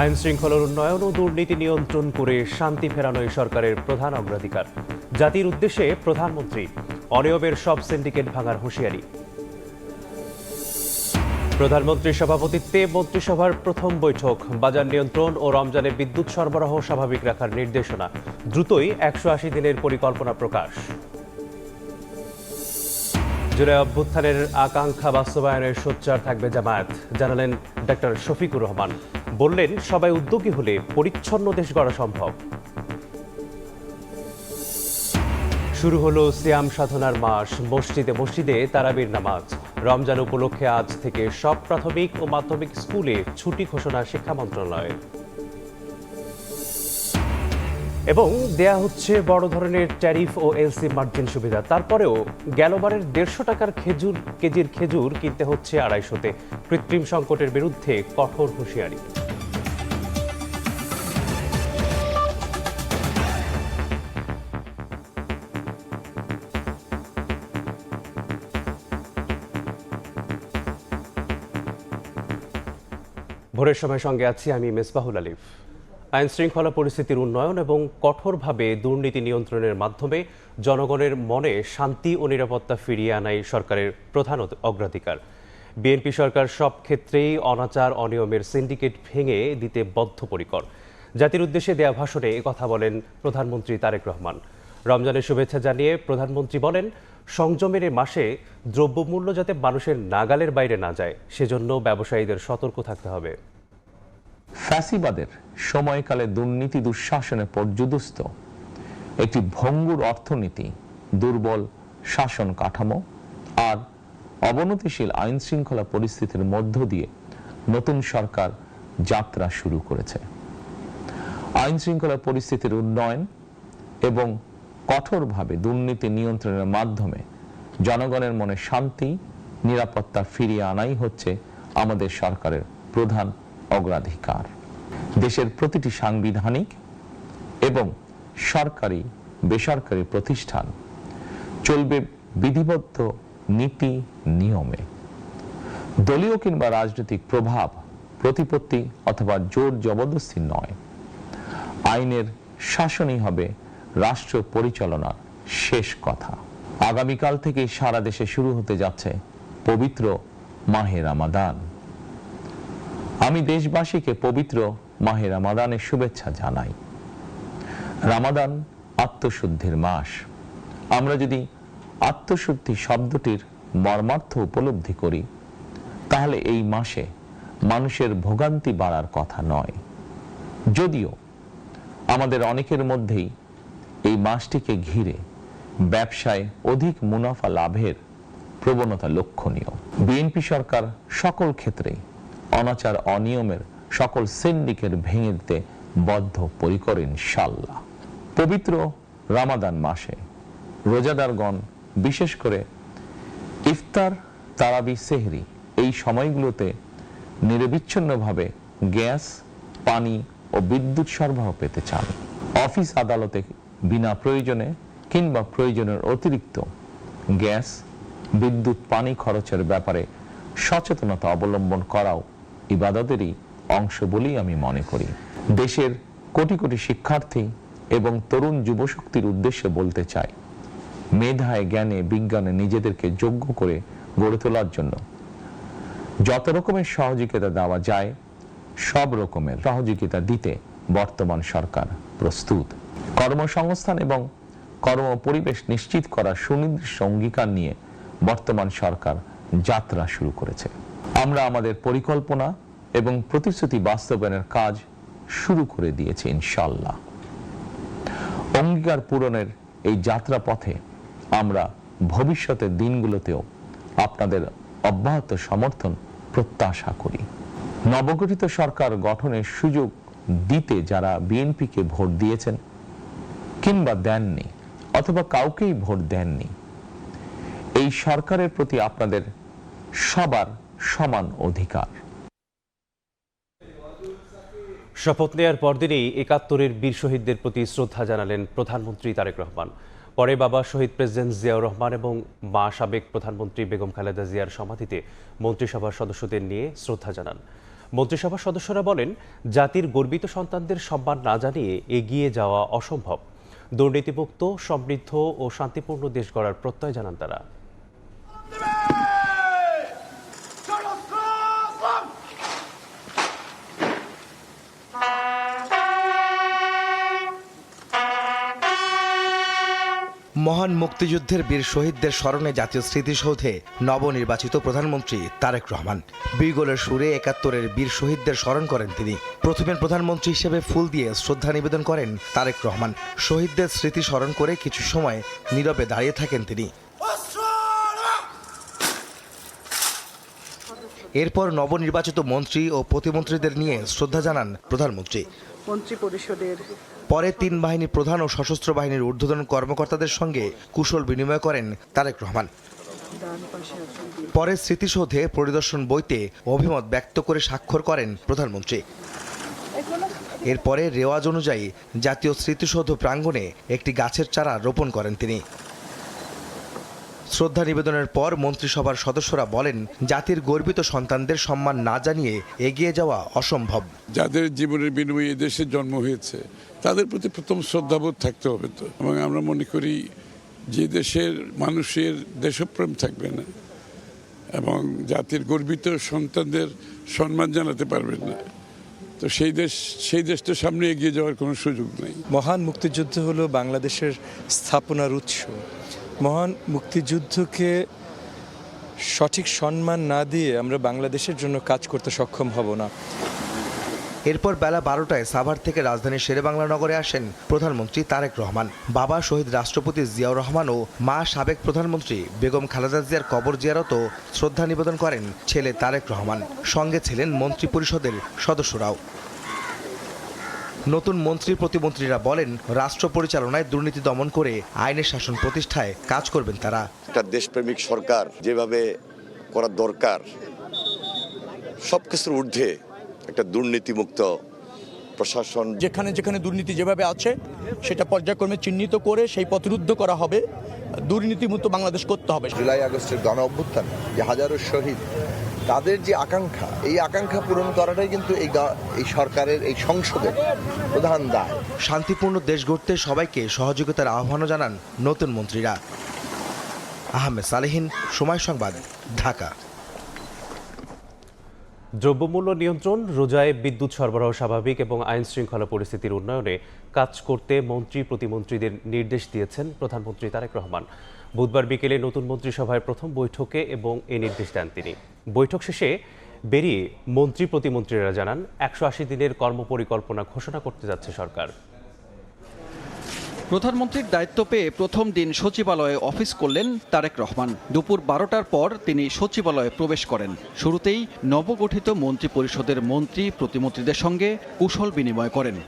আইন শৃঙ্খলার উন্নয়ন ও দুর্নীতি নিয়ন্ত্রণ করে শান্তি ফেরানোই সরকারের প্রধান অগ্রাধিকার। জাতির উদ্দেশ্যে প্রধানমন্ত্রী অনিয়মের সব সিন্ডিকেট ভাঙার হুঁশিয়ারি। প্রধানমন্ত্রীর সভাপতিত্বে মন্ত্রিসভার প্রথম বৈঠক। বাজার নিয়ন্ত্রণ ও রমজানে বিদ্যুৎ সরবরাহ স্বাভাবিক রাখার নির্দেশনা। দ্রুতই 180 দিনের পরিকল্পনা প্রকাশ। জুলাই অভ্যুত্থানের আকাঙ্ক্ষা বাস্তবায়নের সোচ্চার থাকবে জামায়াত, জানালেন ডক্টর শফিকুর রহমান। বললেন, সবাই উদ্যোগী হলে পরিচ্ছন্ন দেশ গড়া সম্ভব। শুরু হলো সিয়াম সাধনার মাস। মসজিদে মসজিদে তারাবির নামাজ। রমজান উপলক্ষে আজ থেকে সব প্রাথমিক ও মাধ্যমিক স্কুলে ছুটি ঘোষণা শিক্ষা মন্ত্রণালয়ের। এবং দেয়া হচ্ছে বড় ধরনের ট্যারিফ ও এলসি মার্জিন সুবিধা। তারপরেও গেলবারের 150 টাকার কেজির খেজুর কিনতে হচ্ছে 250-তে। কৃত্রিম সংকটের বিরুদ্ধে কঠোর হুঁশিয়ারি। ভোরের সময় সঙ্গে আছি আমি মেসবাহুল আলিফ। আইন শৃঙ্খলা পরিস্থিতির উন্নয়ন এবং কঠোরভাবে দুর্নীতি নিয়ন্ত্রণের মাধ্যমে জনগণের মনে শান্তি ও নিরাপত্তা ফিরিয়ে আনাই সরকারের প্রধান অগ্রাধিকার। বিএনপি সরকার সব ক্ষেত্রেই অনাচার অনিয়মের সিন্ডিকেট ভেঙে দিতে বদ্ধপরিকর। জাতির উদ্দেশ্যে দেয়া ভাষণে কথা বলেন প্রধানমন্ত্রী তারেক রহমান। রমজানের শুভেচ্ছা জানিয়ে প্রধানমন্ত্রী বলেন, সংযমের এ মাসে দ্রব্যমূল্য যাতে মানুষের নাগালের বাইরে না যায়, সেজন্য ব্যবসায়ীদের সতর্ক থাকতে হবে। ফ্যাসিবাদের সময়কালে দুর্নীতি দুঃশাসনে পর্যুদস্ত একটি ভঙ্গুর অর্থনীতি, দুর্বল শাসন কাঠামো আর অবনতিশীল আইন শৃঙ্খলা পরিস্থিতির মধ্য দিয়ে নতুন সরকার যাত্রা শুরু করেছে। আইন শৃঙ্খলা পরিস্থিতির উন্নয়ন এবং কঠোরভাবে দুর্নীতি নিয়ন্ত্রণের মাধ্যমে জনগণের মনে শান্তি নিরাপত্তা ফিরিয়ে আনাই হচ্ছে আমাদের সরকারের প্রধান অগ্রাধিকার। দেশের প্রতিটি সাংবিধানিক এবং সরকারি বেসরকারি প্রতিষ্ঠান চলবে বিধিবদ্ধ নীতি নিয়মে। দলীয় কিংবা রাজনৈতিক প্রভাব প্রতিপত্তি অথবা জোর জবরদস্তি নয়। আইনের শাসনই হবে রাষ্ট্র পরিচালনার শেষ কথা। আগামীকাল থেকে সারা দেশে শুরু হতে যাচ্ছে পবিত্র মাহে রমাদান। আমি দেশবাসীকে পবিত্র মাহে রমাদানের শুভেচ্ছা জানাই। রমাদান আত্মশুদ্ধির মাস। আমরা যদি আত্মশুদ্ধি শব্দটির মর্মার্থ উপলব্ধি করি, তাহলে এই মাসে মানুষের ভোগান্তি বাড়ার কথা নয়। যদিও আমাদের অনেকের মধ্যেই এই মাসটিকে ঘিরে ব্যবসায় অধিক মুনাফা লাভের প্রবণতা লক্ষণীয়। বিএনপি সরকার সকল ক্ষেত্রেই অনাচার অনিয়মের সকল সিন্ডিকেট ভেঙে দিতে বদ্ধপরিকর ইনশাআল্লাহ। পবিত্র রমাদান মাসে রোজাদারগণ বিশেষ করে ইফতার, তারাবি, সেহরি এই সময়গুলোতে নিরবিচ্ছিন্নভাবে গ্যাস, পানি ও বিদ্যুৎ সরবরাহ পেতে চান। অফিস আদালতে বিনা প্রয়োজনে কিংবা প্রয়োজনের অতিরিক্ত গ্যাস, বিদ্যুৎ, পানি খরচের ব্যাপারে সচেতনতা অবলম্বন করাও ইবাদতেরই অংশ বলেই আমি মনে করি। দেশের কোটি কোটি শিক্ষার্থী এবং তরুণ যুবশক্তির উদ্দেশ্যে বলতে চাই, মেধায়, জ্ঞানে, বিজ্ঞানে নিজেদেরকে যোগ্য করে গড়ে তোলার জন্য যত রকমের সহযোগিতা দেওয়া যায় সব রকমের সহযোগিতা দিতে বর্তমান সরকার প্রস্তুত। কর্মসংস্থান এবং কর্ম পরিবেশ নিশ্চিত করার সুনির্দিষ্ট অঙ্গীকার নিয়ে বর্তমান সরকার যাত্রা শুরু করেছে। আমরা আমাদের পরিকল্পনা এবং প্রতিশ্রুতি বাস্তবায়নের কাজ শুরু করে দিয়েছি ইনশাআল্লাহ। অঙ্গীকার পূরণের এই যাত্রা পথে আমরা ভবিষ্যতের দিনগুলোতেও আপনাদের অব্যাহত সমর্থন প্রত্যাশা করি। নবগঠিত সরকার গঠনের সুযোগ দিতে যারা বিএনপিকে ভোট দিয়েছেন কিংবা দেননি অথবা কাউকেই ভোট দেননি, এই সরকারের প্রতি আপনাদের সবার সমান অধিকার। শপথ নেয়ার পরদিনই ৭১-এর বীর শহীদদের প্রতি শ্রদ্ধা জানালেন প্রধানমন্ত্রী তারেক রহমান। পরে বাবা শহীদ প্রেসিডেন্ট জিয়াউর রহমান এবং মা সাবেক প্রধানমন্ত্রী বেগম খালেদা জিয়ার সমাধিতে মন্ত্রিসভার সদস্যদের নিয়ে শ্রদ্ধা জানান। মন্ত্রিসভার সদস্যরা বলেন, জাতির গর্বিত সন্তানদের সম্মান না জানিয়ে এগিয়ে যাওয়া অসম্ভব। দুর্নীতিমুক্ত, সমৃদ্ধ ও শান্তিপূর্ণ দেশ গড়ার প্রত্যয় জানান তারা। মহান মুক্তিযুদ্ধের বীর শহীদদের স্মরণে জাতীয় স্মৃতিসৌধে নবনির্বাচিত প্রধানমন্ত্রী তারেক রহমান বিগলের সুরে ৭১-এর বীর শহীদদের স্মরণ করেন তিনি। প্রথমে প্রধানমন্ত্রী হিসেবে ফুল দিয়ে শ্রদ্ধা নিবেদন করেন তারেক রহমান। শহীদদের স্মৃতি স্মরণ করে কিছু সময় নীরবে দাঁড়িয়ে থাকেন তিনি। এরপর নবনির্বাচিত মন্ত্রী ও প্রতিমন্ত্রীদের নিয়ে শ্রদ্ধা জানান প্রধানমন্ত্রী। মন্ত্রিপরিষদের পরে ৩ বাহিনী প্রধান ও সশস্ত্র বাহিনীর ঊর্ধ্বতন কর্মকর্তাদের সঙ্গে কুশল বিনিময় করেন তারেক রহমান। পরে স্মৃতিসৌধে পরিদর্শন বইতে অভিমত ব্যক্ত করে স্বাক্ষর করেন প্রধানমন্ত্রী। এরপরে রেওয়াজ অনুযায়ী জাতীয় স্মৃতিসৌধ প্রাঙ্গণে একটি গাছের চারা রোপণ করেন তিনি। শ্রদ্ধা নিবেদনের পর মন্ত্রিসভার সদস্যরা বলেন, জাতির গর্বিত সন্তানদের সম্মান না জানিয়ে এগিয়ে যাওয়া অসম্ভব। যাদের জীবনের বিনিময়ে এই দেশে জন্ম হয়েছে তাদের প্রতি প্রথম শ্রদ্ধাবোধ থাকতে হবে তো। এবং আমরা মনে করি যে দেশের মানুষের দেশপ্রেম থাকবে না এবং জাতির গর্বিত সন্তানদের সম্মান জানাতে পারবেন না, তো সেই দেশটা সামনে এগিয়ে যাওয়ার কোনো সুযোগ নেই। মহান মুক্তিযুদ্ধ হলো বাংলাদেশের স্থাপনার উৎস। মহান মুক্তিযুদ্ধকে সঠিক সম্মান না দিয়ে আমরা বাংলাদেশের জন্য কাজ করতে সক্ষম হব না। এরপর বেলা ১২টায় সাভার থেকে রাজধানীর শেরেবাংলা নগরে আসেন প্রধানমন্ত্রী তারেক রহমান। বাবা শহীদ রাষ্ট্রপতি জিয়াউর রহমান ও মা সাবেক প্রধানমন্ত্রী বেগম খালেদা জিয়ার কবর জিয়ারত শ্রদ্ধা নিবেদন করেন ছেলে তারেক রহমান। সঙ্গে ছিলেন মন্ত্রী পরিষদের সদস্যরাও। নতুন মন্ত্রী প্রতিমন্ত্রীরা বলেন, রাষ্ট্র পরিচালনায় দুর্নীতি দমন করে আইনের শাসন প্রতিষ্ঠায় কাজ করবেন তারা। একটা দেশপ্রেমিক সরকার যেভাবে করা দরকার, সবকিছুর ঊর্ধ্বে একটা দুর্নীতিমুক্ত প্রশাসন। যেখানে যেখানে দুর্নীতি যেভাবে আছে সেটা পর্যায়ক্রমে চিহ্নিত করে সেই পথরুদ্ধ করা হবে। দুর্নীতিমুক্ত বাংলাদেশ করতে হবে। জুলাই আগস্টের গণ অভ্যুত্থান, যে হাজারো শহীদ, তাদের যে আকাঙ্ক্ষা, এই আকাঙ্ক্ষা পূরণ করাটাই কিন্তু এই সরকারের, এই সংসদের প্রধান দায়। শান্তিপূর্ণ দেশ গড়তে সবাইকে সহযোগিতার আহ্বানও জানান নতুন মন্ত্রীরা। আহমেদ সালেহীন, সময় সংবাদ, ঢাকা। দ্রব্যমূল্য নিয়ন্ত্রণ, রোজায় বিদ্যুৎ সরবরাহ স্বাভাবিক এবং আইন শৃঙ্খলা পরিস্থিতির উন্নয়নে কাজ করতে মন্ত্রী প্রতিমন্ত্রীদের নির্দেশ দিয়েছেন প্রধানমন্ত্রী তারেক রহমান। বুধবার বিকেলে নতুন মন্ত্রিসভায় প্রথম বৈঠকে এবং এই নির্দেশ দেন তিনি। বৈঠক শেষে বেরিয়ে মন্ত্রী প্রতিমন্ত্রীরা জানান, ১৮০ দিনের কর্মপরিকল্পনা ঘোষণা করতে যাচ্ছে সরকার। প্রধানমন্ত্রীর দায়িত্ব পেয়ে প্রথম দিন সচিবালয়ে অফিস করলেন তারেক রহমান। দুপুর ১২টার পর তিনি সচিবালয়ে প্রবেশ করেন। শুরুতেই নবগঠিত মন্ত্রী পরিষদের মন্ত্রী প্রতিমন্ত্রীদের সঙ্গে কুশল বিনিময় করেন।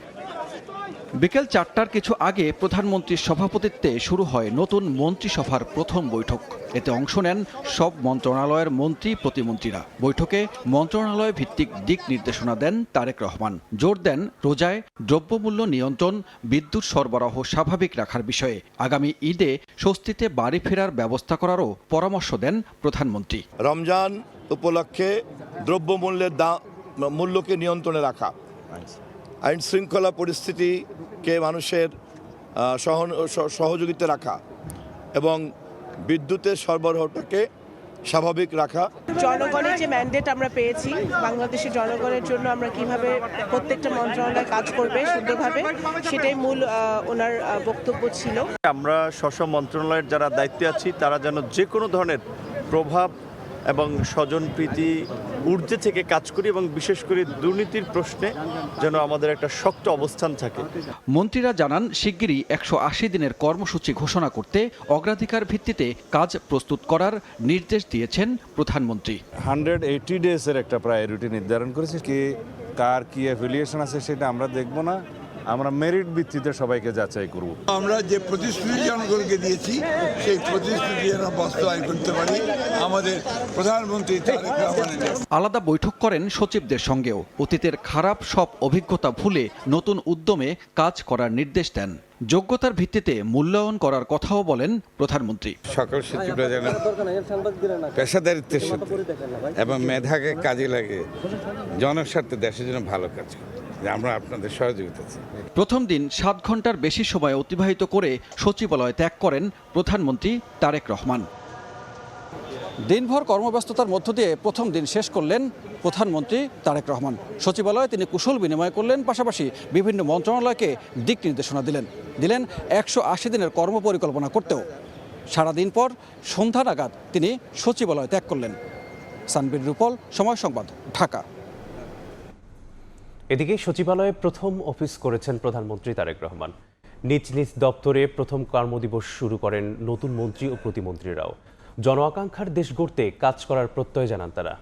বিকেল ৪টার কিছু আগে প্রধানমন্ত্রীর সভাপতিত্বে শুরু হয় নতুন মন্ত্রিসভার প্রথম বৈঠক। এতে অংশ নেন সব মন্ত্রণালয়ের মন্ত্রী প্রতিমন্ত্রীরা। বৈঠকে মন্ত্রণালয় ভিত্তিক দিক নির্দেশনা দেন তারেক রহমান। জোর দেন রোজায় দ্রব্যমূল্য নিয়ন্ত্রণ, বিদ্যুৎ সরবরাহ স্বাভাবিক রাখার বিষয়ে। আগামী ঈদে স্বস্তিতে বাড়ি ফেরার ব্যবস্থা করারও পরামর্শ দেন প্রধানমন্ত্রী। রমজান উপলক্ষে দ্রব্যমূল্যের মূল্যকে নিয়ন্ত্রণে রাখা, আইন শৃঙ্খলা পরিস্থিতিকে মানুষের সহযোগিতা রাখা এবং বিদ্যুতের সরবরাহটাকে স্বাভাবিক রাখা। জনগণের যে ম্যান্ডেট আমরা পেয়েছি, বাংলাদেশের জনগণের জন্য আমরা কিভাবে প্রত্যেকটা মন্ত্রণালয় কাজ করবে সুন্দরভাবে, সেটাই মূল ওনার বক্তব্য ছিল। আমরা স্ব মন্ত্রণালয়ের যারা দায়িত্বে আছি তারা যেন যে কোনো ধরনের প্রভাব এবং স্বজনপ্রীতি ঊর্ধ্বে থেকে কাজ করি এবং বিশেষ করে দুর্নীতির প্রশ্নে যেন আমাদের একটা শক্ত অবস্থান থাকে। মন্ত্রীরা জানান, শিগগিরই ১৮০ দিনের কর্মসূচি ঘোষণা করতে অগ্রাধিকার ভিত্তিতে কাজ প্রস্তুত করার নির্দেশ দিয়েছেন প্রধানমন্ত্রী। 180 ডেজের একটা প্রায়োরিটি নির্ধারণ করেছে। কে কার কি অ্যাফিলিয়েশন আছে সেটা আমরা দেখব না, আমরা মেরিট ভিত্তিতে সবাইকে যাচাই করব। আমরা যে প্রতিশ্রুতি জনগণকে দিয়েছি সেই প্রতিশ্রুতি যেন বাস্তবায়ন করতে পারি আমাদের প্রধানমন্ত্রী তারেক রহমানের। আলাদা বৈঠক করেন সচিবদের সঙ্গেও অতীতের খারাপ সব অভিজ্ঞতা ভুলে নতুন উদ্যমে কাজ করার নির্দেশ দেন। যোগ্যতার ভিত্তিতে মূল্যায়ন করার কথাও বলেন প্রধানমন্ত্রী। সকল সচিবরা যেন পেশাদারিত্বের সাথে এবং মেধাকে কাজে লাগে জনস্বার্থে দেশের জন্য ভালো কাজ করে, আমরা আপনাদের সহযোগিতা চাই। প্রথম দিন 7 ঘন্টার বেশি সময় অতিবাহিত করে সচিবালয় ত্যাগ করেন প্রধানমন্ত্রী তারেক রহমান। দিনভর কর্মব্যস্ততার মধ্য দিয়ে প্রথম দিন শেষ করলেন প্রধানমন্ত্রী তারেক রহমান। সচিবালয়ে তিনি কুশল বিনিময় করলেন, পাশাপাশি বিভিন্ন মন্ত্রণালয়কে দিক নির্দেশনা দিলেন 180 দিনের কর্মপরিকল্পনা করতেও। সারাদিন পর সন্ধ্যা নাগাদ তিনি সচিবালয় ত্যাগ করলেন। সানবীর রূপল, সময় সংবাদ, ঢাকা। এদিকে সচিবালয়ে প্রথম অফিস করেছেন প্রধানমন্ত্রী তারেক রহমান। নিজ নিজ দপ্তরে প্রথম কর্মদিবস শুরু করেন নতুন মন্ত্রী ও প্রতিমন্ত্রীরাও। জন আকাঙ্ক্ষার দেশ গড়তে কাজ করার প্রত্যয় জানান তারা।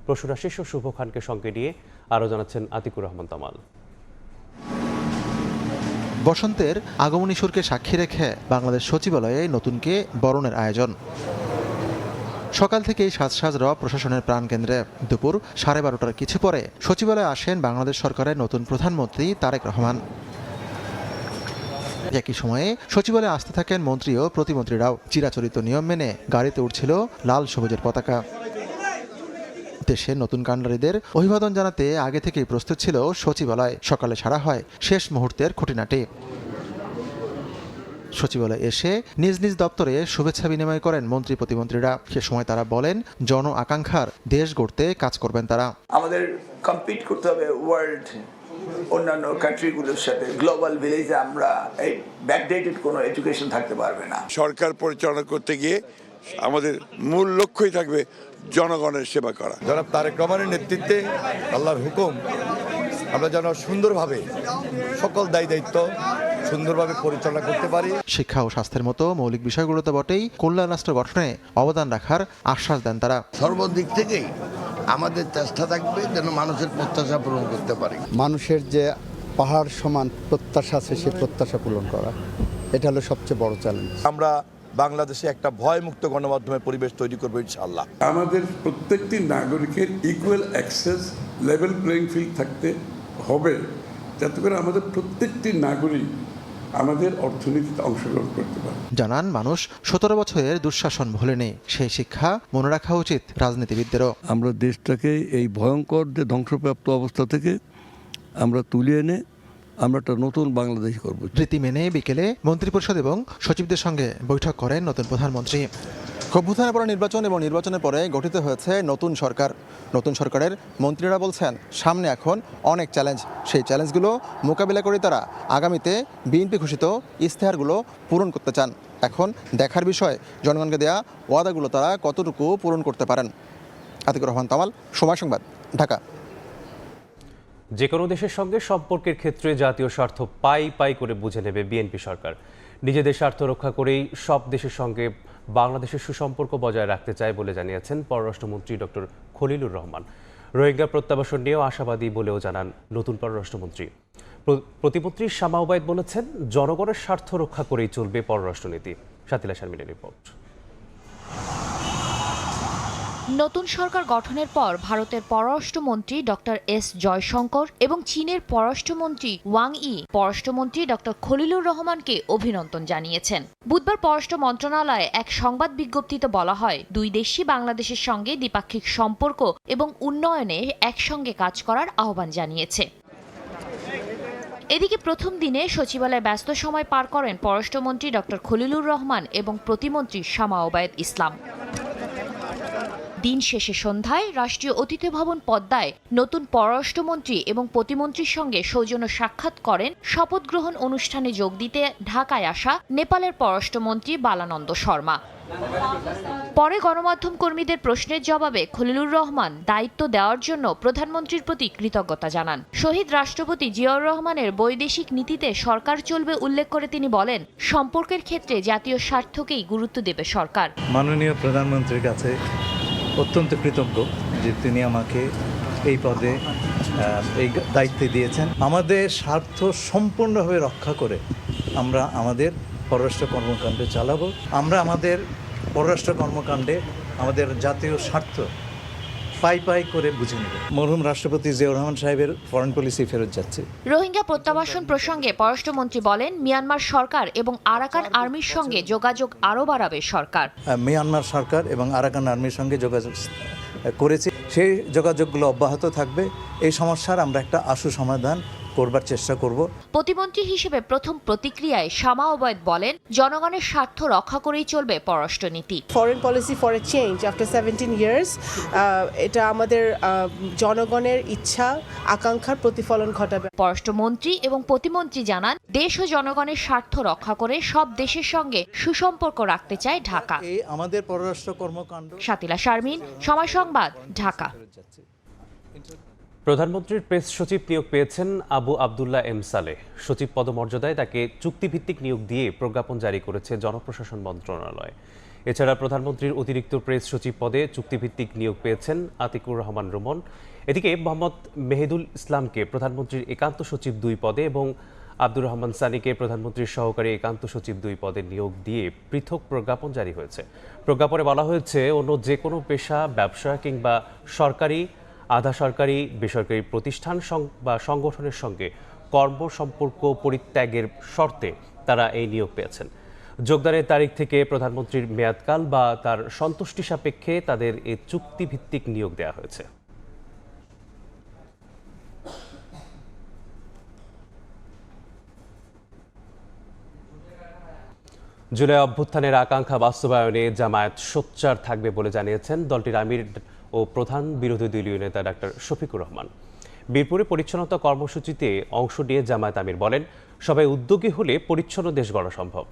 প্রসূরা শিষ্য শুভ খানকে সঙ্গে নিয়ে আরও জানাচ্ছেন আতিকুর রহমান তামাল। বসন্তের আগমনী সুরকে সাক্ষী রেখে বাংলাদেশ সচিবালয়ে নতুনকে বরণের আয়োজন। সকাল থেকেই সাজ প্রশাসনের প্রাণকেন্দ্রে। দুপুর 12:30 কিছু পরে সচিবালয়ে আসেন বাংলাদেশ সরকারের নতুন প্রধানমন্ত্রী তারেক রহমান। একই সময়ে সচিবালয়ে আসতে থাকেন মন্ত্রী ও প্রতিমন্ত্রীরাও। চিরাচরিত নিয়ম মেনে গাড়িতে উঠছিল লাল সবুজের পতাকা। দেশের নতুন কাণ্ডারীদের অভিবাদন জানাতে আগে থেকেই প্রস্তুত ছিল সচিবালয়। সকালে সারা হয় শেষ মুহূর্তের খুঁটিনাটি। সচিবালয়ে এসে নিজ নিজ দপ্তরে শুভেচ্ছা বিনিময় করেন মন্ত্রী প্রতিমন্ত্রীরা। সে সময় তারা বলেন জন আকাঙ্ক্ষার দেশ গড়তে কাজ করবেন তারা। আমাদের কম্পিট করতে হবে ওয়ার্ল্ড অন্যান্য কান্ট্রিগুলোর সাথে। গ্লোবাল ভিলেজে আমরা এই ব্যাকডেটেড কোনো এডুকেশন থাকতে পারবে না। সরকার পরিচালনা করতে গিয়ে আমাদের মূল লক্ষ্যই থাকবে জনগণের সেবা করা। জনাব তারেক রহমানের নেতৃত্বে আল্লাহর হুকুম আমরা যেন সুন্দরভাবে সকল দায়িত্ব সুন্দরভাবে পরিচালনা করতে পারি। শিক্ষা ও স্বাস্থ্যের মতো মৌলিক বিষয়গুলো তো বটেই, কল্যাণ রাষ্ট্র গঠনে অবদান রাখার আশ্বাস দেন তারা। সর্বদিক থেকেই আমাদের চেষ্টা থাকবে যেন মানুষের প্রত্যাশা পূরণ করতে পারি। মানুষের যে পাহাড় সমান প্রত্যাশা আছে সেই প্রত্যাশা পূরণ করা, এটা হলো সবচেয়ে বড় চ্যালেঞ্জ। আমরা বাংলাদেশে একটা ভয়মুক্ত গণমাধ্যমের পরিবেশ তৈরি করবো ইনশাআল্লাহ। আমাদের প্রত্যেকটি নাগরিকের equal access, level playing field থাকতে হবে, যাতে করে আমাদের প্রত্যেকটি নাগরিক আমাদের অর্থনীতিতে অংশগ্রহণ করতে পারে। জানান মানুষ 17 বছরের দুঃশাসন ভোলেনি, সেই শিক্ষা মনে রাখা উচিত রাজনীতিবিদদেরও। আমরা দেশটাকে এই ভয়ঙ্কর যে ধ্বংসপ্রাপ্ত অবস্থা থেকে আমরা তুলে এনে আমরা একটা নতুন বাংলাদেশ করব। রীতি মেনে বিকেলে মন্ত্রিপরিষদ এবং সচিবদের সঙ্গে বৈঠক করেন নতুন প্রধানমন্ত্রী। অভ্যুত্থানের পরে নির্বাচন এবং নির্বাচনের পরে গঠিত হয়েছে নতুন সরকার। নতুন সরকারের মন্ত্রীরা বলছেন সামনে এখন অনেক চ্যালেঞ্জ। সেই চ্যালেঞ্জগুলো মোকাবিলা করে তারা আগামীতে বিএনপি ঘোষিত ইশতেহারগুলো পূরণ করতে চান। এখন দেখার বিষয় জনগণকে দেয়া ওয়াদাগুলো তারা কতটুকু পূরণ করতে পারেন। আতিকুর রহমান তামাল, সময় সংবাদ, ঢাকা। যে কোনো দেশের সঙ্গে সম্পর্কের ক্ষেত্রে জাতীয় স্বার্থ পাই করে বুঝে নেবে বিএনপি সরকার। নিজেদের স্বার্থ রক্ষা করেই সব দেশের সঙ্গে বাংলাদেশের সুসম্পর্ক বজায় রাখতে চায় বলে জানিয়েছেন পররাষ্ট্রমন্ত্রী ডক্টর খলিলুর রহমান। রোহিঙ্গা প্রত্যাবাসন নিয়েও আশাবাদী বলেও জানান নতুন পররাষ্ট্রমন্ত্রী। প্রতিমন্ত্রী শামা ওবায়দ বলেছেন জনগণের স্বার্থ রক্ষা করেই চলবে পররাষ্ট্রনীতি। শাতিলা শারমিনের রিপোর্ট। নতুন সরকার গঠনের পর ভারতের পররাষ্ট্রমন্ত্রী ডক্টর এস জয়শঙ্কর এবং চীনের পররাষ্ট্রমন্ত্রী ওয়াং ই পররাষ্ট্রমন্ত্রী ডক্টর খলিলুর রহমানকে অভিনন্দন জানিয়েছেন। বুধবার পররাষ্ট্র মন্ত্রণালয়ে এক সংবাদ বিজ্ঞপ্তিতে বলা হয়, দুই দেশই বাংলাদেশের সঙ্গে দ্বিপাক্ষিক সম্পর্ক এবং উন্নয়নে একসঙ্গে কাজ করার আহ্বান জানিয়েছে। এদিকে প্রথম দিনে সচিবালয়ে ব্যস্ত সময় পার করেন পররাষ্ট্রমন্ত্রী ডক্টর খলিলুর রহমান এবং প্রতিমন্ত্রী শামা ওবায়দ ইসলাম। দিন শেষে সন্ধ্যায় রাষ্ট্রীয় অতিথি ভবন পদ্মায় নতুন পররাষ্ট্রমন্ত্রী এবং প্রতিমন্ত্রীর সঙ্গে সৌজন্য সাক্ষাৎ করেন শপথ গ্রহণ অনুষ্ঠানে যোগ দিতে ঢাকায় আসা নেপালের পররাষ্ট্রমন্ত্রী বালানন্দ শর্মা। পরে গণমাধ্যম কর্মীদের প্রশ্নের জবাবে খলিলুর রহমান দায়িত্ব দেওয়ার জন্য প্রধানমন্ত্রীর প্রতি কৃতজ্ঞতা জানান। শহীদ রাষ্ট্রপতি জিয়াউর রহমানের বৈদেশিক নীতিতে সরকার চলবে উল্লেখ করে তিনি বলেন, সম্পর্কের ক্ষেত্রে জাতীয় স্বার্থকেই গুরুত্ব দেবে সরকার। মাননীয় প্রধানমন্ত্রীর কাছে অত্যন্ত কৃতজ্ঞ যে তিনি আমাকে এই পদে এই দায়িত্বে দিয়েছেন। আমাদের স্বার্থ সম্পূর্ণভাবে রক্ষা করে আমরা আমাদের পররাষ্ট্র কর্মকাণ্ডে চালাবো। আমরা আমাদের পররাষ্ট্র কর্মকাণ্ডে আমাদের জাতীয় স্বার্থ পাই পাই করে বুঝে নেব। মরহুম রাষ্ট্রপতি জিয়াউর রহমান সাহেবের ফরেন পলিসি ফেরত যাচ্ছে। রোহিঙ্গা প্রত্যাবাসন প্রসঙ্গে পররাষ্ট্রমন্ত্রী বলেন, মিয়ানমার সরকার এবং আরাকান আর্মির সঙ্গে যোগাযোগ আরও বাড়াবে সরকার। মিয়ানমার সরকার এবং আরাকান আর্মির সঙ্গে যোগাযোগ করেছে, সেই যোগাযোগগুলো অব্যাহত থাকবে। এই সমস্যার আমরা একটা আশু সমাধান করবার চেষ্টা করব। প্রতিমন্ত্রী হিসেবে প্রথম প্রতিক্রিয়ায় শামা ওবায়দ বলেন, জনগণের স্বার্থ রক্ষা করেই চলবে পররাষ্ট্রনীতি। Foreign policy for a change after 17 years, এটা আমাদের জনগণের ইচ্ছা আকাঙ্ক্ষার প্রতিফলন ঘটাবে। পররাষ্ট্রমন্ত্রী এবং প্রতিমন্ত্রী জানান, দেশ ও জনগণের স্বার্থ রক্ষা করে সব দেশের সঙ্গে সুসম্পর্ক রাখতে চায় ঢাকা। এই আমাদের পররাষ্ট্র কর্মকাণ্ড। শাতিলা শারমিন, সময় সংবাদ, ঢাকা। প্রধানমন্ত্রীর প্রেস সচিব নিয়োগ পেয়েছেন আবু আবদুল্লাহ এম সালেহ। সচিব পদমর্যাদায় তাকে চুক্তিভিত্তিক নিয়োগ দিয়ে প্রজ্ঞাপন জারি করেছে জনপ্রশাসন মন্ত্রণালয়। এছাড়া প্রধানমন্ত্রীর অতিরিক্ত প্রেস সচিব পদে চুক্তিভিত্তিক নিয়োগ পেয়েছেন আতিকুর রহমান রুমন। এদিকে মোহাম্মদ মেহেদুল ইসলামকে প্রধানমন্ত্রীর একান্ত সচিব 2 পদে এবং আব্দুর রহমান সানিকে প্রধানমন্ত্রীর সহকারী একান্ত সচিব 2 পদে নিয়োগ দিয়ে পৃথক প্রজ্ঞাপন জারি হয়েছে। প্রজ্ঞাপনে বলা হয়েছে, অন্য যে কোনো পেশা, ব্যবসা কিংবা সরকারি, আধা সরকারি, বেসরকারি প্রতিষ্ঠান বা সংগঠনের সঙ্গে কর্মসম্পর্ক পরিত্যাগের শর্তে তারা এই নিয়োগ পেয়েছেন। যোগদানের তারিখ থেকে প্রধানমন্ত্রীর মেয়াদকাল বা তার সন্তুষ্টি সাপেক্ষে তাদের এই চুক্তিভিত্তিক নিয়োগ দেওয়া হয়েছে। জুলাই অভ্যুত্থানের আকাঙ্ক্ষা বাস্তবায়নে জামায়াত সোচ্চার থাকবে বলে জানিয়েছেন দলটির আমির ও প্রধান বিরোধী দলীয় নেতা ডাক্তার শফিকুর রহমান। বীরপুরে পরিচ্ছন্নতা কর্মসূচিতে অংশ নিয়ে জামায়াত আমির বলেন, সবাই উদ্যোগী হলে পরিচ্ছন্ন দেশ গড়া সম্ভব।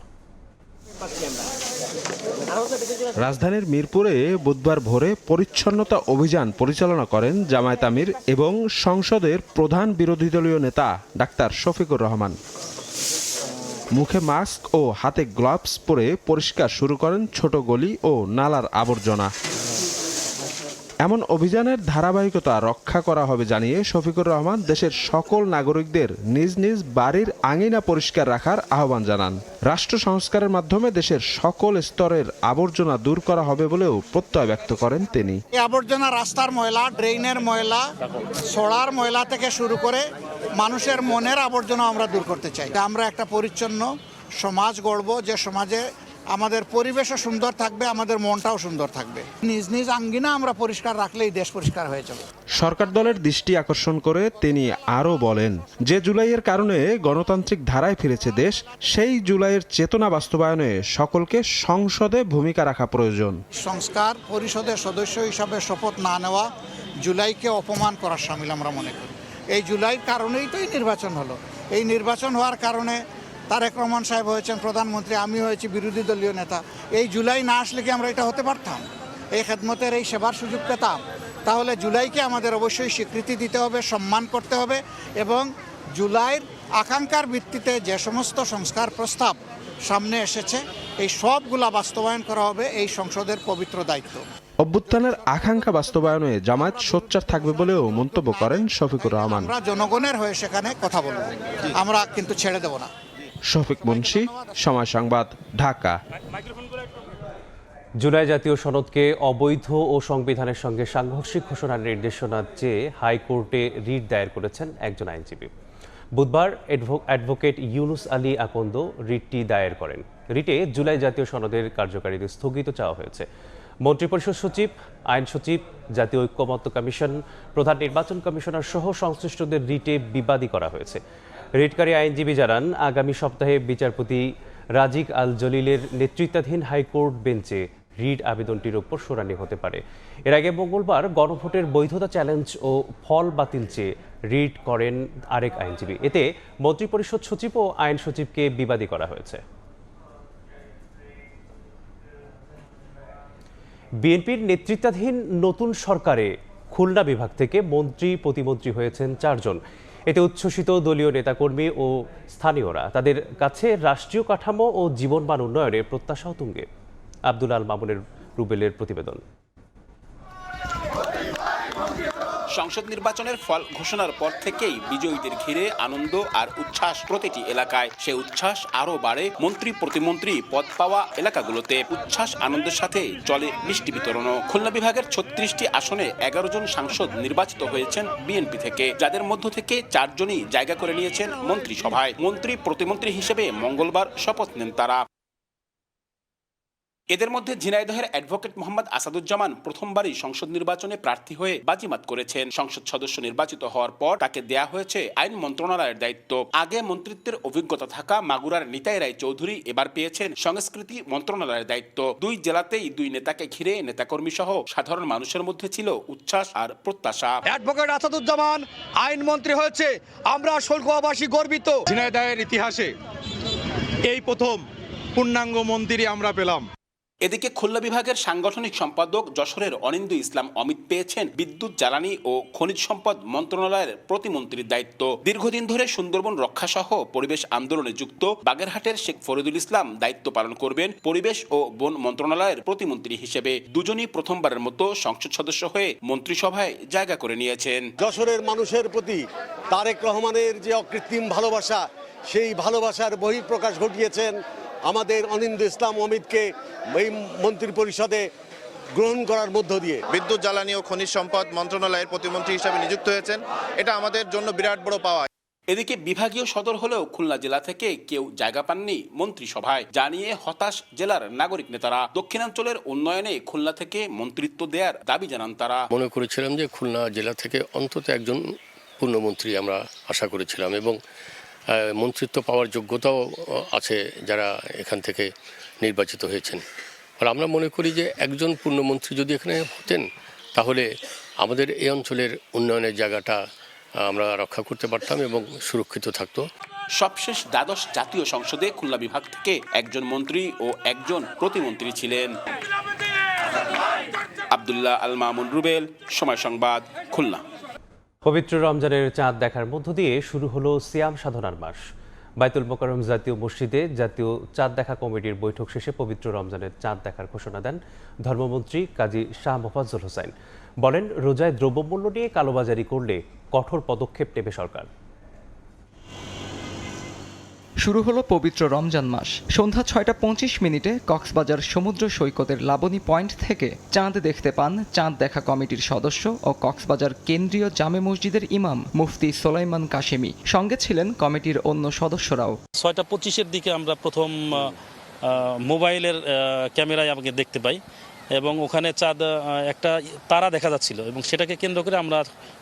রাজধানীর মিরপুরে বুধবার ভোরে পরিচ্ছন্নতা অভিযান পরিচালনা করেন জামায়াত আমির এবং সংসদের প্রধান বিরোধী দলীয় নেতা ডাক্তার শফিকুর রহমান। মুখে মাস্ক ও হাতে গ্লাভস পরে পরিষ্কার শুরু করেন ছোট গলি ও নালার আবর্জনা। এমন অভিযানের ধারাবাহিকতা রক্ষা করা হবে জানিয়ে শফিকুর রহমান দেশের সকল নাগরিকদের নিজ নিজ বাড়ির আঙিনা পরিষ্কার রাখার আহ্বান জানান। রাষ্ট্র সংস্কারের মাধ্যমে দেশের সকল স্তরের আবর্জনা দূর করা হবে বলেও প্রত্যয় ব্যক্ত করেন তিনি। এই আবর্জনা রাস্তার ময়লা, ড্রেইনের ময়লা, সোলার ময়লা থেকে শুরু করে মানুষের মনের আবর্জনা আমরা দূর করতে চাই। আমরা একটা পরিচ্ছন্ন সমাজ গড়ব, যে সমাজে আমাদের পরিবেশও সুন্দর থাকবে, আমাদের মনটাও সুন্দর থাকবে। নিজ নিজ আঙ্গিনা আমরা পরিষ্কার রাখলেই দেশ পরিষ্কার হয়ে যাবে। সরকার দলের দৃষ্টি আকর্ষণ করে তিনি আরও বলেন, যে জুলাইয়ের কারণে গণতান্ত্রিক ধারায় ফিরেছে দেশ, সেই জুলাইয়ের চেতনা বাস্তবায়নে সকলকে সংসদে ভূমিকা রাখা প্রয়োজন। সংস্কার পরিষদের সদস্য হিসাবে শপথ না নেওয়া জুলাইকে অপমান করার শামিল আমরা মনে করি। এই জুলাইয়ের কারণেই তো এই নির্বাচন হলো। এই নির্বাচন হওয়ার কারণে তারেক রহমান সাহেব হয়েছেন প্রধানমন্ত্রী, আমি হয়েছি বিরোধী দলীয় নেতা। এই জুলাই না আসলে কি আমরা এটা হতে পারতাম? এই খেদমতের এই সেবার সুযোগ পেতাম? তাহলে জুলাইকে আমাদের অবশ্যই স্বীকৃতি দিতে হবে, সম্মান করতে হবে এবং জুলাইয়ের আকাঙ্ক্ষার ভিত্তিতে যে সমস্ত সংস্কার প্রস্তাব সামনে এসেছে এই সবগুলা বাস্তবায়ন করা হবে এই সংসদের পবিত্র দায়িত্ব। অভ্যুত্থানের আকাঙ্ক্ষা বাস্তবায়নে জামায়াত সোচ্চার থাকবে বলেও মন্তব্য করেন শফিকুর রহমান। আমরা জনগণের হয়ে সেখানে কথা বলবো, আমরা কিন্তু ছেড়ে দেব না। শফিক মুন্সি, সময় সংবাদ, ঢাকা। জুলাই জাতীয় সনদকে অবৈধ ও সংবিধানের সঙ্গে সাংঘর্ষিক ঘোষণার নির্দেশনা চেয়ে হাইকোর্টে রিট দায়ের করেছেন একজন আইনজীবী। বুধবার অ্যাডভোকেট ইউনুস আলী আকন্দ রিটটি দায়ের করেন। রিটে জুলাই জাতীয় সনদের কার্যকারিতা স্থগিত চাওয়া হয়েছে। মন্ত্রিপরিষদ সচিব, আইন সচিব, জাতীয় ঐক্যমত্য কমিশন, প্রধান নির্বাচন কমিশনার সহ সংশ্লিষ্টদের রিটে বিবাদী করা হয়েছে। রিটকারী আইনজীবী জানান, আগামী সপ্তাহে বিচারপতি রাজিক আল জলিলের নেতৃত্বাধীন হাইকোর্ট বেঞ্চে রিট আবেদনটির ওপর শুনানি হতে পারে। এর আগে মঙ্গলবার গণভোটের বৈধতা চ্যালেঞ্জ ও ফল বাতিল চেয়ে রিট করেন আরেক আইনজীবী। এতে মন্ত্রিপরিষদ সচিব ও আইন সচিবকে বিবাদী করা হয়েছে। বিএনপির নেতৃত্বাধীন নতুন সরকারে খুলনা বিভাগ থেকে মন্ত্রী প্রতিমন্ত্রী হয়েছেন 4 জন। এতে উচ্ছ্বসিত দলীয় নেতাকর্মী ও স্থানীয়রা। তাদের কাছে রাষ্ট্রীয় কাঠামো ও জীবনমান উন্নয়নের প্রত্যাশাও তুঙ্গে। আব্দুল আল মামুনের রুবেলের প্রতিবেদন। সংসদ নির্বাচনের ফল ঘোষণার পর থেকেই বিজয়ীদের ঘিরে আনন্দ আর উচ্ছ্বাস প্রতিটি এলাকায়। সে উচ্ছ্বাস আরো বাড়ে মন্ত্রী প্রতিমন্ত্রী পদ পাওয়া এলাকাগুলোতে। উচ্ছ্বাস আনন্দের সাথে চলে মিষ্টি বিতরণও। খুলনা বিভাগের 36টি আসনে 11 জন সাংসদ নির্বাচিত হয়েছেন বিএনপি থেকে, যাদের মধ্য থেকে 4 জনই জায়গা করে নিয়েছেন মন্ত্রিসভায়। মন্ত্রী প্রতিমন্ত্রী হিসেবে মঙ্গলবার শপথ নেন তারা। এদের মধ্যে ঝিনাইদহের অ্যাডভোকেট মোহাম্মদ আসাদুজ্জামান প্রথমবারই সংসদ নির্বাচনে প্রার্থী হয়ে বাজিমাত করেছেন। সংসদ সদস্য নির্বাচিত হওয়ার পর তাকে দেয়া হয়েছে আইন মন্ত্রণালয়ের দায়িত্ব। আগে মন্ত্রিত্বের অভিজ্ঞতা থাকা মাগুরার নিতাই রায় চৌধুরী এবার পেয়েছেন সংস্কৃতি মন্ত্রণালয়ের দায়িত্ব। 2 জেলাতেই 2 নেতাকে ঘিরে নেতাকর্মী সহ সাধারণ মানুষের মধ্যে ছিল উচ্ছ্বাস আর প্রত্যাশা। অ্যাডভোকেট আসাদুজ্জামান আইনমন্ত্রী হয়েছে, আমরা শুল্কবাসী গর্বিত। ঝিনাইদহের ইতিহাসে এই প্রথম পূর্ণাঙ্গ মন্ত্রী আমরা পেলাম। এদিকে খুলনা বিভাগের সাংগঠনিক সম্পাদক যশোরের অনিন্দু ইসলাম অমিত পেয়েছেন বিদ্যুৎ, জ্বালানি ও খনিজ সম্পদ মন্ত্রণালয়ের প্রতিমন্ত্রীর দায়িত্ব। দীর্ঘদিন ধরে সুন্দরবন রক্ষা সহ পরিবেশ আন্দোলনে যুক্ত বাগেরহাটের শেখ ফরিদুল ইসলাম দায়িত্ব পালন করবেন পরিবেশ ও বন মন্ত্রণালয়ের প্রতিমন্ত্রী হিসেবে। দুজনই প্রথমবারের মতো সংসদ সদস্য হয়ে মন্ত্রিসভায় জায়গা করে নিয়েছেন। যশোরের মানুষের প্রতি তারেক রহমানের যে অকৃত্রিম ভালোবাসা, সেই ভালোবাসার বহিঃপ্রকাশ ঘটিয়েছেন আমাদের অনিন্দু ইসলাম অমিতকে এই মন্ত্রী পরিষদে গ্রহণ করার মধ্য দিয়ে। বিদ্যুৎ, জ্বালানি ও খনিজ সম্পদ মন্ত্রণালয়ের প্রতিমন্ত্রী হিসেবে নিযুক্ত হয়েছেন, এটা আমাদের জন্য বিরাট বড় পাওয়া। এদিকে বিভাগীয় সদর হলেও খুলনা জেলা থেকে কেউ জায়গা পাননি মন্ত্রিসভায়, জানিয়ে হতাশ জেলার নাগরিক নেতারা। দক্ষিণাঞ্চলের উন্নয়নে খুলনা থেকে মন্ত্রিত্ব দেওয়ার দাবি জানান তারা। মনে করেছিলাম যে খুলনা জেলা থেকে অন্তত একজন পূর্ণমন্ত্রী আমরা আশা করেছিলাম, এবং মন্ত্রিত্ব পাওয়ার যোগ্যতাও আছে যারা এখান থেকে নির্বাচিত হয়েছেন। আর আমরা মনে করি যে একজন পূর্ণমন্ত্রী যদি এখানে হতেন, তাহলে আমাদের এই অঞ্চলের উন্নয়নের জায়গাটা আমরা রক্ষা করতে পারতাম এবং সুরক্ষিত থাকতো। সবশেষ দ্বাদশ জাতীয় সংসদে খুলনা বিভাগ থেকে একজন মন্ত্রী ও একজন প্রতিমন্ত্রী ছিলেন। আব্দুল্লাহ আল মামুন রুবেল, সময় সংবাদ, খুলনা। পবিত্র রমজানের চাঁদ দেখার মধ্য দিয়ে শুরু হলো সিয়াম সাধনার মাস। বাইতুল মোকাররম জাতীয় মসজিদে জাতীয় চাঁদ দেখা কমিটির বৈঠক শেষে পবিত্র রমজানের চাঁদ দেখার ঘোষণা দেন ধর্মমন্ত্রী কাজী শাহ মোফাজ্জল হোসাইন। বলেন, রোজায় দ্রব্যমূল্য নিয়ে কালোবাজারি করলে কঠোর পদক্ষেপ নেবে সরকার। শুরু হলো পবিত্র রমজান মাস। সন্ধ্যা 6:25 কক্সবাজার সমুদ্র সৈকতের লাবণী পয়েন্ট থেকে চাঁদ দেখতে পান চাঁদ দেখা কমিটির সদস্য ও কক্সবাজার কেন্দ্রীয় জামে মসজিদের ইমাম মুফতি সোলাইমান কাশেমি। সঙ্গে ছিলেন কমিটির অন্য সদস্যরাও। 6:25 দিকে আমরা প্রথম মোবাইলের ক্যামেরায় আমাকে দেখতে পাই, এবং ওখানে চাঁদ একটা তারা দেখা যাচ্ছিল, এবং সেটাকে কেন্দ্র করে আমরা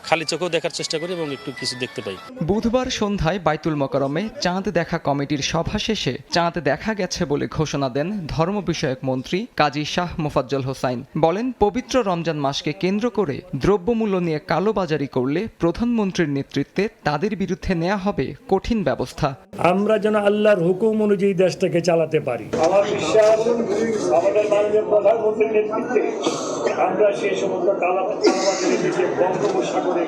খালি চোখেও দেখার চেষ্টা করি এবং একটু কিছু দেখতে পাই। বুধবার সন্ধ্যায় বাইতুল মোকাররমে চাঁদ দেখা কমিটির সভা শেষে চাঁদ দেখা গেছে বলে ঘোষণা দেন ধর্ম বিষয়ক মন্ত্রী কাজী শাহ মোফাজ্জল হোসাইন। বলেন, পবিত্র রমজান মাসকে কেন্দ্র করে দ্রব্যমূল্য নিয়ে কালোবাজারি করলে প্রধানমন্ত্রীর নেতৃত্বে তাদের বিরুদ্ধে নেওয়া হবে কঠিন ব্যবস্থা। আমরা যেন আল্লাহর হুকুম অনুযায়ী দেশটাকে চালাতে পারি। আমার বিশ্বাস, আমাদের মাননীয় প্রধানমন্ত্রীর নেতৃত্বে আমরা সেই সমস্ত কালোবাজারি থেকে বঙ্গোপসাগরে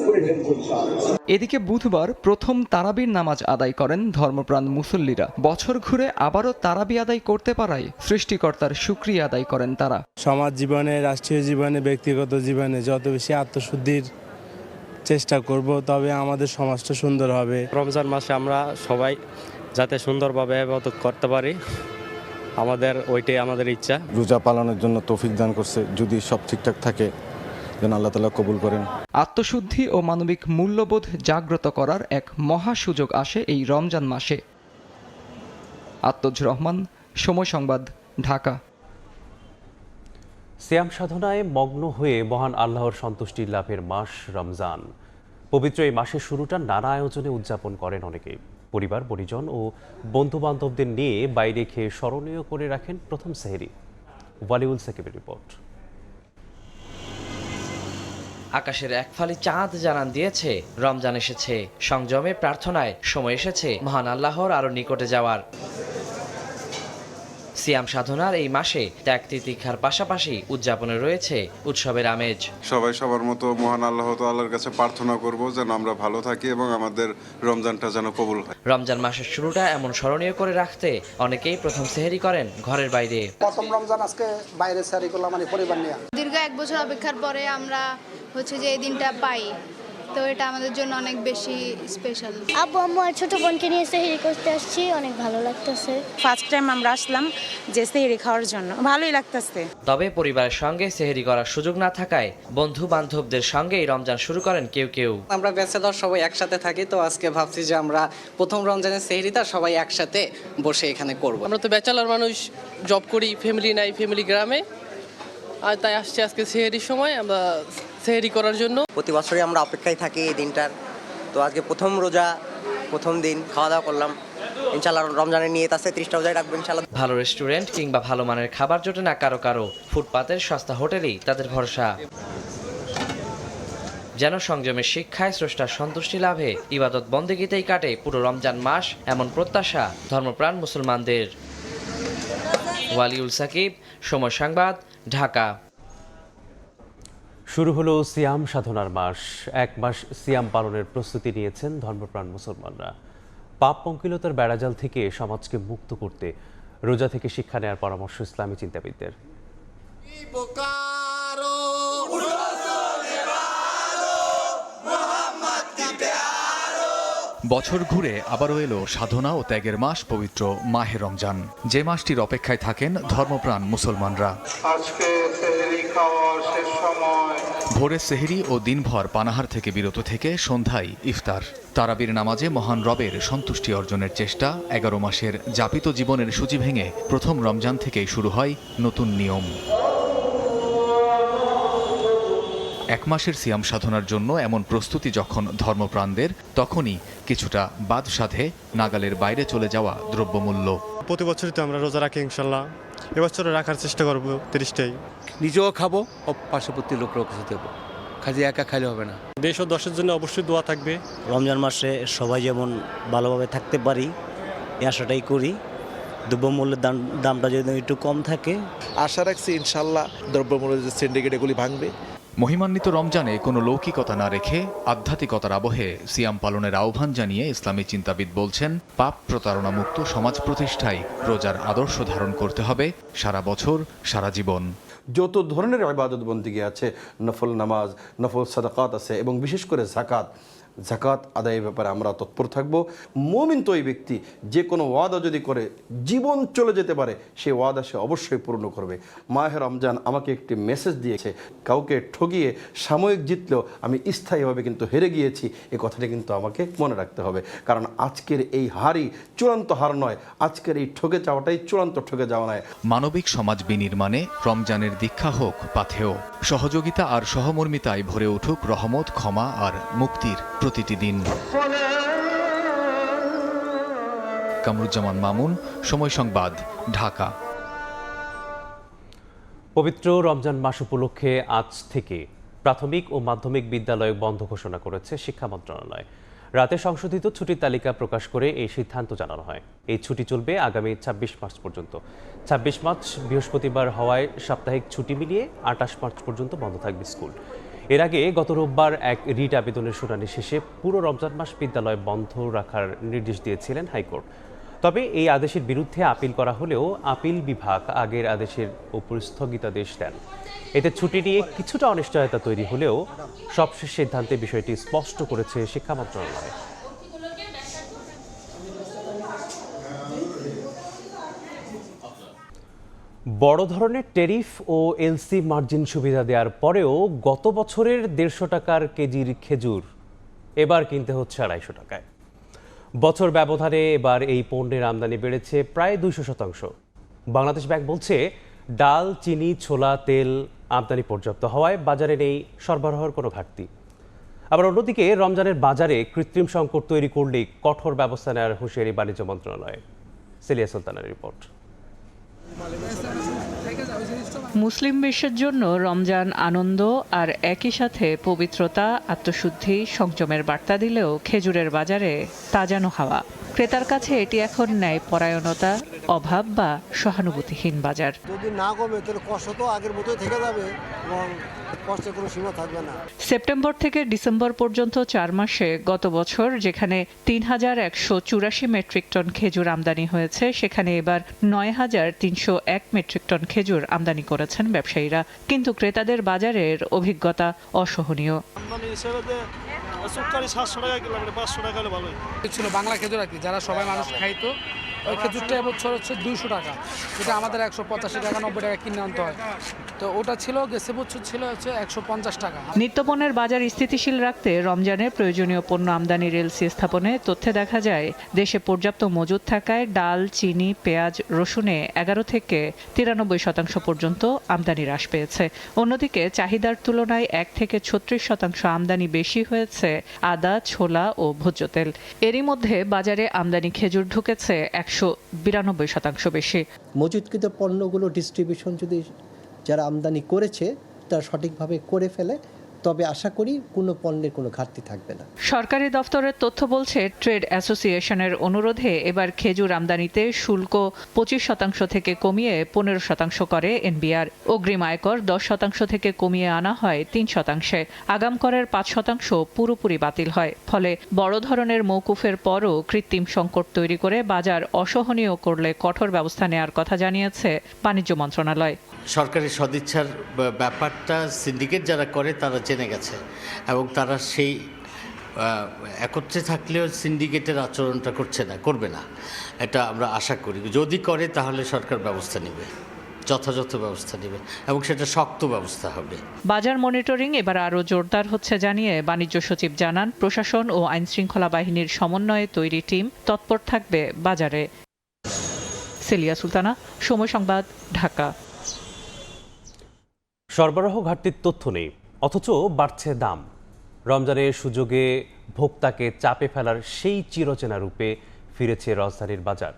ছুড়ে ফেলতে চাই। এদিকে বুধবার প্রথম তারাবির নামাজ আদায় করেন ধর্মপ্রাণ মুসল্লিরা। বছর ঘুরে আবারও তারাবি আদায় করতে পারায় সৃষ্টিকর্তার শুকরিয়া আদায় করেন তারা। সমাজ জীবনে, রাষ্ট্রীয় জীবনে, ব্যক্তিগত জীবনে যত বেশি আত্মশুদ্ধির চেষ্টা করব, তবে আমাদের সমাজটা সুন্দর হবে। রমজান মাসে আমরা সবাই যাতে সুন্দরভাবে ইবাদত করতে পারি, ওইটাই আমাদের ইচ্ছা। রোজা পালনের জন্য তৌফিক দান করছে, যদি সব ঠিকঠাক থাকে যেন আল্লাহ তাআলা কবুল করেন। আত্মশুদ্ধি ও মানবিক মূল্যবোধ জাগ্রত করার এক মহা সুযোগ আসে এই রমজান মাসে। আত্মজ রহমান, সময় সংবাদ, ঢাকা। সিয়াম সাধনায় মগ্ন হয়ে মহান আল্লাহর সন্তুষ্টি লাভের মাস রমজান। পবিত্র এই মাসের শুরুটা নানা আয়োজনে উদযাপন করেন অনেকেই। পরিবার, পরিজন ও বন্ধু বান্ধবদের নিয়ে বাইরে খেয়ে স্মরণীয় করে রাখেন প্রথম সেহরি। ওয়ালিউল সাকিবের রিপোর্ট। আকাশের এক ফালি চাঁদ জানান দিয়েছে রমজান এসেছে। সংযমে প্রার্থনায় সময় এসেছে মহান আল্লাহর আরো নিকটে যাওয়ার। সিয়াম সাধনার এই মাসে ত্যাগ তিতিক্ষার পাশাপাশি উদযাপনে রয়েছে উৎসবের আমেজ। সবাই সবার মতো মহান আল্লাহ তাআলার কাছে প্রার্থনা করব যেন আমরা ভালো থাকি এবং আমাদের রমজানটা যেন কবুল হয়। রমজান মাসের শুরুটা এমন স্মরণীয় করে রাখতে অনেকেই প্রথম সেহরি করেন ঘরের বাইরে। প্রথম রমজান আজকে বাইরে সেহরি করলাম, মানে পরিবার নিয়ে। দীর্ঘ 1 বছর অপেক্ষার পরে আমরা হচ্ছে যে এই দিনটা পাই, তো এটা আমাদের জন্য অনেক বেশি স্পেশাল। আব্বু আম্মু আর ছোট বোনকে নিয়ে সেহরি করতে আসছি, অনেক ভালো লাগতেছে। ফার্স্ট টাইম আমরা আসলাম যে সেহরি খাওয়ার জন্য, ভালোই লাগতেছে। তবে পরিবারের সঙ্গে সেহরি করার সুযোগ না থাকায় বন্ধু বান্ধবদের সঙ্গেই রমজান শুরু করেন কেউ কেউ। আমরা ব্যাচেলর সবাই একসাথে থাকি, তো আজকে ভাবছি যে আমরা প্রথম রমজানের সেহরিটা সবাই একসাথে বসে এখানে করব। আমরা তো ব্যাচেলর মানুষ, জব করি, ফ্যামিলি নাই, ফ্যামিলি গ্রামে, আর তাই আসছি আজকে সেহরির সময় আমরা সেহরি করার জন্য। প্রতি বছরই আমরা অপেক্ষায় থাকি এই দিনটার, তো আজকে প্রথম রোজা, প্রথম দিন খাওয়া দাওয়া করলাম। ইনশাআল্লাহ রমজানের নিয়ত আছে 30টা রোজায় রাখবো ইনশাআল্লাহ। ভালো রেস্টুরেন্ট কিংবা ভালো মানের খাবার জোটে না কারো কারো, ফুটপাতের সস্তা হোটেলেই তাদের ভরসা। যেন সংযমের শিক্ষায় স্রষ্টার সন্তুষ্টি লাভে ইবাদত বন্দেগীতেই কাটে পুরো রমজান মাস, এমন প্রত্যাশা ধর্মপ্রাণ মুসলমানদের। ওয়ালিউল সাকিব, সময় সংবাদ, ঢাকা। শুরু হলো সিয়াম সাধনার মাস। এক মাস সিয়াম পালনের প্রস্তুতি নিয়েছেন ধর্মপ্রাণ মুসলমানরা। পাপ পঙ্কিলতার বেড়াজাল থেকে সমাজকে মুক্ত করতে রোজা থেকে শিক্ষা নেওয়ার পরামর্শ ইসলামী চিন্তাবিদদের। বছর ঘুরে আবারও এলো সাধনা ও ত্যাগের মাস পবিত্র মাহে রমজান, যে মাসটির অপেক্ষায় থাকেন ধর্মপ্রাণ মুসলমানরা। ভোরে সেহরি ও দিনভর পানাহার থেকে বিরত থেকে সন্ধ্যায় ইফতার। তারাবির নামাজে মহান রবের সন্তুষ্টি অর্জনের চেষ্টা। 11 মাসের যাপিত জীবনের সূচি ভেঙে প্রথম রমজান থেকেই শুরু হয় নতুন নিয়ম। এক মাসের সিয়াম সাধনার জন্য এমন প্রস্তুতি যখন ধর্মপ্রাণদের, তখনই কিছুটা বাদ সাধে নাগালের বাইরে চলে যাওয়া দ্রব্যমূল্য। প্রতি বছরই তো আমরা রোজা রাখি, ইনশাল্লাহ এবছরও রাখার চেষ্টা করবো 30টাই। নিজেও খাবো ও পার্শ্ববর্তী লোকরাও কিছু দেবো, খালি একা খাইলে হবে না। দেশ ও দশের জন্য অবশ্যই দোয়া থাকবে। রমজান মাসে সবাই যেমন ভালোভাবে থাকতে পারি এই আশাটাই করি। দ্রব্যমূল্যের দামটা যদি একটু কম থাকে, আশা রাখছি ইনশাল্লাহ দ্রব্যমূল্যের যে সিন্ডিকেট এগুলি ভাঙবে। মহিমান্বিত রমজানে কোনো লৌকিকতা না রেখে আধ্যাত্মিকতার আবহে সিয়াম পালনের আহ্বান জানিয়ে ইসলামী চিন্তাবিদ বলছেন, পাপ প্রতারণা মুক্ত সমাজ প্রতিষ্ঠায় রোজার আদর্শ ধারণ করতে হবে সারা বছর, সারা জীবন। যত ধরনের ইবাদত বন্দেগী আছে, নফল নামাজ, নফল সাদাকাত আছে, এবং বিশেষ করে জাকাত আদায়ের ব্যাপারে আমরা তৎপর থাকব। মুমিন তো এই ব্যক্তি যে কোনো ওয়াদা যদি করে জীবন চলে যেতে পারে, সেই ওয়াদা সে অবশ্যই পূর্ণ করবে। মাহে রমজান আমাকে একটি মেসেজ দিয়েছে, কাউকে ঠগিয়ে সাময়িক জিতলেও আমি স্থায়ীভাবে কিন্তু হেরে গিয়েছি, এই কথাটি কিন্তু আমাকে মনে রাখতে হবে। কারণ আজকের এই হারই চূড়ান্ত হার নয়, আজকের এই ঠকে যাওয়াটাই চূড়ান্ত ঠকে যাওয়া নয়। মানবিক সমাজ বিনির্মাণে রমজানের দীক্ষা হোক পাথেয়, সহযোগিতা আর সহমর্মিতায় ভরে উঠুক রহমত, ক্ষমা আর মুক্তির প্রতিটি দিন। কামরুজ্জামান মামুন, সময় সংবাদ, ঢাকা। পবিত্র রমজান মাস উপলক্ষে আজ থেকে প্রাথমিক ও মাধ্যমিক বিদ্যালয় বন্ধ ঘোষণা করেছে শিক্ষা মন্ত্রণালয়। রাতে সংশোধিত ছুটির তালিকা প্রকাশ করে এই সিদ্ধান্ত জানানো হয়। এই ছুটি চলবে আগামী 26 মার্চ পর্যন্ত। 26 মার্চ বৃহস্পতিবার হওয়ায় সাপ্তাহিক ছুটি মিলিয়ে 28 মার্চ পর্যন্ত বন্ধ থাকবে স্কুল। এর আগে গত রোববার এক রিট আবেদনের শুনানি শেষে পুরো রমজান মাস বিদ্যালয় বন্ধ রাখার নির্দেশ দিয়েছিলেন হাইকোর্ট। তবে এই আদেশের বিরুদ্ধে আপিল করা হলেও আপিল বিভাগ আগের আদেশের উপর স্থগিতাদেশ দেন। এতে ছুটি নিয়ে কিছুটা অনিশ্চয়তা তৈরি হলেও সবশেষ সিদ্ধান্তে বিষয়টি স্পষ্ট করেছে শিক্ষা মন্ত্রণালয়। বড় ধরনের ট্যারিফ ও এলসি মার্জিন সুবিধা দেওয়ার পরেও গত বছরের 150 টাকার কেজির খেজুর এবার কিনতে হচ্ছে 250 টাকায়। বছর ব্যবধানে এবার এই পণ্যের আমদানি বেড়েছে প্রায় 200%। বাংলাদেশ ব্যাংক বলছে, ডাল, চিনি, ছোলা, তেল আমদানি পর্যাপ্ত হওয়ায় বাজারে নেই সরবরাহের কোনো ঘাটতি। আবার অন্যদিকে রমজানের বাজারে কৃত্রিম সংকট তৈরি করলেই কঠোর ব্যবস্থা নেওয়ার হুঁশিয়ারি বাণিজ্য মন্ত্রণালয়। সেলিয়া সুলতানের রিপোর্ট। মুসলিম বিশ্বের জন্য রমজান আনন্দ আর একই সাথে পবিত্রতা, আত্মশুদ্ধি, সংযমের বার্তা দিলেও খেজুরের বাজারে তা যেন হাওয়া। ক্রেতার কাছে এটি এখন ন্যায় পরায়ণতা, অভাব বা সহানুভূতিহীন বাজার। যদি না কমে তাহলে কষ্ট তো আগের মতোই থেকে যাবে এবং কষ্টের কোনো সীমা থাকবে না। সেপ্টেম্বর থেকে ডিসেম্বর পর্যন্ত 4 মাসে গত বছর যেখানে ৩,১৮৪ মেট্রিক টন খেজুর আমদানি হয়েছে, সেখানে এবার ৯,৩০১ মেট্রিক টন খেজুর আমদানি করেছেন ব্যবসায়ীরা। কিন্তু ক্রেতাদের বাজারের অভিজ্ঞতা অসহনীয়। ছিল বাংলা খেজুর আর কি, যারা সবাই মানুষ খাইতো, ওই খেজুরটা এবছর হচ্ছে 200 টাকা, যেটা আমাদের 185 টাকা 90 টাকা কিনে আনতে হয়। তো ওটা ছিল গেছে বছর ছিল হচ্ছে 150 টাকা। নিত্যপণ্যের বাজার স্থিতিশীল রাখতে রমজানে প্রয়োজনীয় পণ্য আমদানি রেলসি স্থাপনে তথ্যে দেখা যায় দেশে পর্যাপ্ত মজুদ থাকায় ডাল, চিনি, পেঁয়াজ, রসুনে 11 থেকে 93% পর্যন্ত আমদানি হ্রাস পেয়েছে। অন্যদিকে চাহিদার তুলনায় 1 থেকে 36% আমদানি বেশি হয়েছে আদা, ছোলা ও ভোজ্য তেল। এরই মধ্যে বাজারে আমদানি খেজুর ঢুকেছে 192% বেশি। মজুদকৃত পণ্যগুলো ডিস্ট্রিবিউশন যদি যারা আমদানি করেছে তারা সঠিকভাবে করে ফেলে, তবে আশা করি কোনো পণ্যের কোনো ঘাটতি থাকবে না। সরকারি দফতরের তথ্য বলছে, ট্রেড অ্যাসোসিয়েশনের অনুরোধে এবার খেজুর আমদানিতে শুল্ক 25% থেকে কমিয়ে 15% করে এনবিআর। অগ্রিম আয়কর 10% থেকে কমিয়ে আনা হয় 3%। আগাম করের 5% পুরোপুরি বাতিল হয়। ফলে বড় ধরনের মওকুফের পরও কৃত্রিম সংকট তৈরি করে বাজার অসহনীয় করলে কঠোর ব্যবস্থা নেওয়ার কথা জানিয়েছে বাণিজ্য মন্ত্রণালয়। সরকারি সদিচ্ছার ব্যাপারটা সিন্ডিকেট যারা করে তারা জেনে গেছে এবং তারা সেই একত্রে থাকলেও সিন্ডিকেটের আচরণটা করবে না, এটা আমরা আশা করি। যদি করে তাহলে সরকার ব্যবস্থা নেবে, যথাযথ ব্যবস্থা নেবে এবং সেটা শক্ত ব্যবস্থা হবে। বাজার মনিটরিং এবার আরও জোরদার হচ্ছে জানিয়ে বাণিজ্য সচিব জানান, প্রশাসন ও আইনশৃঙ্খলা বাহিনীর সমন্বয়ে তৈরি টিম তৎপর থাকবে বাজারে। সেলিয়া সুলতানা, সময় সংবাদ, ঢাকা। সরবরাহ ঘাটতির তথ্য নেই, অথচ বাড়ছে দাম। রমজানের সুযোগে ভোক্তাকে চাপে ফেলার সেই চিরচেনা রূপে ফিরেছে রাজধানীর বাজার।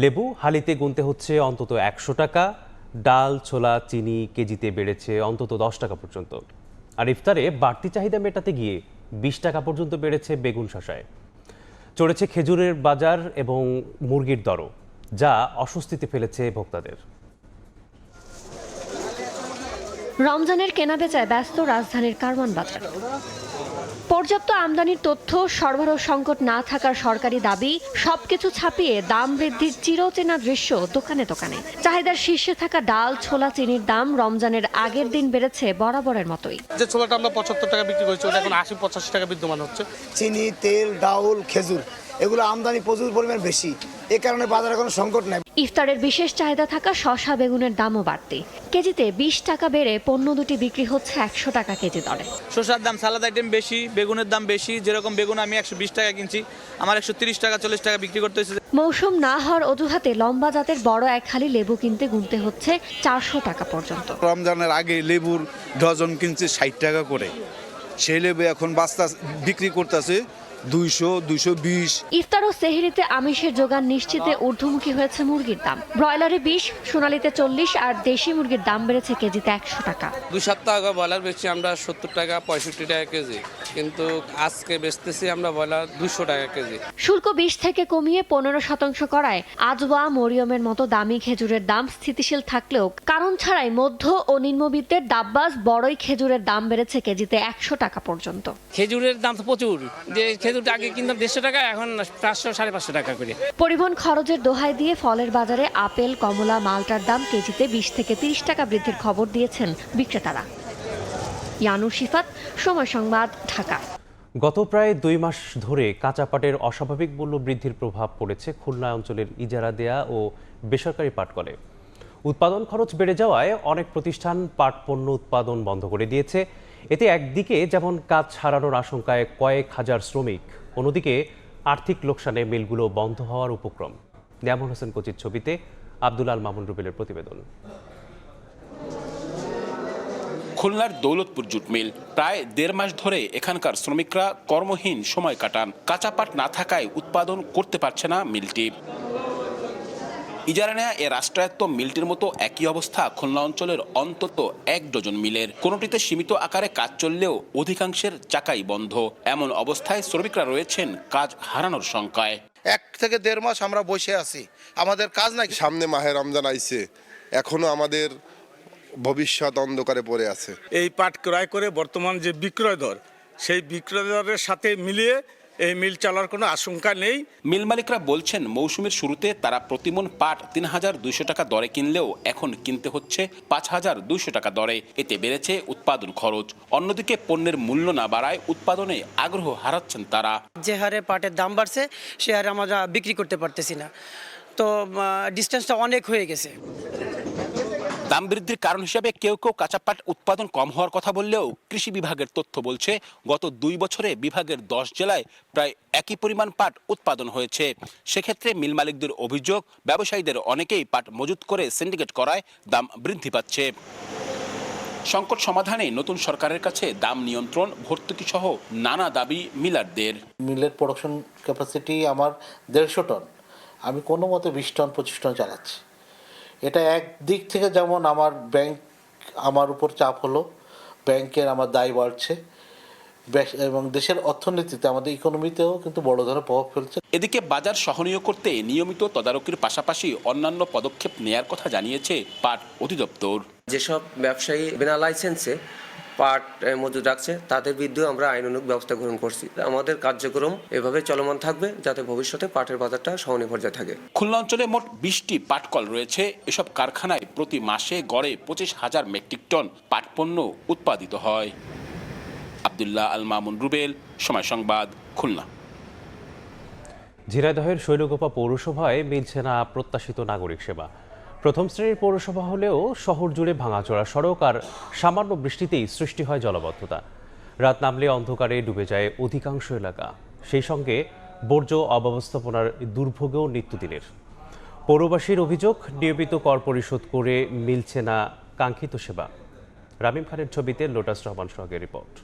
লেবু হালিতে গুনতে হচ্ছে অন্তত 100 টাকা, ডাল, ছোলা, চিনি কেজিতে বেড়েছে অন্তত 10 টাকা পর্যন্ত। আর ইফতারে বাড়তি চাহিদা মেটাতে গিয়ে 20 টাকা পর্যন্ত বেড়েছে বেগুন শসায়। চড়েছে খেজুরের বাজার এবং মুরগির দরও, যা অস্বস্তিতে ফেলেছে ভোক্তাদের। রমজানের কেনাবেচায় ব্যস্ত রাজধানীর কারওয়ান বাজার। পর্যাপ্ত আমদানির তথ্য, সরবরাহ সংকট না থাকার সরকারি দাবি, সবকিছু ছাপিয়ে দাম বৃদ্ধির চিরচেনা দৃশ্য দোকানে দোকানে। চাহিদার শীর্ষে থাকা ডাল, ছোলা, চিনির দাম রমজানের আগের দিন বেড়েছে বরাবরের মতোই। যে ছোলাটা আমরা 75 টাকা বিক্রি করছি, ওটা এখন 80-85 টাকা বিদ্যমান হচ্ছে। চিনি, তেল, ডাউল, খেজুর এগুলো আমদানি প্রচুর পরিমাণ বেশি, এ কারণে বাজারে কোনো সংকট নাই। ইফতারের বিশেষ চাহিদা থাকা শসা, বেগুনের দামও বাড়তি। কেজিতে 20 টাকা বেড়ে পণ্য দুটি বিক্রি হচ্ছে 100 টাকা কেজি দরে। শসার দাম, সালাদ আইটেম বেশি, বেগুনের দাম বেশি। যেরকম বেগুন আমি 120 টাকা কিনছি, আমার 130 টাকা 40 টাকা বিক্রি করতে হচ্ছে। মৌসুম না হওয়ার অজুহাতে লম্বা জাতের বড় এক হালি লেবু কিনতে গুনতে হচ্ছে 400 টাকা পর্যন্ত। রমজানের আগে লেবুর ডজন কিনছে 60 টাকা করে, সেই লেবু এখন বাস্তা বিক্রি করতেছে 200-220। ইফতার ও সেহরিতে আমিষের যোগান নিশ্চিতে ঊর্ধ্বমুখী হয়েছে মুরগির দাম। ব্রয়লারে 20, সোনালিতে 40 আর দেশি মুরগির দাম বেড়েছে কেজিতে 100 টাকা। 2 সপ্তাহ আগে ব্রয়লার বেচছি আমরা 70 টাকা 65 টাকা কেজি, কিন্তু আজকে বেচতেছি আমরা ব্রয়লার 200 টাকা কেজি। শুল্ক 20 থেকে কমিয়ে 15% করায় আজওয়া, মরিয়মের মতো দামি খেজুরের দাম স্থিতিশীল থাকলেও কারণ ছাড়াই মধ্য ও নিম্নবিত্তের দাব্বাস বড়ই খেজুরের দাম বেড়েছে কেজিতে 100 টাকা পর্যন্ত। খেজুরের দাম তো প্রচুর, যে খেজুরটা আগে কিনতাম 150 টাকা, এখন 500-550 টাকা করে। পরিবহন খরচের দোহাই দিয়ে ফলের বাজারে আপেল, কমলা, মালটার দাম কেজিতে 20 থেকে 30 টাকা বৃদ্ধির খবর দিয়েছেন বিক্রেতারা। ইয়ানুর শিফাত, সময় সংবাদ, ঢাকা। গত প্রায় 2 মাস ধরে কাঁচা পাটের অস্বাভাবিক মূল্য বৃদ্ধির প্রভাব পড়েছে খুলনা অঞ্চলের ইজারা দেয়া ও বেসরকারি পাটকলে। উৎপাদন খরচ বেড়ে যাওয়ায় অনেক প্রতিষ্ঠান পাট পণ্য উৎপাদন বন্ধ করে দিয়েছে। এতে একদিকে যেমন কাজ হারানোর আশঙ্কায় কয়েক হাজার শ্রমিক, অন্যদিকে আর্থিক লোকসানে মিলগুলো বন্ধ হওয়ার উপক্রম। নিয়ামুল হোসেন কোচির ছবিতে আব্দুল আল মামুন রুবেলের প্রতিবেদন। খুলনার দৌলতপুর জুট মিল প্রায় 1.5 মাস ধরে এখানকার শ্রমিকরা কর্মহীন সময় কাটান। কাঁচা পাট না থাকায় উৎপাদন করতে পারছে না মিলটি। ইজারা নেয়া এ রাষ্ট্রায়ত্ত মিলটির মতো একই অবস্থা খুলনা অঞ্চলের অন্তত 1 ডজন মিলের। কোনোটিতে সীমিত আকারে কাজ চললেও অধিকাংশের চাকাই বন্ধ। এমন অবস্থায় শ্রমিকরা রয়েছেন কাজ হারানোর শঙ্কায়। 1 থেকে 1.5 মাস আমরা বসে আছি, আমাদের কাজ নাই। সামনে মাহে রমজান আইছে, এখনো আমাদের ভবিষ্যৎ অন্ধকারে পড়ে আছে। এই পাট ক্রয় করে বর্তমান যে বিক্রয় দর, সেই বিক্রয় দরের সাথে মিলিয়ে এই মিল চালার কোনো আশঙ্কা নেই। মিল মালিকরা বলছেন মৌসুমের শুরুতে তারা প্রতিমন পাট ৩,২০০ টাকা দরে কিনলেও এখন কিনতে হচ্ছে ৫,২০০ টাকা দরে। এতে বেড়েছে উৎপাদন খরচ। অন্যদিকে পণ্যের মূল্য না বাড়ায় উৎপাদনে আগ্রহ হারাচ্ছেন তারা। যে হারে পাটের দাম বাড়ছে সে হারে আমরা বিক্রি করতে পারতেছি না, তো ডিস্টেন্সটা অনেক হয়ে গেছে। দাম বৃদ্ধির কারণ হিসেবে কেউ কেউ কাঁচা পাট উৎপাদন কম হওয়ার কথা বললেও কৃষি বিভাগের তথ্য বলছে গত 2 বছরে বিভাগের 10 জেলায় প্রায় একই পরিমাণ পাট উৎপাদন হয়েছে। সেক্ষেত্রে মিল মালিকদের অভিযোগ, ব্যবসায়ীদের অনেকেই পাট মজুত করে সিন্ডিকেট করায় দাম বৃদ্ধি পাচ্ছে। সংকট সমাধানে নতুন সরকারের কাছে দাম নিয়ন্ত্রণ, ভর্তুকি সহ নানা দাবি মিলারদের। মিলের প্রোডাকশন ক্যাপাসিটি আমার 150 টন, আমি কোনো মতে 20 টন 25 টন চালাচ্ছি। এটা একদিক থেকে যেমন আমার ব্যাংক আমার উপর চাপ হলো, ব্যাংকের আমার দায় বাড়ছে এবং দেশের অর্থনীতিতে আমাদের ইকোনমিতেও কিন্তু বড় ধরনের প্রভাব ফেলছে। এদিকে বাজার সহনীয় করতে নিয়মিত তদারকির পাশাপাশি অন্যান্য পদক্ষেপ নেয়ার কথা জানিয়েছে পাট অধিদপ্তর। যেসব ব্যবসায়ী বিনা লাইসেন্সে পাট মজুদ রাখছে তাদের বিরুদ্ধে আমরা আইনানুগ ব্যবস্থা গ্রহণ করছি। আমাদের কার্যক্রম এভাবে চলমান থাকবে যাতে ভবিষ্যতে পাটের বাজারটা সহনীয় পর্যায়ে থাকে। খুলনা অঞ্চলে মোট 20টি পাটকল রয়েছে। এসব কারখানায় প্রতি মাসে গড়ে 25,000 মেট্রিক টন পাট পণ্য উৎপাদিত হয়। আব্দুল্লাহ আল মামুন রুবেল, সময় সংবাদ, খুলনা। ঝিনাইদহের শৈলকুপা পৌরসভায় মিলছে না প্রত্যাশিত নাগরিক সেবা। প্রথম শ্রেণীর পৌরসভা হলেও শহর জুড়ে ভাঙাচোরা সড়ক আর সামান্য বৃষ্টিতেই সৃষ্টি হয় জলাবদ্ধতা। রাত নামলে অন্ধকারে ডুবে যায় অধিকাংশ এলাকা। সেই সঙ্গে বর্জ্য অব্যবস্থাপনার দুর্ভোগেও নিত্যদিনের। পৌরবাসীর অভিযোগ, নিয়মিত কর পরিশোধ করে মিলছে না কাঙ্ক্ষিত সেবা। রামিম খানের ছবিতে লোটাস রহমান সোহাগের রিপোর্ট।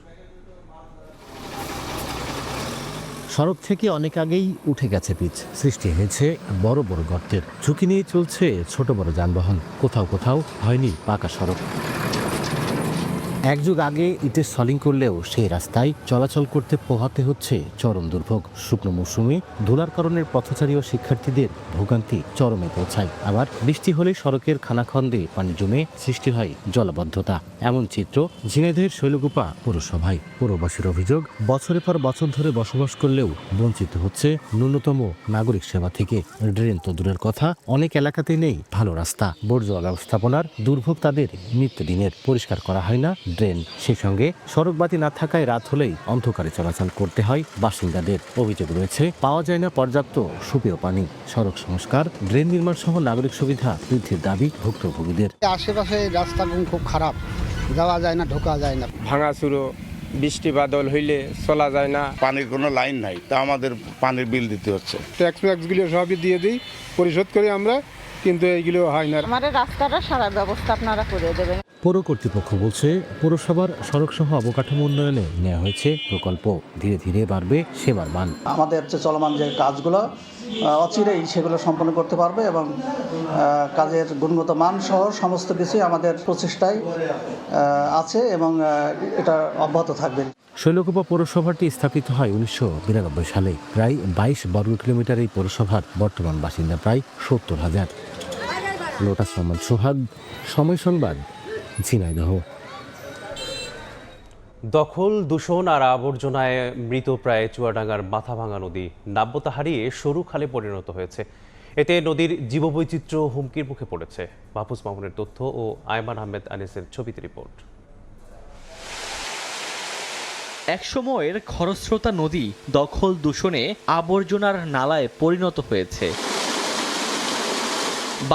সড়ক থেকে অনেক আগেই উঠে গেছে পিচ, সৃষ্টি হয়েছে বড় বড় গর্তের। ঝুঁকি নিয়ে চলছে ছোট বড় যানবাহন, কোথাও কোথাও হয়নি পাকা সড়ক। এক যুগ আগে ইটের সলিং করলেও সেই রাস্তায় চলাচল করতে পোহাতে হচ্ছে চরম দুর্ভোগ। শুকনো মৌসুমে ধুলার কারণে পথচারী ও শিক্ষার্থীদের ভোগান্তি চরমে পৌঁছায়। আবার বৃষ্টি হলে সড়কের খানাখন্দে পানি জমে সৃষ্টি হয় জলাবদ্ধতা। এমন চিত্র ঝিনাইদহের শৈলকুপা পৌরসভায়। পৌরবাসীর অভিযোগ, বছরের পর বছর ধরে বসবাস করলেও বঞ্চিত হচ্ছে ন্যূনতম নাগরিক সেবা থেকে। ড্রেন তো দূরের কথা, অনেক এলাকাতে নেই ভালো রাস্তা। বর্জ্য ব্যবস্থাপনার দুর্ভোগ তাদের নিত্যদিনের। পরিষ্কার করা হয় না ড্রেন। সেই সঙ্গে সড়কবাতি না থাকায় রাত হলেই অন্ধকারে চলাচল করতে হয় বাসিন্দাদের। অভিযোগ রয়েছে, পাওয়া যায় না পর্যাপ্ত সুপেয় পানি। সড়ক সংস্কার, ড্রেন নির্মাণ সহ নাগরিক সুবিধা বৃদ্ধির দাবি ভুক্তভোগীদের। আশেপাশে রাস্তা খুব খারাপ, যাওয়া যায় না, ঢোকা যায় না। ভাঙাচুরো, বৃষ্টি বাদল হইলে চলা যায় না। পানির কোনো লাইন নাই, তা আমাদের পানির বিল দিতে হচ্ছে। ট্যাক্সগুলো সবই দিয়ে দিই, পরিশোধ করি আমরা, কিন্তু এইগুলো হয় না। আমাদের রাস্তাটা সারা ব্যবস্থা আপনারা করে দেবেন। পৌর কর্তৃপক্ষ বলছে, পৌরসভার সড়ক সহ অবকাঠামো উন্নয়নে নেওয়া হয়েছে প্রকল্প। ধীরে ধীরে বাড়বে সেবার মান। আমাদের যে চলমান যে কাজগুলো অচিরেই সেগুলো সম্পন্ন করতে পারবে এবং কাজের গুণগত মান সহ সমস্ত কিছুই আমাদের প্রচেষ্টায় আছে এবং এটা অব্যাহত থাকবে। শৈলকুপা পৌরসভাটি স্থাপিত হয় 1992 সালে। প্রায় 22 বর্গ কিলোমিটার এই পৌরসভার বর্তমান বাসিন্দা প্রায় 70,000। লোটাস রহমান সোহাগ, সময় সংবাদ, ঝিনাইদহ। দখল, দূষণ আর আবর্জনায় মৃত প্রায় চুয়াডাঙ্গার মাথাভাঙা নদী নাব্যতা হারিয়ে সরু খালে পরিণত হয়েছে। এতে নদীর জীববৈচিত্র্য হুমকির মুখে পড়েছে। মাহফুজ মামুনের তথ্য ও আয়মান আহমেদ আনিসের ছবিতে রিপোর্ট। একসময়ের খরস্রোতা নদী দখল, দূষণে, আবর্জনার নালায় পরিণত হয়েছে।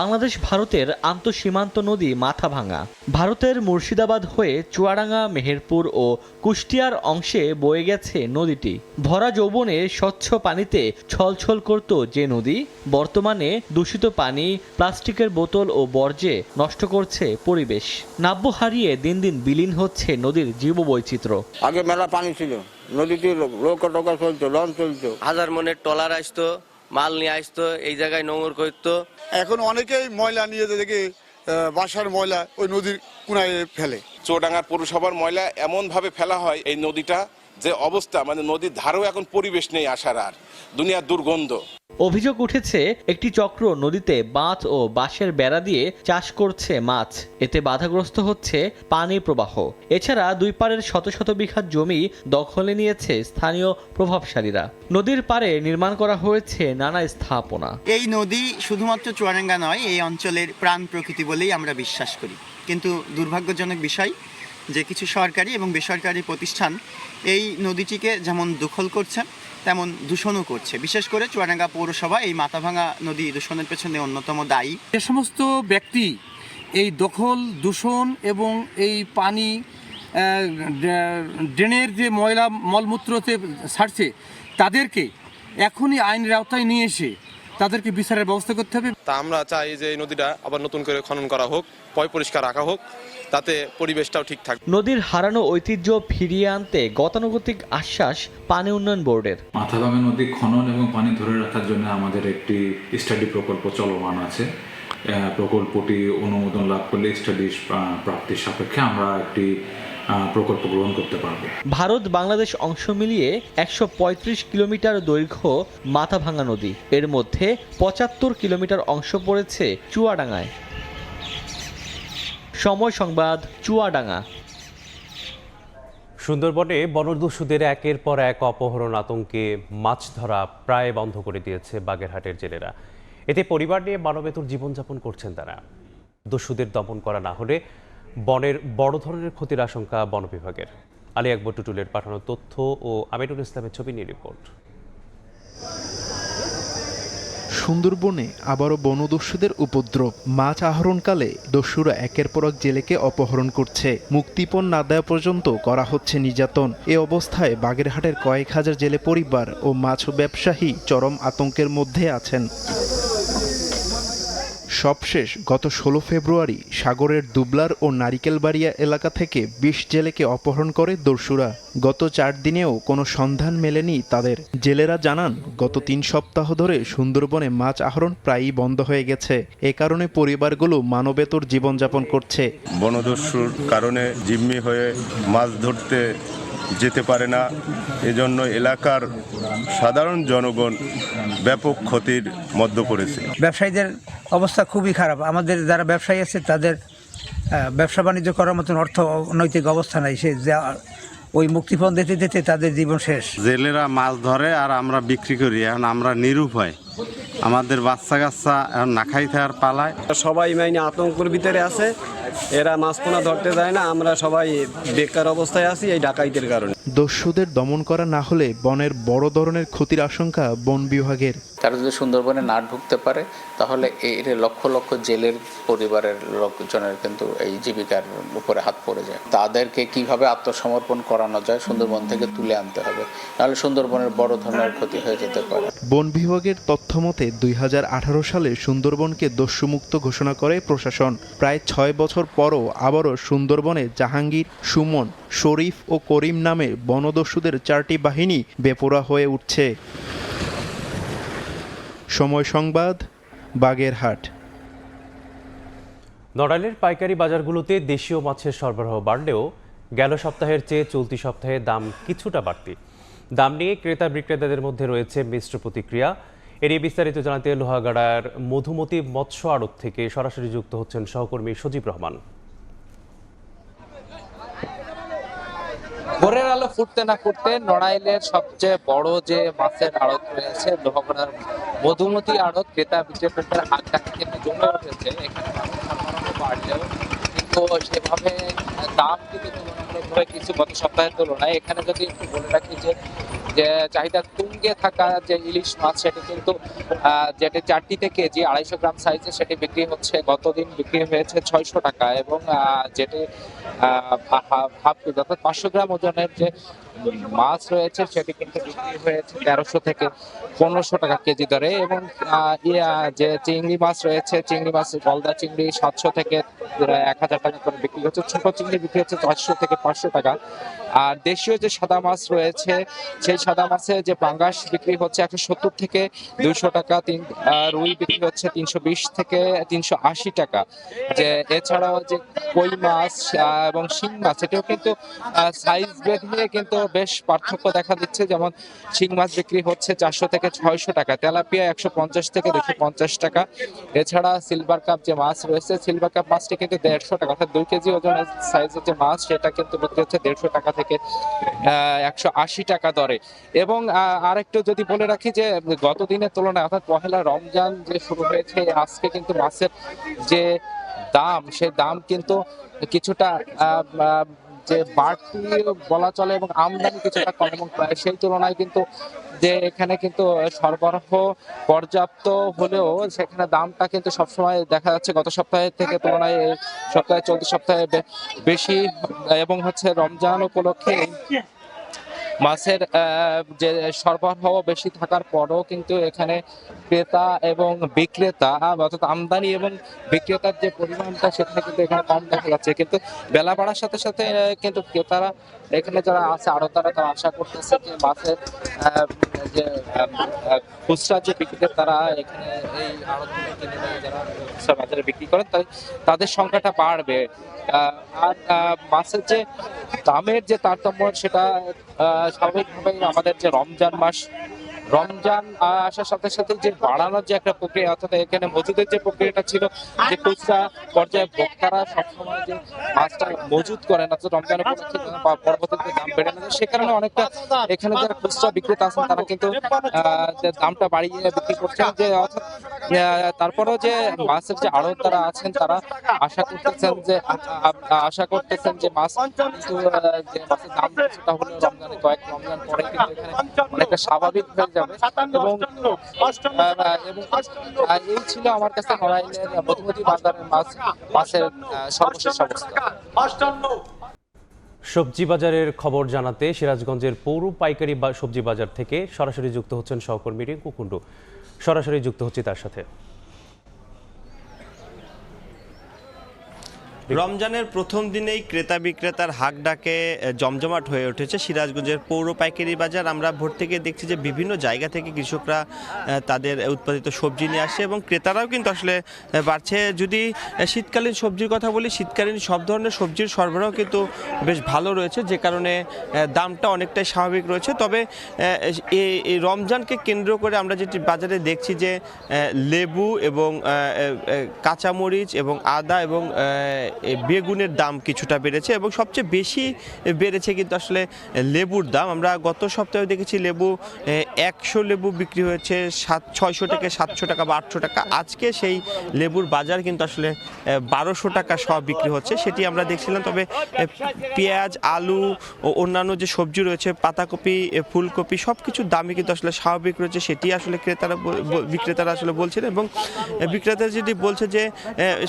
বাংলাদেশ ভারতের আন্তঃসীমান্ত নদী মাথাভাঙা। ভারতের মুর্শিদাবাদ হয়ে চুয়াডাঙ্গা, মেহেরপুর ও কুষ্টিয়ার অংশে বয়ে গেছে নদীটি। ভরা যৌবনে স্বচ্ছ পানিতে ছলছল করত যে নদী, বর্তমানে দূষিত পানি, প্লাস্টিকের বোতল ও বর্জ্যে নষ্ট করছে পরিবেশ। নাব্য হারিয়ে দিন দিন বিলীন হচ্ছে নদীর জীববৈচিত্র্য। আগে মেলা পানি ছিল, নদীতে নৌকা টোকা চলতো, লঞ্চ চলতো, 1000 মনের ট্রলার আসতো, মাল নিয়ে আসতো, এই জায়গায় নোংর করতো। এখন অনেকেই ময়লা নিয়ে দেখে বাসার ময়লা ওই নদীর কুনায় ফেলে। চুয়াডাঙ্গা পৌরসভার ময়লা এমন ভাবে ফেলা হয়, এই নদীটা যে অবস্থা, মানে নদীর ধারেও এখন পরিবেশ নেই আসার, আর দুনিয়ার দুর্গন্ধ। অভিযোগ উঠেছে একটি চক্র নদীতে বাঁধ ও বাঁশের বেড়া দিয়ে চাষ করছে মাছ, এতে বাধাগ্রস্ত হচ্ছে পানি প্রবাহ। এছাড়া দুই পাড়ের শত শত বিঘা জমি দখলে নিয়েছে স্থানীয় প্রভাবশালীরা। নদীর পাড়ে নির্মাণ করা হয়েছে নানা স্থাপনা। এই নদী শুধুমাত্র চুয়াডাঙ্গা নয়, এই অঞ্চলের প্রাণ প্রকৃতি বলেই আমরা বিশ্বাস করি। কিন্তু দুর্ভাগ্যজনক বিষয় যে কিছু সরকারি এবং বেসরকারি প্রতিষ্ঠান এই নদীটিকে যেমন দখল করছে তেমন দূষণও করছে। বিশেষ করে চুয়াডাঙ্গা পৌরসভা এই মাথাভাঙা নদী দূষণের পেছনে অন্যতম দায়ী। যে সমস্ত ব্যক্তি এই দখল, দূষণ এবং এই পানি ড্রেনের যে ময়লা মলমূত্রতে ছাড়ছে, তাদেরকে এখনই আইনের আওতায় নিয়ে এসে তাদেরকে বিচারের ব্যবস্থা করতে হবে। তা আমরা চাই যে এই নদীটা আবার নতুন করে খনন করা হোক, পরিষ্কার রাখা হোক, তাতে পরিবেশটাও ঠিক থাকবে। নদীর হারানো ঐতিহ্য ফিরিয়ে আনতে গতানুগতিক আশ্বাস পানি উন্নয়ন বোর্ডের। মাথাভাঙা নদী খনন এবং পানি ধরে রাখার জন্য আমাদের একটি স্টাডি প্রকল্প চলমান আছে। প্রকল্পটি অনুমোদন লাভ করলে স্টাডি প্রাপ্তির সাপেক্ষে আমরা একটি প্রকল্প গ্রহণ করতে পারব। ভারত বাংলাদেশ অংশ মিলিয়ে 135 কিলোমিটার দৈর্ঘ্য মাথাভাঙা নদী, এর মধ্যে 75 কিলোমিটার অংশ পড়েছে চুয়াডাঙ্গায়। সময় সংবাদ, চুয়াডাঙ্গা। সুন্দরবনে বনদস্যুদের একের পর এক অপহরণ আতঙ্কে মাছ ধরা প্রায় বন্ধ করে দিয়েছে বাগেরহাটের জেলেরা। এতে পরিবার নিয়ে মানবেতর জীবনযাপন করছেন তারা। দস্যুদের দমন করা না হলে বনের বড় ধরনের ক্ষতির আশঙ্কা বন বিভাগের। আলী আকবর টুটুলের পাঠানো তথ্য ও আমিনুল ইসলামের ছবি নিয়ে রিপোর্ট। সুন্দরবনে আবারও বনদস্যুদের উপদ্রব। মাছ আহরণকালে দস্যুরা একের পর এক জেলেকে অপহরণ করছে। মুক্তিপণ না দেওয়া পর্যন্ত করা হচ্ছে নির্যাতন। এ অবস্থায় বাগেরহাটের কয়েক হাজার জেলে পরিবার ও মাছ ব্যবসায়ী চরম আতঙ্কের মধ্যে আছেন। সবশেষ গত 16 ফেব্রুয়ারি সাগরের দুবলার ও নারিকেলবাড়িয়া এলাকা থেকে 20 জেলেকে অপহরণ করে দস্যুরা। গত 4 দিনেও কোনো সন্ধান মেলেনি তাদের। জেলেরা জানান, গত 3 সপ্তাহ ধরে সুন্দরবনে মাছ আহরণ প্রায়ই বন্ধ হয়ে গেছে। এ কারণে পরিবারগুলো মানবেতর জীবনযাপন করছে। বনদস্যুর কারণে জিম্মি হয়ে মাছ ধরতে যেতে পারে না, এজন্য এলাকার সাধারণ জনগণ ব্যাপক ক্ষতির মধ্যে পড়েছে। ব্যবসায়ীদের অবস্থা খুবই খারাপ। আমাদের যারা ব্যবসায়ী আছে তাদের ব্যবসা বাণিজ্য করার মতন অর্থনৈতিক অবস্থা নাই। সে ওই মুক্তিপণ দিতে দিতে তাদের জীবন শেষ। জেলেরা মাছ ধরে আর আমরা বিক্রি করি, এখন আমরা নিরুপায়। আমাদের বাচ্চা কাচ্চা এখন না খাইতে আর পালায়। সবাই মানে আতঙ্কের ভিতরে আছে। এরা মাছ পোনা ধরতে যায় না, আমরা সবাই বেকার অবস্থায় আছি এই ডাকাইতের কারণে। দস্যুদের দমন করা না হলে বনের বড় ধরনের ক্ষতির আশঙ্কা বন বিভাগের। তারা যদি সুন্দরবনে না ঢুকতে পারে তাহলে এর লক্ষ লক্ষ জেলের পরিবারের লোকজনের কিন্তু এই জীবিকার উপরে হাত পড়ে যায়। তাদেরকে কিভাবে আত্মসমর্পণ করানো যায় সুন্দরবন থেকে তুলে আনতে হবে, নাহলে সুন্দরবনের বড় ধরনের ক্ষতি হয়ে যেতে পারে। বন বিভাগের তথ্য মতে 2018 সালে সুন্দরবনকে দস্যুমুক্ত ঘোষণা করে প্রশাসন। প্রায় 6 বছর পরও আবারও সুন্দরবনে জাহাঙ্গীর, সুমন, শরীফ ও করিম নামে বনদস্যুদের 4টি বাহিনী বেপরোয়া হয়ে উঠছে। সময় সংবাদ, বাগেরহাট। নড়াইলের পাইকারি বাজারগুলোতে দেশীয় মাছের সরবরাহ বাড়লেও গেল সপ্তাহের চেয়ে চলতি সপ্তাহে দাম কিছুটা বাড়তি। দাম নিয়ে ক্রেতা বিক্রেতাদের মধ্যে রয়েছে মিশ্র প্রতিক্রিয়া। এর বিস্তারিত জানাতে লোহাগাড়ার মধুমতি মৎস্য আড়ত থেকে সরাসরি যুক্ত হচ্ছেন সহকর্মী সজীব রহমান। ভোরের আলো ফুটতে না ফুটতে নড়াইলের সবচেয়ে বড় যে মাছের আড়ত রয়েছে লোহাগড়ার মধুমতি আড়ত, ক্রেতা বিক্রেতাদের হাতটা কিন্তু জমে উঠেছে। এখানে সরবরাহ বাড়লেও কিন্তু সেভাবে দাম কিন্তু তুলনামূলকভাবে কিছু গত সপ্তাহের তুলনায়। এখানে যদি একটু বলে রাখি যে চাহিদা তুঙ্গে থাকা যে ইলিশ মাছ সেটি কিন্তু যেটি 4টিতে কেজি 250 গ্রাম সাইজে সেটি বিক্রি হচ্ছে, গতদিন বিক্রি হয়েছে 600 টাকা, এবং যেটি হাফ কেজি অর্থাৎ 500 গ্রাম ওজনের যে মাছ রয়েছে সেটি কিন্তু বিক্রি হয়েছে 1300 থেকে 1500 টাকা কেজি দরে। এবং যে চিংড়ি মাছ রয়েছে, চিংড়ি মাছ গলদা চিংড়ি 700 থেকে 1000 টাকা করে বিক্রি হচ্ছে, ছোট চিংড়ি বিক্রি হচ্ছে 400 থেকে 500 টাকা। আর দেশীয় যে সাদা মাছ রয়েছে সেই সাদা মাছে যে পাঙ্গাস বিক্রি হচ্ছে 170 থেকে 200 টাকা, রুই বিক্রি হচ্ছে 320 থেকে 380 টাকা। যে এছাড়াও যে কই মাছ এবং শিং মাছ এটাও কিন্তু সাইজ বেঁধে কিন্তু বেশ পার্থক্য দেখা দিচ্ছে। যেমন শিং মাছ বিক্রি হচ্ছে 400 থেকে 600 টাকা, তেলাপিয়া 150 থেকে 250 টাকা। এছাড়া সিলভার কাপ যে মাছ রয়েছে, সিলভার কাপ মাছটি কিন্তু 150 টাকা, অর্থাৎ 2 কেজি ওজনের সাইজের যে মাছ সেটা কিন্তু বিক্রি হচ্ছে 150 টাকা থেকে 180 টাকা দরে। এবং আরেকটু যদি বলে রাখি যে গত দিনের তুলনায় অর্থাৎ পহেলা রমজান যে শুরু হয়েছে, আজকে কিন্তু মাছের যে দাম, সে দাম কিন্তু কিছুটা যে বাড়তি বলা চলে এবং আমদানি কিছুটা কম, এবং সেই তুলনায় কিন্তু যে এখানে কিন্তু সরবরাহ পর্যাপ্ত হলেও সেখানে দামটা কিন্তু সবসময় দেখা যাচ্ছে গত সপ্তাহের থেকে তুলনায় এই সপ্তাহে, চলতি সপ্তাহে বেশি। এবং হচ্ছে রমজান উপলক্ষে মাছের যে সরবরাহ বেশি থাকার পরও কিন্তু এখানে ক্রেতা এবং বিক্রেতা, অর্থাৎ আমদানি এবং বিক্রেতার যে পরিমাণটা সেখানে কিন্তু এখানে কম দেখা যাচ্ছে। কিন্তু বেলা বাড়ার সাথে সাথে কিন্তু ক্রেতারা এখানে যারা আছে আড়তদাররা, তারা আশা করতেছে যে মাছের যে খুচরা যে বিক্রেতারা এখানে এই আড়ত থেকে কিনে নিয়ে যারা খুচরা বাজারে বিক্রি করেন তাদের সংখ্যাটা বাড়বে। আর মাছের যে দামের যে তারতম্য, সেটা স্বাভাবিকভাবেই আমাদের যে রমজান মাস, রমজান আসার সাথে সাথে যে বাড়ানোর যে একটা প্রক্রিয়া, অর্থাৎ এখানে মজুদের যে প্রক্রিয়াটা ছিল, যে খুচরা পর্যায়ে ভোক্তারা সবসময় যে মাছটা মজুদ করেন, অর্থাৎ রমজান উপলক্ষে পরবর্তীতে দাম বেড়ে না, সে কারণে অনেকটা এখানে যারা খুচরা বিক্রেতা আছেন তারা কিন্তু দামটা বাড়িয়ে বিক্রি করছেন। যে অর্থাৎ তারপরেও যে মাছের যে আড়তদাররা আছেন তারা আশা করতেছেন যে মাছ কিন্তু যে মাছের দাম সেটা হলো রমজানে কয়েক রমজান পরে কিন্তু এখানে অনেকটা স্বাভাবিক হয়ে যাবে। এবং এই ছিল আমার কাছে নড়াইলের মধুমতি বাজারের মাছের সর্বশেষ অবস্থা। সবজি বাজারের খবর জানাতে সিরাজগঞ্জের পৌর পাইকারি সবজি বাজার থেকে সরাসরি যুক্ত হচ্ছেন সহকর্মী রিঙ্কু কুণ্ডু। সরাসরি যুক্ত হচ্ছি তার সাথে। রমজানের প্রথম দিনেই ক্রেতা বিক্রেতার হাক ডাকে জমজমাট হয়ে উঠেছে সিরাজগঞ্জের পৌর পাইকারি বাজার। আমরা ভোর থেকে দেখছি যে বিভিন্ন জায়গা থেকে কৃষকরা তাদের উৎপাদিত সবজি নিয়ে আসে এবং ক্রেতারাও কিন্তু আসলে বাড়ছে। যদি শীতকালীন সবজির কথা বলি, শীতকালীন সব ধরনের সবজির সরবরাহ কিন্তু বেশ ভালো রয়েছে, যে কারণে দামটা অনেকটাই স্বাভাবিক রয়েছে। তবে এই রমজানকে কেন্দ্র করে আমরা যেটি বাজারে দেখছি যে লেবু এবং কাঁচামরিচ এবং আদা এবং বেগুনের দাম কিছুটা বেড়েছে এবং সবচেয়ে বেশি বেড়েছে কিন্তু আসলে লেবুর দাম। আমরা গত সপ্তাহে দেখেছি লেবু 100 লেবু বিক্রি হয়েছে 600 থেকে 700 টাকা বা 800 টাকা। আজকে সেই লেবুর বাজার কিন্তু আসলে 1200 টাকা সব বিক্রি হচ্ছে, সেটি আমরা দেখছিলাম। তবে পেঁয়াজ, আলু ও অন্যান্য যে সবজি রয়েছে, পাতাকপি, ফুলকপি, সব কিছুর দামই কিন্তু আসলে স্বাভাবিক রয়েছে, সেটি আসলে বিক্রেতারা আসলে বলছেন। এবং বিক্রেতারা যেটি বলছে যে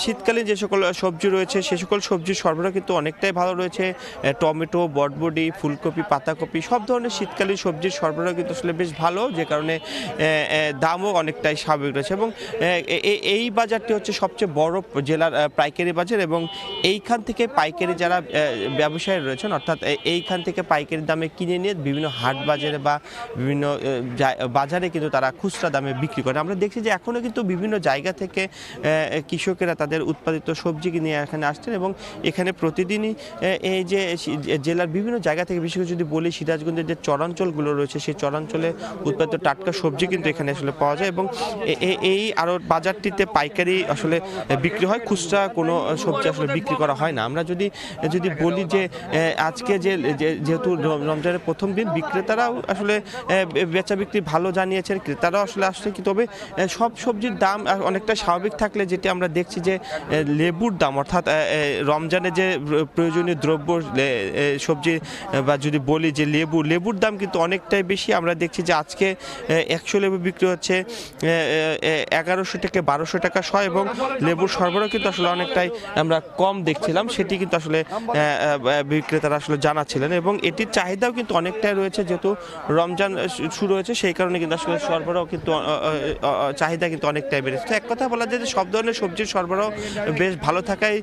শীতকালীন যে সকল সবজি রয়েছে সে সকল সবজির সরবরাহ কিন্তু অনেকটাই ভালো রয়েছে। টমেটো, বটবডি, ফুলকপি, পাতাকপি, সব ধরনের শীতকালীন সবজির সরবরাহ কিন্তু আসলে বেশ ভালো, যে কারণে দামও অনেকটাই স্বাভাবিক রয়েছে। এবং এই বাজারটি হচ্ছে সবচেয়ে বড় জেলার পাইকারি বাজার এবং এইখান থেকে পাইকারি যারা ব্যবসায়ী রয়েছেন, অর্থাৎ এইখান থেকে পাইকারি দামে কিনে নিয়ে বিভিন্ন হাট বাজারে বা বিভিন্ন বাজারে কিন্তু তারা খুচরা দামে বিক্রি করে। আমরা দেখছি যে এখনও কিন্তু বিভিন্ন জায়গা থেকে কৃষকেরা তাদের উৎপাদিত সবজি নিয়ে এখানে আসছেন এবং এখানে প্রতিদিনই এই যে জেলার বিভিন্ন জায়গা থেকে, বিশেষ করে যদি বলি সিরাজগঞ্জের যে চরাঞ্চলগুলো রয়েছে সেই চরাঞ্চলে উৎপাদিত টাটকা সবজি কিন্তু এখানে আসলে পাওয়া যায়। এবং এই আরও বাজারটিতে পাইকারি আসলে বিক্রি হয়, খুচরা কোনো সবজি আসলে বিক্রি করা হয় না। আমরা যদি বলি যে আজকে যেহেতু রমজানের প্রথম দিন, বিক্রেতারাও আসলে বেচা বিক্রি ভালো জানিয়েছেন, ক্রেতারাও আসলে আসছে কি। তবে সব সবজির দাম অনেকটা স্বাভাবিক থাকলে যেটি আমরা দেখছি যে লেবুর দাম, অর্থাৎ রমজানে যে প্রয়োজনীয় দ্রব্য সবজি বা যদি বলি যে লেবুর দাম কিন্তু অনেকটাই বেশি। আমরা দেখছি যে আজকে 100 লেবু বিক্রি হচ্ছে 1100 থেকে 1200 টাকা শ, এবং লেবুর সরবরাহ কিন্তু আসলে অনেকটাই আমরা কম দেখছিলাম, সেটি কিন্তু আসলে বিক্রেতারা আসলে জানাচ্ছিলেন। এবং এটির চাহিদাও কিন্তু অনেকটাই রয়েছে, যেহেতু রমজান শুরু হয়েছে সেই কারণে কিন্তু আসলে সরবরাহ কিন্তু চাহিদা কিন্তু অনেকটাই বেড়েছে। তো এক কথা বলা যায় যে সব ধরনের সবজির সরবরাহ বেশ ভালো থাকায়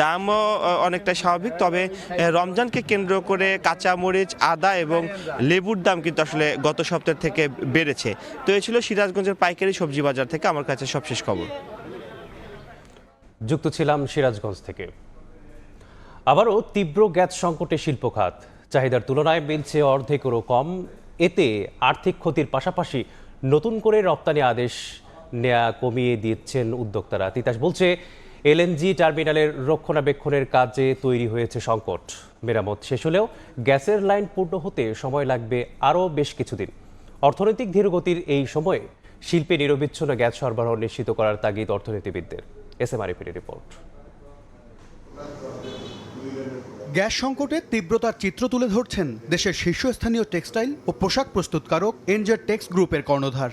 দামও অনেকটা স্বাভাবিক। তবে রমজানকে কেন্দ্র করে কাঁচামরিচ, আদা এবং লেবুর দাম কিন্তু আসলে গত সপ্তাহ থেকে বেড়েছে। তো এই ছিল সিরাজগঞ্জের পাইকারি সবজি বাজার থেকে আমার কাছে সবশেষ খবর। যুক্ত ছিলাম সিরাজগঞ্জ থেকে। আবারও তীব্র গ্যাস সংকটে শিল্প খাত। চাহিদার তুলনায় মিলছে অর্ধেকেরও কম। এতে আর্থিক ক্ষতির পাশাপাশি নতুন করে রপ্তানি আদেশ নেওয়া কমিয়ে দিচ্ছেন উদ্যোক্তারা। তিতাস বলছে, এলএনজি টার্মিনালের রক্ষণাবেক্ষণের কাজে তৈরি হয়েছে সংকট। মেরামত শেষ হলেও গ্যাসের লাইন পূর্ণ হতে সময় লাগবে আরও বেশ কিছুদিন। অর্থনৈতিক ধীরগতির এই সময়ে শিল্পে নিরবিচ্ছিন্ন গ্যাস সরবরাহ নিশ্চিত করার তাগিদ অর্থনীতিবিদদের। SMRPর রিপোর্ট। গ্যাস সংকটের তীব্রতার চিত্র তুলে ধরছেন দেশের শীর্ষস্থানীয় টেক্সটাইল ও পোশাক প্রস্তুতকারক এনজেড টেক্স গ্রুপের কর্ণধার।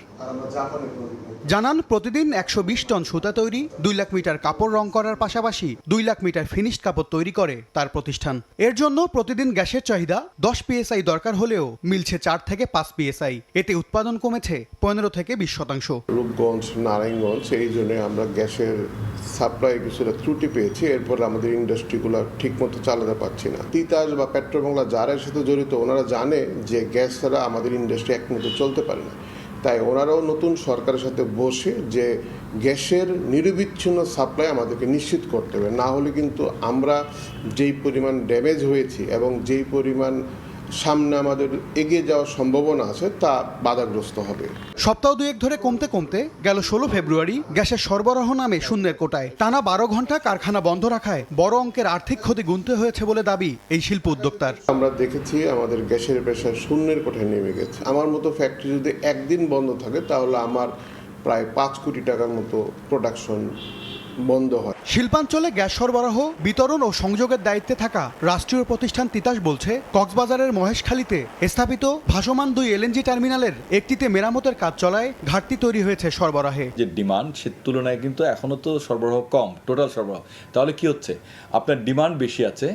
জানান, প্রতিদিন 120 টন সুতা তৈরি, 2 লাখ মিটার কাপড় রং করার পাশাপাশি 2 লাখ মিটার ফিনিশড কাপড় তৈরি করে তার প্রতিষ্ঠান। এর জন্য প্রতিদিন গ্যাসের চাহিদা 10 PSI দরকার হলেও মিলছে 4 থেকে 5 PSI। এতে উৎপাদন কমেছে 15 থেকে 20%। রূপগঞ্জ, নারায়ণগঞ্জ, এই জন্য আমরা গ্যাসের সাপ্লাই কিছুটা ত্রুটি পেয়েছি। এরপর আমাদের ইন্ডাস্ট্রিগুলো ঠিকমতো চালাতে পারছি না। তিতাস বা পেট্রোবাংলা যারা এর সাথে জড়িত, ওনারা জানে যে গ্যাস ছাড়া আমাদের ইন্ডাস্ট্রি একমতো চলতে পারে না। তাই ওনারাও নতুন সরকারের সাথে বসে যে গ্যাসের নিরবিচ্ছিন্ন সাপ্লাই আমাদেরকে নিশ্চিত করতে হবে, না হলে কিন্তু আমরা যেই পরিমাণ ড্যামেজ হয়েছি এবং যেই পরিমাণ সামনে আমাদের এগিয়ে যাওয়ার সম্ভাবনা আছে তা বাধাগ্রস্ত হবে। সপ্তাহ দুয়েক ধরে কমতে কমতে গেল 16 ফেব্রুয়ারি গ্যাসের সরবরাহ নামে শূন্যের কোটায়। টানা 12 ঘন্টা কারখানা বন্ধ রাখায় বড় অঙ্কের আর্থিক ক্ষতি গুনতে হয়েছে বলে দাবি এই শিল্প উদ্যোক্তার। আমরা দেখেছি আমাদের গ্যাসের প্রেসার শূন্যের কোঠায় নেমে গেছে। আমার মতো ফ্যাক্টরি যদি একদিন বন্ধ থাকে তাহলে আমার প্রায় 5 কোটি টাকার মতো প্রোডাকশন বন্ধ হয়। শিল্পাঞ্চলে গ্যাস সরবরাহ, বিতরণ ও সংযোগের দায়িত্বে থাকা রাষ্ট্রীয় প্রতিষ্ঠান তিতাস বলছে, কক্সবাজারের মহেশখালীতে স্থাপিত ভাসমান 2 এলএনজি টার্মিনালের একটিতে মেরামতের কাজ চলায় ঘাটতি তৈরি হয়েছে সরবরাহে। যে ডিমান্ড সে তুলনায় কিন্তু এখনো তো সরবরাহ কম, টোটাল সরবরাহ। তাহলে কি হচ্ছে, আপনার ডিমান্ড বেশি আছে,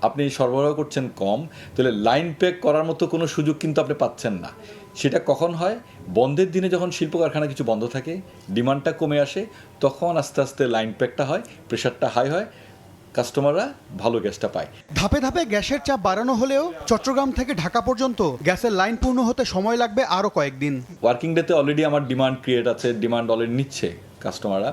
আপনি সরবরাহ করছেন কম, তাহলে লাইন প্যাক করার মতো কোনো সুযোগ কিন্তু আপনি পাচ্ছেন না। সেটা কখন হয়? বন্ধের দিনে যখন শিল্প কারখানা কিছু বন্ধ থাকে, ডিমান্ডটা কমে আসে, তখন আস্তে আস্তে লাইন প্যাকটা হয়, প্রেশারটা হাই হয়, কাস্টমাররা ভালো গ্যাসটা পায়। ধাপে ধাপে গ্যাসের চাপ বাড়ানো হলেও চট্টগ্রাম থেকে ঢাকা পর্যন্ত গ্যাসের লাইন পূর্ণ হতে সময় লাগবে আরও কয়েকদিন। ওয়ার্কিং ডেতে অলরেডি আমার ডিমান্ড ক্রিয়েট আছে, ডিমান্ড অলরেডি নিচ্ছে কাস্টমাররা,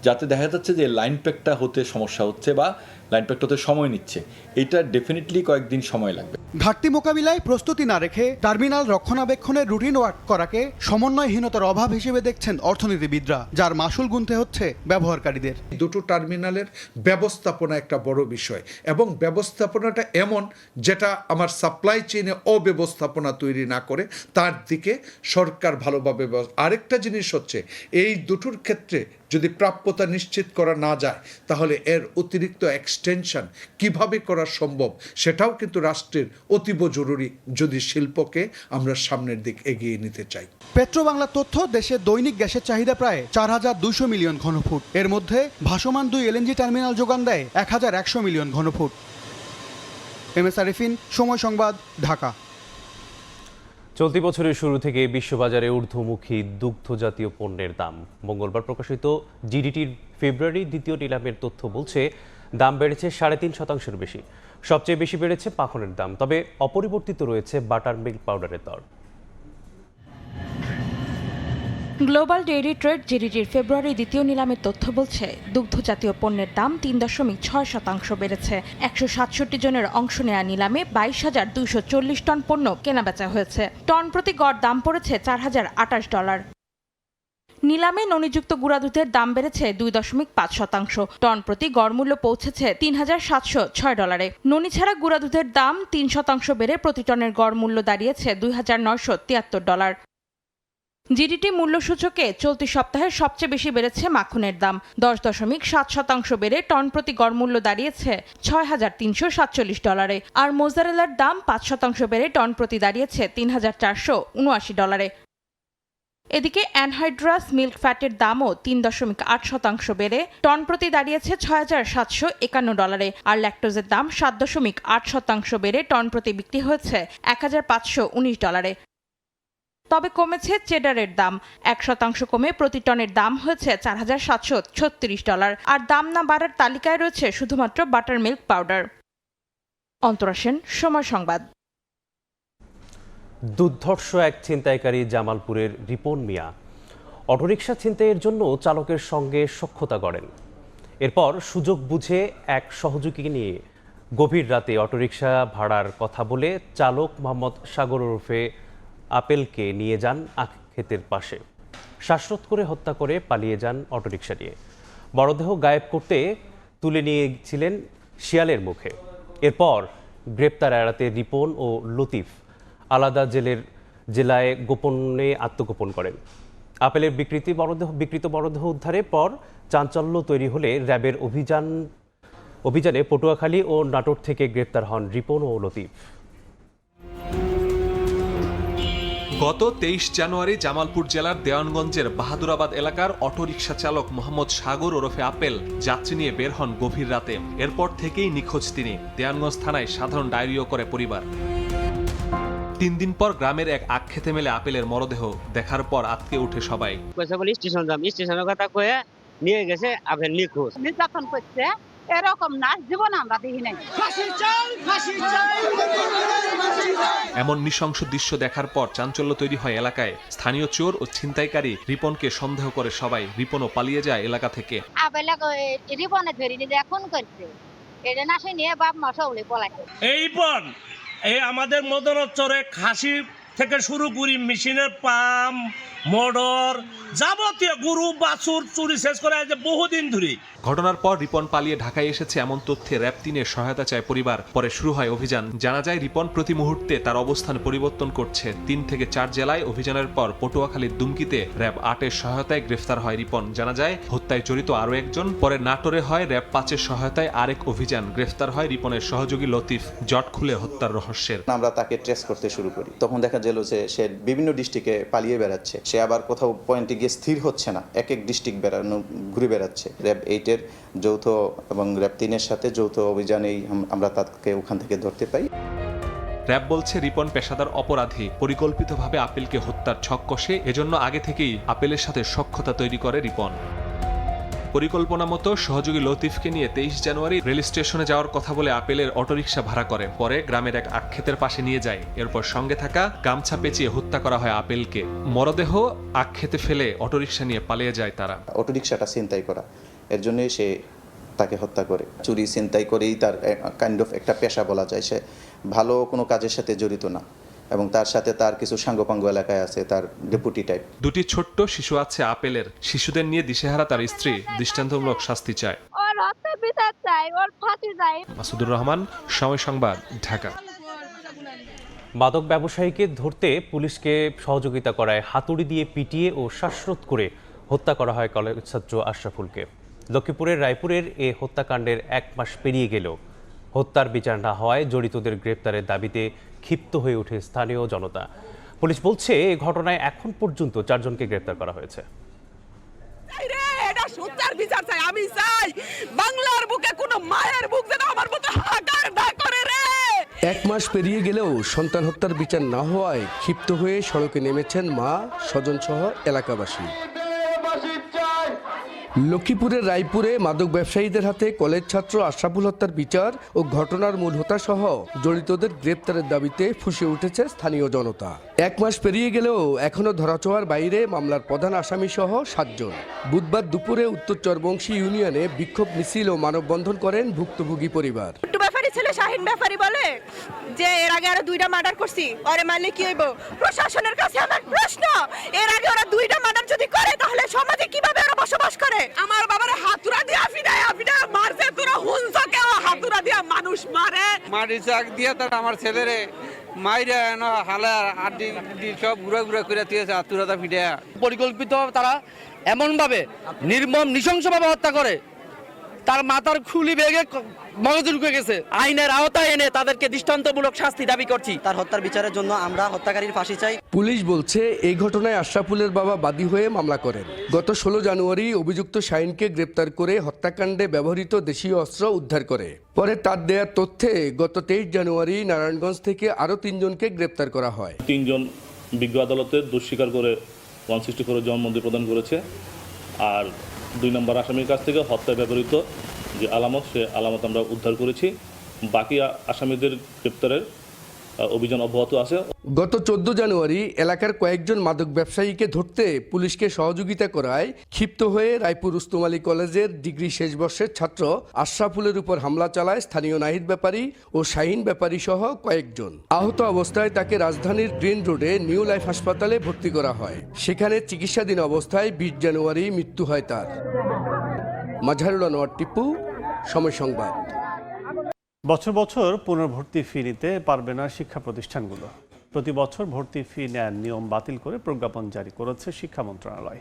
যাতে দেখা যাচ্ছে যে লাইন প্যাকটা হতে সমস্যা হচ্ছে বা লাইন প্যাকটা হতে সময় নিচ্ছে। এটা ডেফিনেটলি কয়েকদিন সময় লাগবে। ঘাটতি মোকাবিলায় প্রস্তুতি না রেখে টার্মিনাল রক্ষণাবেক্ষণের রুটিন ওয়ার্ক করাকে সমন্বয়হীনতার অভাব হিসেবে দেখছেন অর্থনীতিবিদরা, যার মাসুল গুনতে হচ্ছে ব্যবহারকারীদের। দুটো টার্মিনালের ব্যবস্থাপনা একটা বড় বিষয়, এবং ব্যবস্থাপনাটা এমন যেটা আমার সাপ্লাই চেইনে অব্যবস্থাপনা তৈরি না করে তার দিকে সরকার ভালোভাবে। আরেকটা জিনিস হচ্ছে, এই দুটোর ক্ষেত্রে যদি প্রাপ্যতা নিশ্চিত করা না যায় তাহলে এর অতিরিক্ত এক্সটেনশন কিভাবে করা সম্ভব সেটাও কিন্তু রাষ্ট্রের অতীব জরুরি, যদি শিল্পকে আমরা সামনের দিক এগিয়ে নিতে চাই। পেট্রোবাংলার তথ্য, দেশে দৈনিক গ্যাসের চাহিদা প্রায় 4200 মিলিয়ন ঘনফুট। এর মধ্যে ভাসমান 2 এলএনজি টার্মিনাল যোগান দেয় 1100 মিলিয়ন ঘনফুট। MS আরিফিন, সময় সংবাদ, ঢাকা। চলতি বছরের শুরু থেকে বিশ্ববাজারে ঊর্ধ্বমুখী দুগ্ধজাতীয় পণ্যের দাম। মঙ্গলবার প্রকাশিত জিডিটির ফেব্রুয়ারি দ্বিতীয় নিলামের তথ্য বলছে, দাম বেড়েছে 3.5% বেশি। সবচেয়ে বেশি বেড়েছে মাখনের দাম, তবে অপরিবর্তিত রয়েছে বাটার মিল্ক পাউডারের দর। গ্লোবাল ডেইরি ট্রেড জিডিটির ফেব্রুয়ারি দ্বিতীয় নিলামের তথ্য বলছে, দুগ্ধজাতীয় পণ্যের দাম 3.6% বেড়েছে। 167 জনের অংশ নেওয়া নিলামে 22,240 টন পণ্য কেনাবেচা হয়েছে। টন প্রতি গড় দাম পড়েছে $4,028। নিলামে ননিযুক্ত গুঁড়া দুধের দাম বেড়েছে 2.5%। টন প্রতি গড় মূল্য পৌঁছেছে $3,706। ননি ছাড়া গুঁড়া দুধের দাম 3% বেড়ে প্রতি টনের গড় মূল্য দাঁড়িয়েছে $2,973। জিডিটি মূল্যসূচকে চলতি সপ্তাহে সবচেয়ে বেশি বেড়েছে মাখনের দাম। 10.7% বেড়ে টন প্রতি গড় মূল্য দাঁড়িয়েছে $6,347। আর মোজারেলার দাম 5% বেড়ে টন প্রতি দাঁড়িয়েছে $3,479। এদিকে অ্যানহাইড্রাস মিল্ক ফ্যাটের দামও 3.8% বেড়ে টন প্রতি দাঁড়িয়েছে $6,751। আর ল্যাকটোজের দাম 7.8% বেড়ে টন প্রতি বিক্রি হয়েছে $1,519। তবে কমেছে চেডারের দাম, 1% কমে প্রতি টনের দাম হয়েছে $4,736। আর দাম না বাড়ার তালিকায় রয়েছে শুধুমাত্র butter milk powder. Antara Sen, সময় সংবাদ। দুর্ধর্ষ এক ছিনতাইকারী জামালপুরের রিপন মিয়া অটোরিকশা ছিনতাইয়ের জন্য চালকের সঙ্গে সখ্যতা গড়েন। এরপর সুযোগ বুঝে এক সহযোগীকে নিয়ে গভীর রাতে অটোরিকশা ভাড়ার কথা বলে চালক মোহাম্মদ সাগর ওরফে আপেলকে নিয়ে যান আখ ক্ষেতের পাশে। শ্বাসরোধ করে হত্যা করে পালিয়ে যান অটোরিকশা নিয়ে। মরদেহ গায়েব করতে তুলে নিয়েছিলেন শিয়ালের মুখে। এরপর গ্রেপ্তার এড়াতে রিপন ও লতিফ আলাদা জেলায় গোপনে আত্মগোপন করেন। আপেলের বিকৃত মরদেহ উদ্ধারের পর চাঞ্চল্য তৈরি হলে র্যাবের অভিযানে পটুয়াখালী ও নাটোর থেকে গ্রেপ্তার হন রিপন ও লতিফ। গত 23 জানুয়ারি জামালপুর জেলার দেওয়ানগঞ্জের বাহাদুরাবাদ এলাকার অটোরিকশা চালক মোহাম্মদ সাগর ওরফে আপেল যাত্রী নিয়ে বের হন গভীর রাতে। এরপর থেকেই নিখোঁজ তিনি। দেওয়ানগঞ্জ থানায় সাধারণ ডায়েরিও করে পরিবার। 3 দিন পর গ্রামের এক আখ খেতে মেলে আপেলের মরদেহ দেখার পর আতকে উঠে সবাই। স্টেশনের কথা কয়ে নিয়ে গেছে আপেল নিখোঁজ। নির্যাতন করছে, এরকম নাচ জীবন আমরা দেখি নাই। এমন নৃশংস দৃশ্য দেখার পর চাঞ্চল্য তৈরি হয় এলাকায়। স্থানীয় চোর ও ছিনতাইকারী রিপনকে সন্দেহ করে সবাই। রিপনও পালিয়ে যায় এলাকা থেকে। রিপনে ধরে নিয়ে খুন করছে, এটা না সে নিয়ে বাপ মা সবলে পলাইছে। এই আমাদের মদনচরে খাসি থেকে শুরু করি মেশিনের পাম্প, মোটর, যাবতীয় গরু বাছুর চুরি শেষ করে আছে বহুদিন ধরে। ঘটনার পর রিপন পালিয়ে ঢাকায় এসেছে এমন তথ্যে র্যাব 3-এর সহায়তা চায় পরিবার। পরে শুরু হয় অভিযান। জানা যায় রিপন প্রতি মুহূর্তে তার অবস্থান পরিবর্তন করছে। 3 থেকে 4 জেলায় অভিযানের পর পটুয়াখালীর দুমকিতে র্যাব 8-এর সহায়তায় গ্রেফতার হয় রিপন। জানা যায় হত্যায় জড়িত আরও একজন। পরে নাটোরে হয় র্যাব 5-এর সহায়তায় আরেক অভিযান। গ্রেফতার হয় রিপনের সহযোগী লতিফ। জট খুলে হত্যার রহস্যের। আমরা তাকে ট্রেস করতে শুরু করি। তখন দেখা গেল যে সে বিভিন্ন ডিস্ট্রিক্টে পালিয়ে বেড়াচ্ছে। সে আবার কোথাও পয়েন্টে গিয়ে স্থির হচ্ছে না, এক ডিস্ট্রিক্ট ঘুরে বেড়াচ্ছে। র্যাব 8-এর যৌথ এবং র্যাব 3-এর সাথে যৌথ অভিযানেই আমরা তাকে ওখান থেকে ধরতে পাই। র্যাব বলছে রিপন পেশাদার অপরাধী। পরিকল্পিতভাবে আপেলকে হত্যার ছক কষে, এজন্য আগে থেকেই আপেলের সাথে সখ্যতা তৈরি করে রিপন। পরিকল্পনা মতো সহযোগী লতিফকে নিয়ে 23 জানুয়ারি রেল স্টেশনে যাওয়ার কথা বলে আপেলের অটোরিকশা ভাড়া করে। পরে গ্রামের এক আখক্ষেতের পাশে নিয়ে যায়। এরপর সঙ্গে থাকা গামছা পেঁচিয়ে হত্যা করা হয় আপেলকে। মরদেহ আখক্ষেতে ফেলে অটোরিকশা নিয়ে পালিয়ে যায় তারা। অটোরিকশাটা ছিনতাই করা, এর জন্যই সে তাকে হত্যা করে। চুরি ছিনতাই করেই তার কাইন্ড অফ একটা পেশা বলা যায়। সে ভালো কোনো কাজের সাথে জড়িত না এবং তার সাথে তার কিছু সাঙ্গপাঙ্গ এলাকায় আছে, তার ডেপুটি টাইপ। 2টি ছোট্ট শিশু আছে আপেলের। শিশুদের নিয়ে দিশেহারা তার স্ত্রী দৃষ্টান্তমূলক শাস্তি চায়। মাসুদুর রহমান, সময় সংবাদ, ঢাকা। মাদক ব্যবসায়ীকে ধরতে পুলিশকে সহযোগিতা করায় হাতুড়ি দিয়ে পিটিয়ে ও শ্বাসরোধ করে হত্যা করা হয় কলেজ ছাত্র আশরাফুলকে। লক্ষ্মীপুরের রায়পুরের এ হত্যাকাণ্ডের 1 মাস পেরিয়ে গেলেও হত্যার বিচার না হওয়ায় জড়িতদের গ্রেপ্তারের দাবিতে ক্ষিপ্ত হয়ে ওঠে স্থানীয় জনতা। পুলিশ বলছে এই ঘটনায় এখন পর্যন্ত 4 জনকে গ্রেপ্তার করা হয়েছে। আমি চাই বাংলার বুকে কোনো মায়ের বুক যেন আমার মতো হাহাকার না করে রে। 1 মাস পেরিয়ে গেলেও সন্তান হত্যার বিচার না হওয়ায় ক্ষিপ্ত হয়ে সড়কে নেমেছেন মা, স্বজন সহ এলাকাবাসী। লক্ষ্মীপুরের রায়পুরে মাদক ব্যবসায়ীদের হাতে কলেজ ছাত্র আশরাফুল হত্যার বিচার ও ঘটনার মূল হোতা সহ জড়িতদের গ্রেপ্তারের দাবিতে ফুঁসে উঠেছে স্থানীয় জনতা। 1 মাস পেরিয়ে গেলেও এখনো ধরাছোঁয়ার বাইরে মামলার প্রধান আসামি সহ 7 জন। বুধবার দুপুরে উত্তর চরবংশী ইউনিয়নে বিক্ষোভ মিছিল ও মানববন্ধন করেন ভুক্তভোগী পরিবার। ছেলে শাহিন ব্যাপারী বলে যে এর আগে আরো 2টা মার্ডার করছি, ওরে মারলে কি হইব? প্রশাসনের কাছে আমার প্রশ্ন, এর আগে ওরা 2টা মার্ডার যদি করে তাহলে সমাজে কিভাবে ওরা বসবাস করে? আমার বাবারে হাতুড়া দিয়ে আফিডা মারছে, তোরা হুনছ কেউ হাতুড়া দিয়ে মানুষ মারে? মাটি চাক দিয়ে তার আমার ছেলেরে মাইরা হালা আড্ডি সব ঘুরা করে দিয়েছে হাতুড়াটা ফিডা। পরিকল্পিতভাবে তারা এমনভাবে নির্মম নৃশংসভাবে হত্যা করে, তার মাথার খুলি ভেঙে মগজ ঢুকে গেছে। আইনের আওতায় এনে তাদেরকে দৃষ্টান্তমূলক শাস্তি দাবি করছি। তার হত্যার বিচারের জন্য আমরা হত্যাকারীর ফাঁসি চাই। পুলিশ বলছে এই ঘটনায় আশরাফুলের বাবা বাদী হয়ে মামলা করেন। গত 16 জানুয়ারি অভিযুক্ত শাহিনকে গ্রেপ্তার করে হত্যাকাণ্ডে ব্যবহৃত দেশীয় অস্ত্র উদ্ধার করে। পরে তার দেয়া তথ্যে গত 23 জানুয়ারি নারায়ণগঞ্জ থেকে আরও 3 জনকে গ্রেপ্তার করা হয়। 3 জন বিজ্ঞ আদালতে দোষ স্বীকার করে 164 জবানবন্দি প্রদান করেছে। আর 2 নম্বর আসামির কাছ থেকে হত্যায় ব্যবহৃত যে আলামত, সে আলামত আমরা উদ্ধার করেছি। বাকি আসামিদের গ্রেপ্তারের অভিযান অব্যাহত আছে। গত 14 জানুয়ারি এলাকার কয়েকজন মাদক ব্যবসায়ীকে ধরতে পুলিশকে সহযোগিতা করায় ক্ষিপ্ত হয়ে রায়পুর রুস্তম আলী কলেজের ডিগ্রি শেষ বর্ষের ছাত্র আশরাফুলের উপর হামলা চালায় স্থানীয় নাহিদ ব্যাপারী ও শাহিন ব্যাপারী সহ কয়েকজন। আহত অবস্থায় তাকে রাজধানীর গ্রিন রোডে নিউ লাইফ হাসপাতালে ভর্তি করা হয়। সেখানে চিকিৎসাধীন অবস্থায় 20 জানুয়ারি মৃত্যু হয় তার। মাজহারুল আনোয়ার টিপু, সময় সংবাদ। বছর বছর পুনর্ভর্তি ফি নিতে পারবে না শিক্ষা প্রতিষ্ঠানগুলো। প্রতি বছর ভর্তি ফি নেয়ার নিয়ম বাতিল করে প্রজ্ঞাপন জারি করেছে শিক্ষা মন্ত্রণালয়।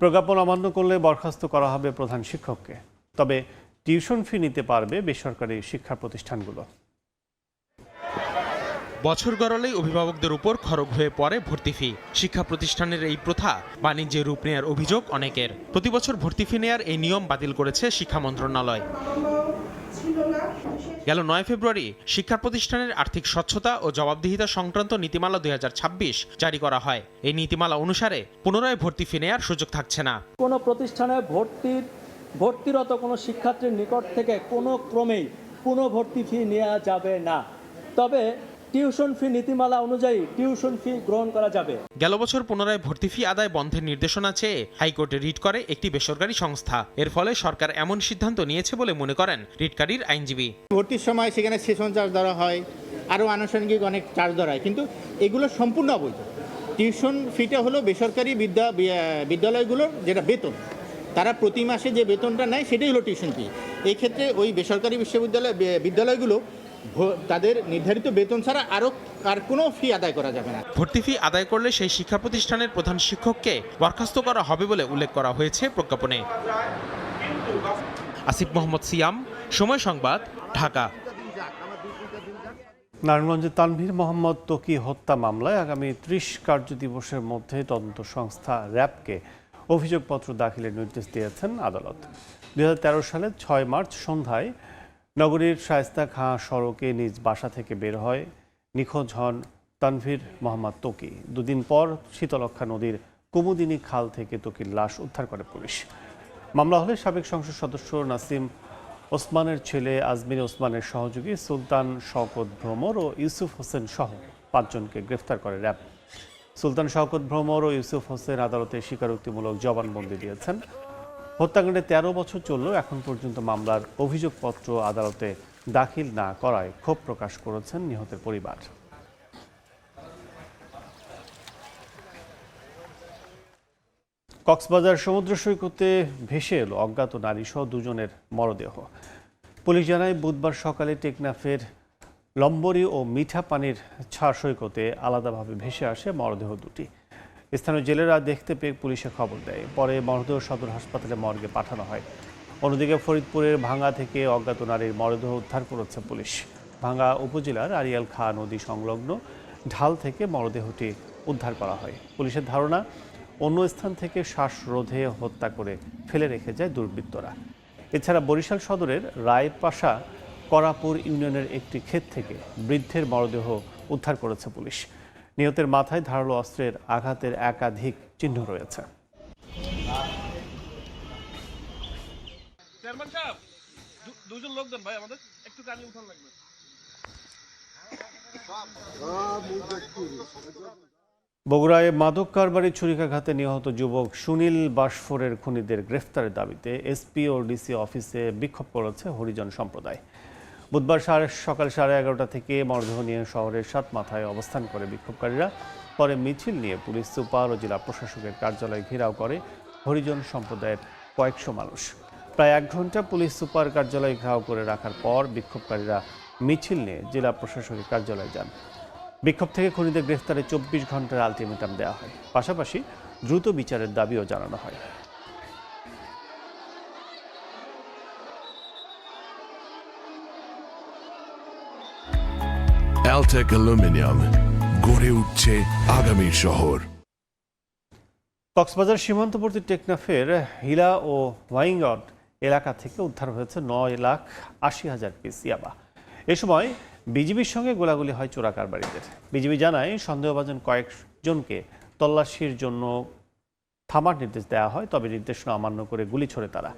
প্রজ্ঞাপন অমান্য করলে বরখাস্ত করা হবে প্রধান শিক্ষককে। তবে টিউশন ফি নিতে পারবে বেসরকারি শিক্ষা প্রতিষ্ঠানগুলো। বছর গড়ালেই অভিভাবকদের উপর খরচ হয়ে পড়ে ভর্তি ফি। শিক্ষা প্রতিষ্ঠানের এই প্রথা বাণিজ্যে রূপ নেয়ার অভিযোগ অনেকের। প্রতি বছর ভর্তি ফি নেয়ার এই নিয়ম বাতিল করেছে শিক্ষা মন্ত্রণালয়। গেল 9 ফেব্রুয়ারি শিক্ষা প্রতিষ্ঠানের আর্থিক স্বচ্ছতা ও জবাবদিহিতা সংক্রান্ত নীতিমালা 2026 জারি করা হয়। এই নীতিমালা অনুসারে পুনরায় ভর্তি ফি নেয়ার সুযোগ থাকছে না। কোনো প্রতিষ্ঠানে ভর্তিরত কোনো শিক্ষার্থীর নিকট থেকে কোনো ক্রমেই পুনঃভর্তি ফি নেওয়া যাবে না। তবে টিউশন ফি নীতিমালা অনুযায়ী টিউশন ফি গ্রহণ করা যাবে। গেল বছর পুনরায় ভর্তি ফি আদায় বন্ধের নির্দেশনা চেয়ে হাইকোর্টে রিট করে একটি বেসরকারি সংস্থা। এর ফলে সরকার এমন সিদ্ধান্ত নিয়েছে বলে মনে করেন রিটকারীর আইনজীবী। ভর্তির সময় সেখানে সেশন চার্জ ধরা হয়, আরও আনুষঙ্গিক অনেক চার্জ ধরা হয়, কিন্তু এগুলো সম্পূর্ণ অবৈধ। টিউশন ফিটা হলো বেসরকারি বিদ্যালয়গুলোর যেটা বেতন, তারা প্রতি মাসে যে বেতনটা নেয় সেটাই হলো টিউশন ফি। এই ক্ষেত্রে ওই বেসরকারি বিদ্যালয়গুলো তাদের নির্ধারিত বেতন ছাড়া আর কোনো ফি আদায় করা যাবে না। ভর্তি ফি আদায় করলে সেই শিক্ষা প্রতিষ্ঠানের প্রধান শিক্ষককে বরখাস্ত করা হবে বলে উল্লেখ করা হয়েছে প্রজ্ঞাপনে। আসিফ মোহাম্মদ সিয়াম, সময় সংবাদ, ঢাকা। নারায়ণগঞ্জে তানভীর মোহাম্মদ ত্বকী হত্যা মামলায় আগামী 30 কার্যদিবসের মধ্যে তদন্ত সংস্থা র্যাবকে অভিযোগপত্র দাখিলের নির্দেশ দিয়েছেন আদালত। 2013 সালের 6 মার্চ সন্ধ্যায় নগরীর শায়েস্তা খাঁ সড়কে নিজ বাসা থেকে বের হয় নিখোঁজ হন তানভীর মোহাম্মদ ত্বকী। দুদিন পর শীতলক্ষা নদীর কুমুদিনী খাল থেকে ত্বকীর লাশ উদ্ধার করে পুলিশ। মামলা হলে সাবেক সংসদ সদস্য নাসিম ওসমানের ছেলে আজমির ওসমানের সহযোগী সুলতান শওকত ভ্রমর ও ইউসুফ হোসেন সহ 5 জনকে গ্রেফতার করে র্যাব। সুলতান শওকত ভ্রমর ও ইউসুফ হোসেন আদালতে স্বীকারোক্তিমূলক জবানবন্দি দিয়েছেন। হত্যাকাণ্ডে 13 বছর চললেও এখন পর্যন্ত মামলার অভিযোগপত্র আদালতে দাখিল না করায় ক্ষোভ প্রকাশ করেছেন নিহতের পরিবার। কক্সবাজার সমুদ্র সৈকতে ভেসে এলো অজ্ঞাত নারীসহ 2 জনের মরদেহ। পুলিশ জানায় বুধবার সকালে টেকনাফের লম্বরি ও মিঠা পানির ছাড় সৈকতে আলাদাভাবে ভেসে আসে মরদেহ দুটি। স্থানীয় জেলেরা দেখতে পেয়ে পুলিশে খবর দেয়। পরে মরদেহ সদর হাসপাতালে মর্গে পাঠানো হয়। অন্যদিকে ফরিদপুরের ভাঙ্গা থেকে অজ্ঞাত নারীর মরদেহ উদ্ধার করেছে পুলিশ। ভাঙ্গা উপজেলার আরিয়াল খাঁ নদী সংলগ্ন ঢাল থেকে মরদেহটি উদ্ধার করা হয়। পুলিশের ধারণা অন্য স্থান থেকে শ্বাসরোধে হত্যা করে ফেলে রেখে যায় দুর্বৃত্তরা। এছাড়া বরিশাল সদরের রায়পাশা করাপুর ইউনিয়নের একটি ক্ষেত থেকে বৃদ্ধের মরদেহ উদ্ধার করেছে পুলিশ। নিহতের মাথায় ধারালো অস্ত্রের আঘাতের একাধিক চিহ্ন রয়েছে। বগুড়ায় মাদক কারবারি ছুরিকাঘাতে নিহত যুবক সুনীল বাসফোরের খুনিদের গ্রেফতারের দাবিতে এসপি ও ডিসি অফিসে বিক্ষোভ করেছে হরিজন সম্প্রদায়। বুধবার সকাল 11:30 থেকে মরদেহ নিয়ে শহরের 7 মাথায় অবস্থান করে বিক্ষোভকারীরা। পরে মিছিল নিয়ে পুলিশ সুপার ও জেলা প্রশাসকের কার্যালয় ঘেরাও করে হরিজন সম্প্রদায়ের কয়েকশো মানুষ। প্রায় 1 ঘন্টা পুলিশ সুপার কার্যালয় ঘেরাও করে রাখার পর বিক্ষোভকারীরা মিছিল নিয়ে জেলা প্রশাসকের কার্যালয়ে যান। বিক্ষোভ থেকে খুনিদের গ্রেফতারে 24 ঘন্টার আলটিমেটাম দেওয়া হয়। পাশাপাশি দ্রুত বিচারের দাবিও জানানো হয়। অ্যালটেক অ্যালুমিনিয়াম, গড়ে উঠছে আগামী শহর। কক্সবাজার সীমান্তবর্তী টেকনাফের হিলা ও ওয়াইংগড এলাকা থেকে উদ্ধার হয়েছে 9,80,000 পিস ইয়াবা। এ সময় বিজিবির সঙ্গে গোলাগুলি হয় চোরা কারবারিদের। বিজিবি জানায় সন্দেহভাজন কয়েকজনকে তল্লাশির জন্য থামার নির্দেশ দেওয়া হয়, তবে নির্দেশনা অমান্য করে গুলি ছোড়ে তারা।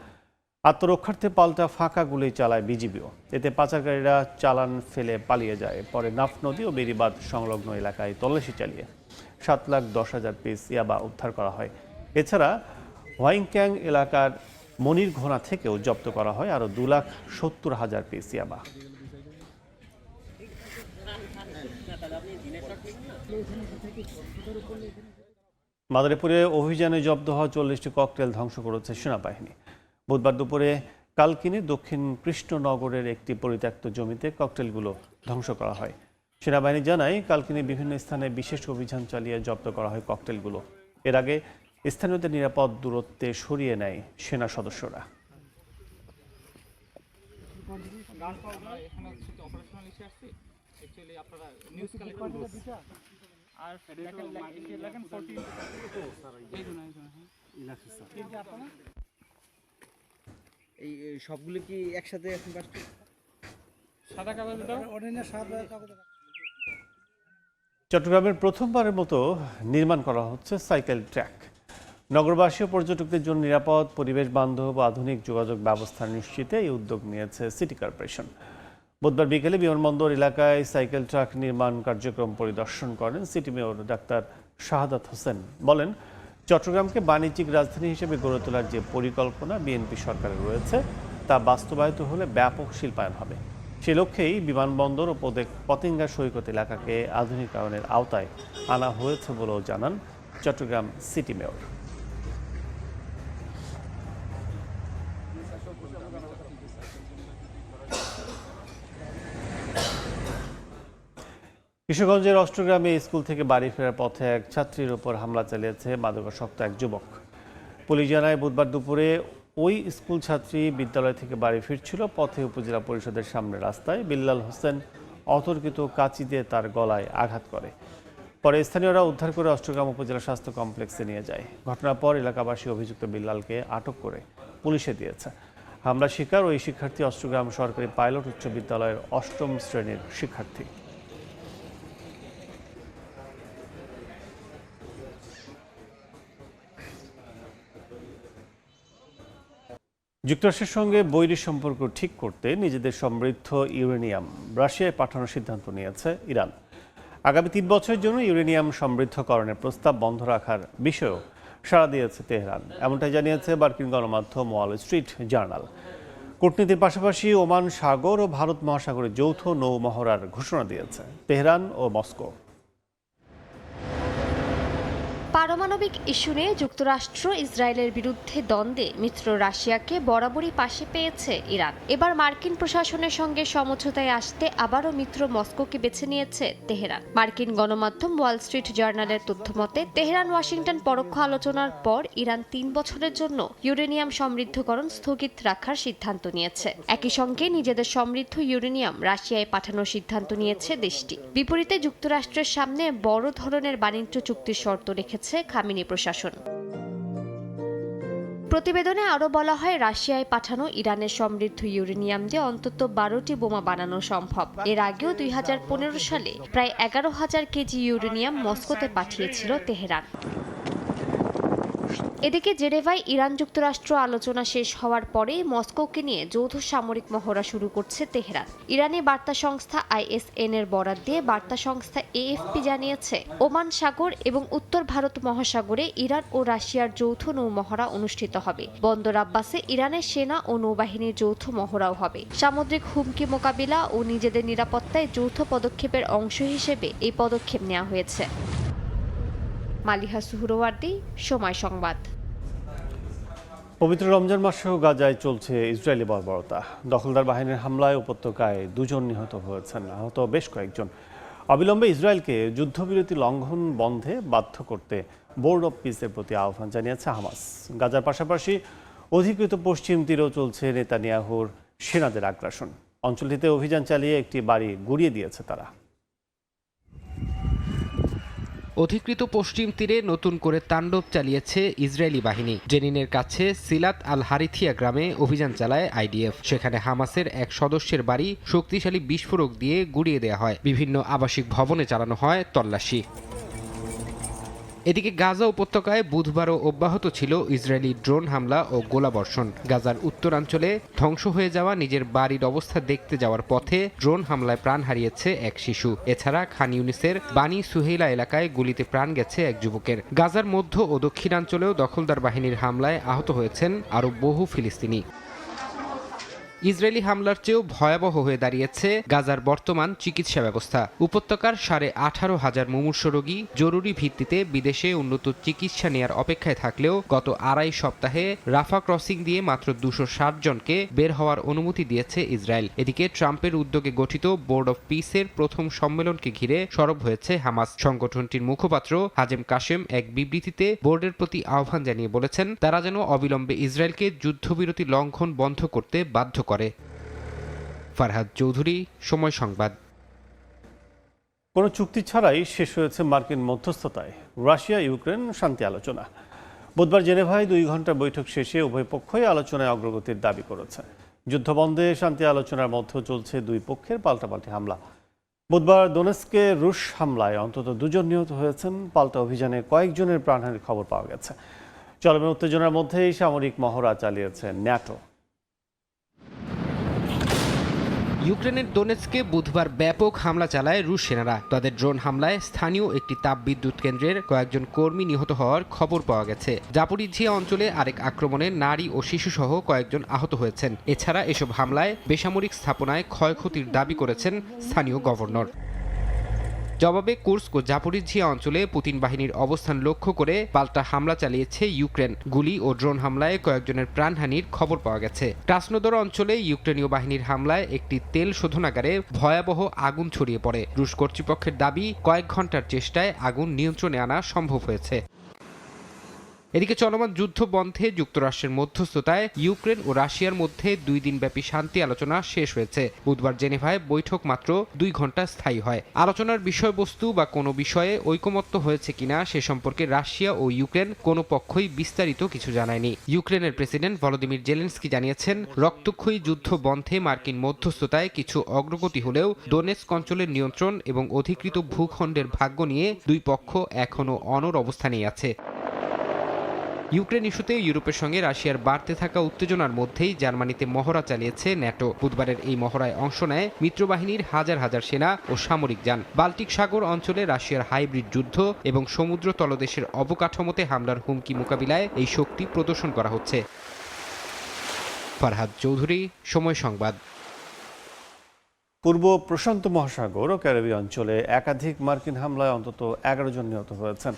আত্মরক্ষার্থে পাল্টা ফাঁকা গুলি চালায় বিজিবিও। এতে পাচারকারীরা চালান ফেলে পালিয়ে যায়। পরে নাফ নদী ও বেড়িবাঁধ সংলগ্ন এলাকায় তল্লাশি চালিয়ে 7,10,000 পিস ইয়াবা উদ্ধার করা হয়। এছাড়া হোয়াইংক্যাং এলাকার মনির ঘোনা থেকেও জব্দ করা হয় আরও 2,70,000 পিস ইয়াবা। মাদারীপুরে অভিযানে জব্দ হওয়া 40টি ককটেল ধ্বংস করেছে সেনাবাহিনী। বুধবার দুপুরে কালকিনি দক্ষিণ কৃষ্ণনগরের একটি পরিত্যক্ত জমিতে ককটেলগুলো ধ্বংস করা হয়। সেনাবাহিনী জানায়, কালকিনি বিভিন্ন স্থানে বিশেষ অভিযান চালিয়ে জব্দ করা হয় ককটেলগুলো। এর আগে স্থানীয়দের নিরাপদ দূরত্বে সরিয়ে নেয় সেনা সদস্যরা। এই সবগুলো কি একসাথে এখন চট্টগ্রামের প্রথমবারের মতো নির্মাণ করা হচ্ছে সাইকেল ট্র্যাক। নগরবাসী ও পর্যটকদের জন্য নিরাপদ, পরিবেশ বান্ধব ও আধুনিক যোগাযোগ ব্যবস্থা নিশ্চিতে এই উদ্যোগ নিয়েছে সিটি কর্পোরেশন। বুধবার বিকেলে বিমানবন্দর এলাকায় সাইকেল ট্র্যাক নির্মাণ কার্যক্রম পরিদর্শন করেন city mayor doctor Shahadat Hossain. বলেন, চট্টগ্রামকে বাণিজ্যিক রাজধানী হিসেবে গড়ে তোলার যে পরিকল্পনা বিএনপি সরকারের রয়েছে তা বাস্তবায়িত হলে ব্যাপক শিল্পায়ন হবে। সে লক্ষ্যেই বিমানবন্দর ও পতেঙ্গা সৈকত এলাকাকে আধুনিকায়নের আওতায় আনা হয়েছে বলেও জানান চট্টগ্রাম সিটি মেয়র। কিশোরগঞ্জের অষ্টগ্রামে স্কুল থেকে বাড়ি ফেরার পথে এক ছাত্রীর উপর হামলা চালিয়েছে মাদকাসক্ত এক যুবক। পুলিশ জানায়, বুধবার দুপুরে ওই স্কুল ছাত্রী বিদ্যালয় থেকে বাড়ি ফিরছিল। পথে উপজেলা পরিষদের সামনে রাস্তায় বিল্লাল হোসেন অতর্কিত কাঁচি দিয়ে তার গলায় আঘাত করে। পরে স্থানীয়রা উদ্ধার করে অষ্টগ্রাম উপজেলা স্বাস্থ্য কমপ্লেক্সে নিয়ে যায়। ঘটনার পর এলাকাবাসী অভিযুক্ত বিল্লালকে আটক করে পুলিশে দিয়েছে। হামলা শিকার ওই শিক্ষার্থী অষ্টগ্রাম সরকারি পাইলট উচ্চ বিদ্যালয়ের 8ম শ্রেণীর শিক্ষার্থী। যুক্তরাষ্ট্রের সঙ্গে বৈরী সম্পর্ক ঠিক করতে নিজেদের সমৃদ্ধ ইউরেনিয়াম রাশিয়ায় পাঠানোর সিদ্ধান্ত নিয়েছে ইরান। আগামী 3 বছরের জন্য ইউরেনিয়াম সমৃদ্ধকরণের প্রস্তাব বন্ধ রাখার বিষয়েও সাড়া দিয়েছে তেহরান। এমনটাই জানিয়েছে মার্কিন গণমাধ্যম ওয়াল স্ট্রিট জার্নাল। কূটনীতির পাশাপাশি ওমান সাগর ও ভারত মহাসাগরে যৌথ নৌ মহড়ার ঘোষণা দিয়েছে তেহরান ও মস্কো। পারমাণবিক ইস্যু নিয়ে যুক্তরাষ্ট্র ইসরায়েলের বিরুদ্ধে দ্বন্দ্বে মিত্র রাশিয়াকে বরাবরই পাশে পেয়েছে ইরান। এবার মার্কিন প্রশাসনের সঙ্গে সমঝোতায় আসতে আবারও মিত্র মস্কোকে বেছে নিয়েছে তেহরান। মার্কিন গণমাধ্যম ওয়াল স্ট্রিট জার্নালের তথ্যমতে, তেহরান ওয়াশিংটন পরোক্ষ আলোচনার পর ইরান 3 বছরের জন্য ইউরেনিয়াম সমৃদ্ধকরণ স্থগিত রাখার সিদ্ধান্ত নিয়েছে। একই সঙ্গে নিজেদের সমৃদ্ধ ইউরেনিয়াম রাশিয়ায় পাঠানোর সিদ্ধান্ত নিয়েছে দেশটি। বিপরীতে যুক্তরাষ্ট্রের সামনে বড় ধরনের বাণিজ্য চুক্তির শর্ত রেখেছে খামেনি প্রশাসন। প্রতিবেদনে আরও বলা হয়, রাশিয়ায় পাঠানো ইরানের সমৃদ্ধ ইউরেনিয়াম দিয়ে অন্তত 12টি বোমা বানানো সম্ভব। এর আগেও 2015 সালে প্রায় 11,000 কেজি ইউরেনিয়াম মস্কোতে পাঠিয়েছিল তেহরান। এদিকে জেনেভায় ইরান যুক্তরাষ্ট্র আলোচনা শেষ হওয়ার পরেই মস্কোকে নিয়ে যৌথ সামরিক মহড়া শুরু করছে তেহরান। ইরানি বার্তা সংস্থা ISN এর বরাত দিয়ে বার্তা সংস্থা AFP জানিয়েছে, ওমান সাগর এবং উত্তর ভারত মহাসাগরে ইরান ও রাশিয়ার যৌথ নৌ মহড়া অনুষ্ঠিত হবে। বন্দর আব্বাসে ইরানের সেনা ও নৌবাহিনীর যৌথ মহড়াও হবে। সামুদ্রিক হুমকি মোকাবিলা ও নিজেদের নিরাপত্তায় যৌথ পদক্ষেপের অংশ হিসেবে এই পদক্ষেপ নেওয়া হয়েছে। মালিহা সুহরওয়ার্দী, সময় সংবাদ। পবিত্র রমজান মাসেও গাজায় চলছে ইসরায়েলি বর্বরতা। দখলদার বাহিনীর হামলায় উপত্যকায় 2 জন নিহত হয়েছেন, আহত বেশ কয়েকজন। অবিলম্বে ইসরায়েলকে যুদ্ধবিরতি লঙ্ঘন বন্ধে বাধ্য করতে বোর্ড অব পিসের প্রতি আহ্বান জানিয়েছে হামাস। গাজার পাশাপাশি অধিকৃত পশ্চিম তীরেও চলছে নেতানিয়াহুর সেনাদের আগ্রাসন। অঞ্চলটিতে অভিযান চালিয়ে একটি বাড়ি গুঁড়িয়ে দিয়েছে তারা। অধিকৃত পশ্চিম তীরে নতুন করে তাণ্ডব চালিয়েছে ইসরায়েলি বাহিনী। জেনিনের কাছে সিলাত আল হারিথিয়া গ্রামে অভিযান চালায় IDF। সেখানে হামাসের এক সদস্যের বাড়ি শক্তিশালী বিস্ফোরক দিয়ে গুঁড়িয়ে দেওয়া হয়। বিভিন্ন আবাসিক ভবনে চালানো হয় তল্লাশি। এদিকে গাজা উপত্যকায় বুধবারও অব্যাহত ছিল ইসরায়েলি ড্রোন হামলা ও গোলাবর্ষণ। গাজার উত্তরাঞ্চলে ধ্বংস হয়ে যাওয়া নিজের বাড়ির অবস্থা দেখতে যাওয়ার পথে ড্রোন হামলায় প্রাণ হারিয়েছে এক শিশু। এছাড়া খান ইউনিসের বানি সুহেইলা এলাকায় গুলিতে প্রাণ গেছে এক যুবকের। গাজার মধ্য ও দক্ষিণাঞ্চলেও দখলদার বাহিনীর হামলায় আহত হয়েছেন আরও বহু ফিলিস্তিনি। ইসরায়েলি হামলার চেয়েও ভয়াবহ হয়ে দাঁড়িয়েছে গাজার বর্তমান চিকিৎসা ব্যবস্থা। উপত্যকার 18,500 মুমূর্ষ রোগী জরুরি ভিত্তিতে বিদেশে উন্নত চিকিৎসা নেয়ার অপেক্ষায় থাকলেও গত 2.5 সপ্তাহে রাফা ক্রসিং দিয়ে মাত্র 260 জনকে বের হওয়ার অনুমতি দিয়েছে ইসরায়েল। এদিকে ট্রাম্পের উদ্যোগে গঠিত বোর্ড অফ পিসের প্রথম সম্মেলনকে ঘিরে সরব হয়েছে হামাস। সংগঠনটির মুখপাত্র হাজেম কাশেম এক বিবৃতিতে বোর্ডের প্রতি আহ্বান জানিয়ে বলেছেন, তারা যেন অবিলম্বে ইসরায়েলকে যুদ্ধবিরতি লঙ্ঘন বন্ধ করতে বাধ্য করে। ফারহাদ চৌধুরী, সময় সংবাদ। কোনো চুক্তি ছাড়াই শেষ হয়েছে মার্কিন মধ্যস্থতায় রাশিয়া ইউক্রেন শান্তি আলোচনা। বুধবার জেনেভায় 2 ঘন্টা বৈঠক শেষে উভয় পক্ষই আলোচনায় অগ্রগতির দাবি করেছে। যুদ্ধবন্ধে শান্তি আলোচনার মধ্যে চলছে দুই পক্ষের পাল্টাপাল্টি হামলা। বুধবার দোনেৎস্কে রুশ হামলায় অন্তত 2 জন নিহত হয়েছেন। পাল্টা অভিযানে কয়েকজনের প্রাণহানির খবর পাওয়া গেছে। চলমান উত্তেজনার মধ্যেই সামরিক মহড়া চালিয়েছে ন্যাটো। ইউক্রেনের দোনেৎস্কে বুধবার ব্যাপক হামলা চালায় রুশ সেনারা। তাদের ড্রোন হামলায় স্থানীয় একটি তাপবিদ্যুৎ কেন্দ্রের কয়েকজন কর্মী নিহত হওয়ার খবর পাওয়া গেছে। জাপোরিঝিয়া অঞ্চলে আরেক আক্রমণে নারী ও শিশুসহ কয়েকজন আহত হয়েছেন। এছাড়া এসব হামলায় বেসামরিক স্থাপনায় ক্ষয়ক্ষতির দাবি করেছেন স্থানীয় গভর্নর। জবাবে কুর্স্ক ও জাপোরিঝিয়া অঞ্চলে পুতিন বাহিনীর অবস্থান লক্ষ্য করে পাল্টা হামলা চালিয়েছে ইউক্রেন। গুলি ও ড্রোন হামলায় কয়েকজনের প্রাণহানির খবর পাওয়া গেছে। ক্রাসনোদর অঞ্চলে ইউক্রেনীয় বাহিনীর হামলায় একটি তেল শোধনাগারে ভয়াবহ আগুন ছড়িয়ে পড়ে। রুশ কর্তৃপক্ষের দাবি, কয়েক ঘন্টার চেষ্টায় আগুন নিয়ন্ত্রণে আনা সম্ভব হয়েছে। এদিকে চলমান যুদ্ধ বন্ধে যুক্তরাষ্ট্রের মধ্যস্থতায় ইউক্রেন ও রাশিয়ার মধ্যে 2 দিনব্যাপী শান্তি আলোচনা শেষ হয়েছে। বুধবার জেনেভায় বৈঠক মাত্র 2 ঘন্টা স্থায়ী হয়। আলোচনার বিষয়বস্তু বা কোনো বিষয়ে ঐকমত্য হয়েছে কিনা সে সম্পর্কে রাশিয়া ও ইউক্রেন কোনো পক্ষই বিস্তারিত কিছু জানায়নি। ইউক্রেনের প্রেসিডেন্ট ভলোদিমির জেলেনস্কি জানিয়েছেন, রক্তক্ষয়ী যুদ্ধ বন্ধে মার্কিন মধ্যস্থতায় কিছু অগ্রগতি হলেও দোনেৎস্ক অঞ্চলের নিয়ন্ত্রণ এবং অধিকৃত ভূখণ্ডের ভাগ্য নিয়ে দুই পক্ষ এখনও অনড় অবস্থানেই আছে। ইউক্রেন ইস্যুতে ইউরোপের সঙ্গে রাশিয়ার বাড়তে থাকা উত্তেজনার মধ্যেই জার্মানিতে মহড়া চালিয়েছে ন্যাটো। বুধবারের এই মহড়ায় অংশ নেয় মিত্রবাহিনীর হাজার হাজার সেনা ও সামরিক যান। বাল্টিক সাগর অঞ্চলে রাশিয়ার হাইব্রিড যুদ্ধ এবং সমুদ্র তলদেশের অবকাঠামোতে হামলার হুমকি মোকাবিলায় এই শক্তি প্রদর্শন করা হচ্ছে। ফারহাদ চৌধুরী, সময় সংবাদ। পূর্ব প্রশান্ত মহাসাগর ও ক্যারিবীয় অঞ্চলে একাধিক মার্কিন হামলায় অন্তত 11 জন নিহত হয়েছেন।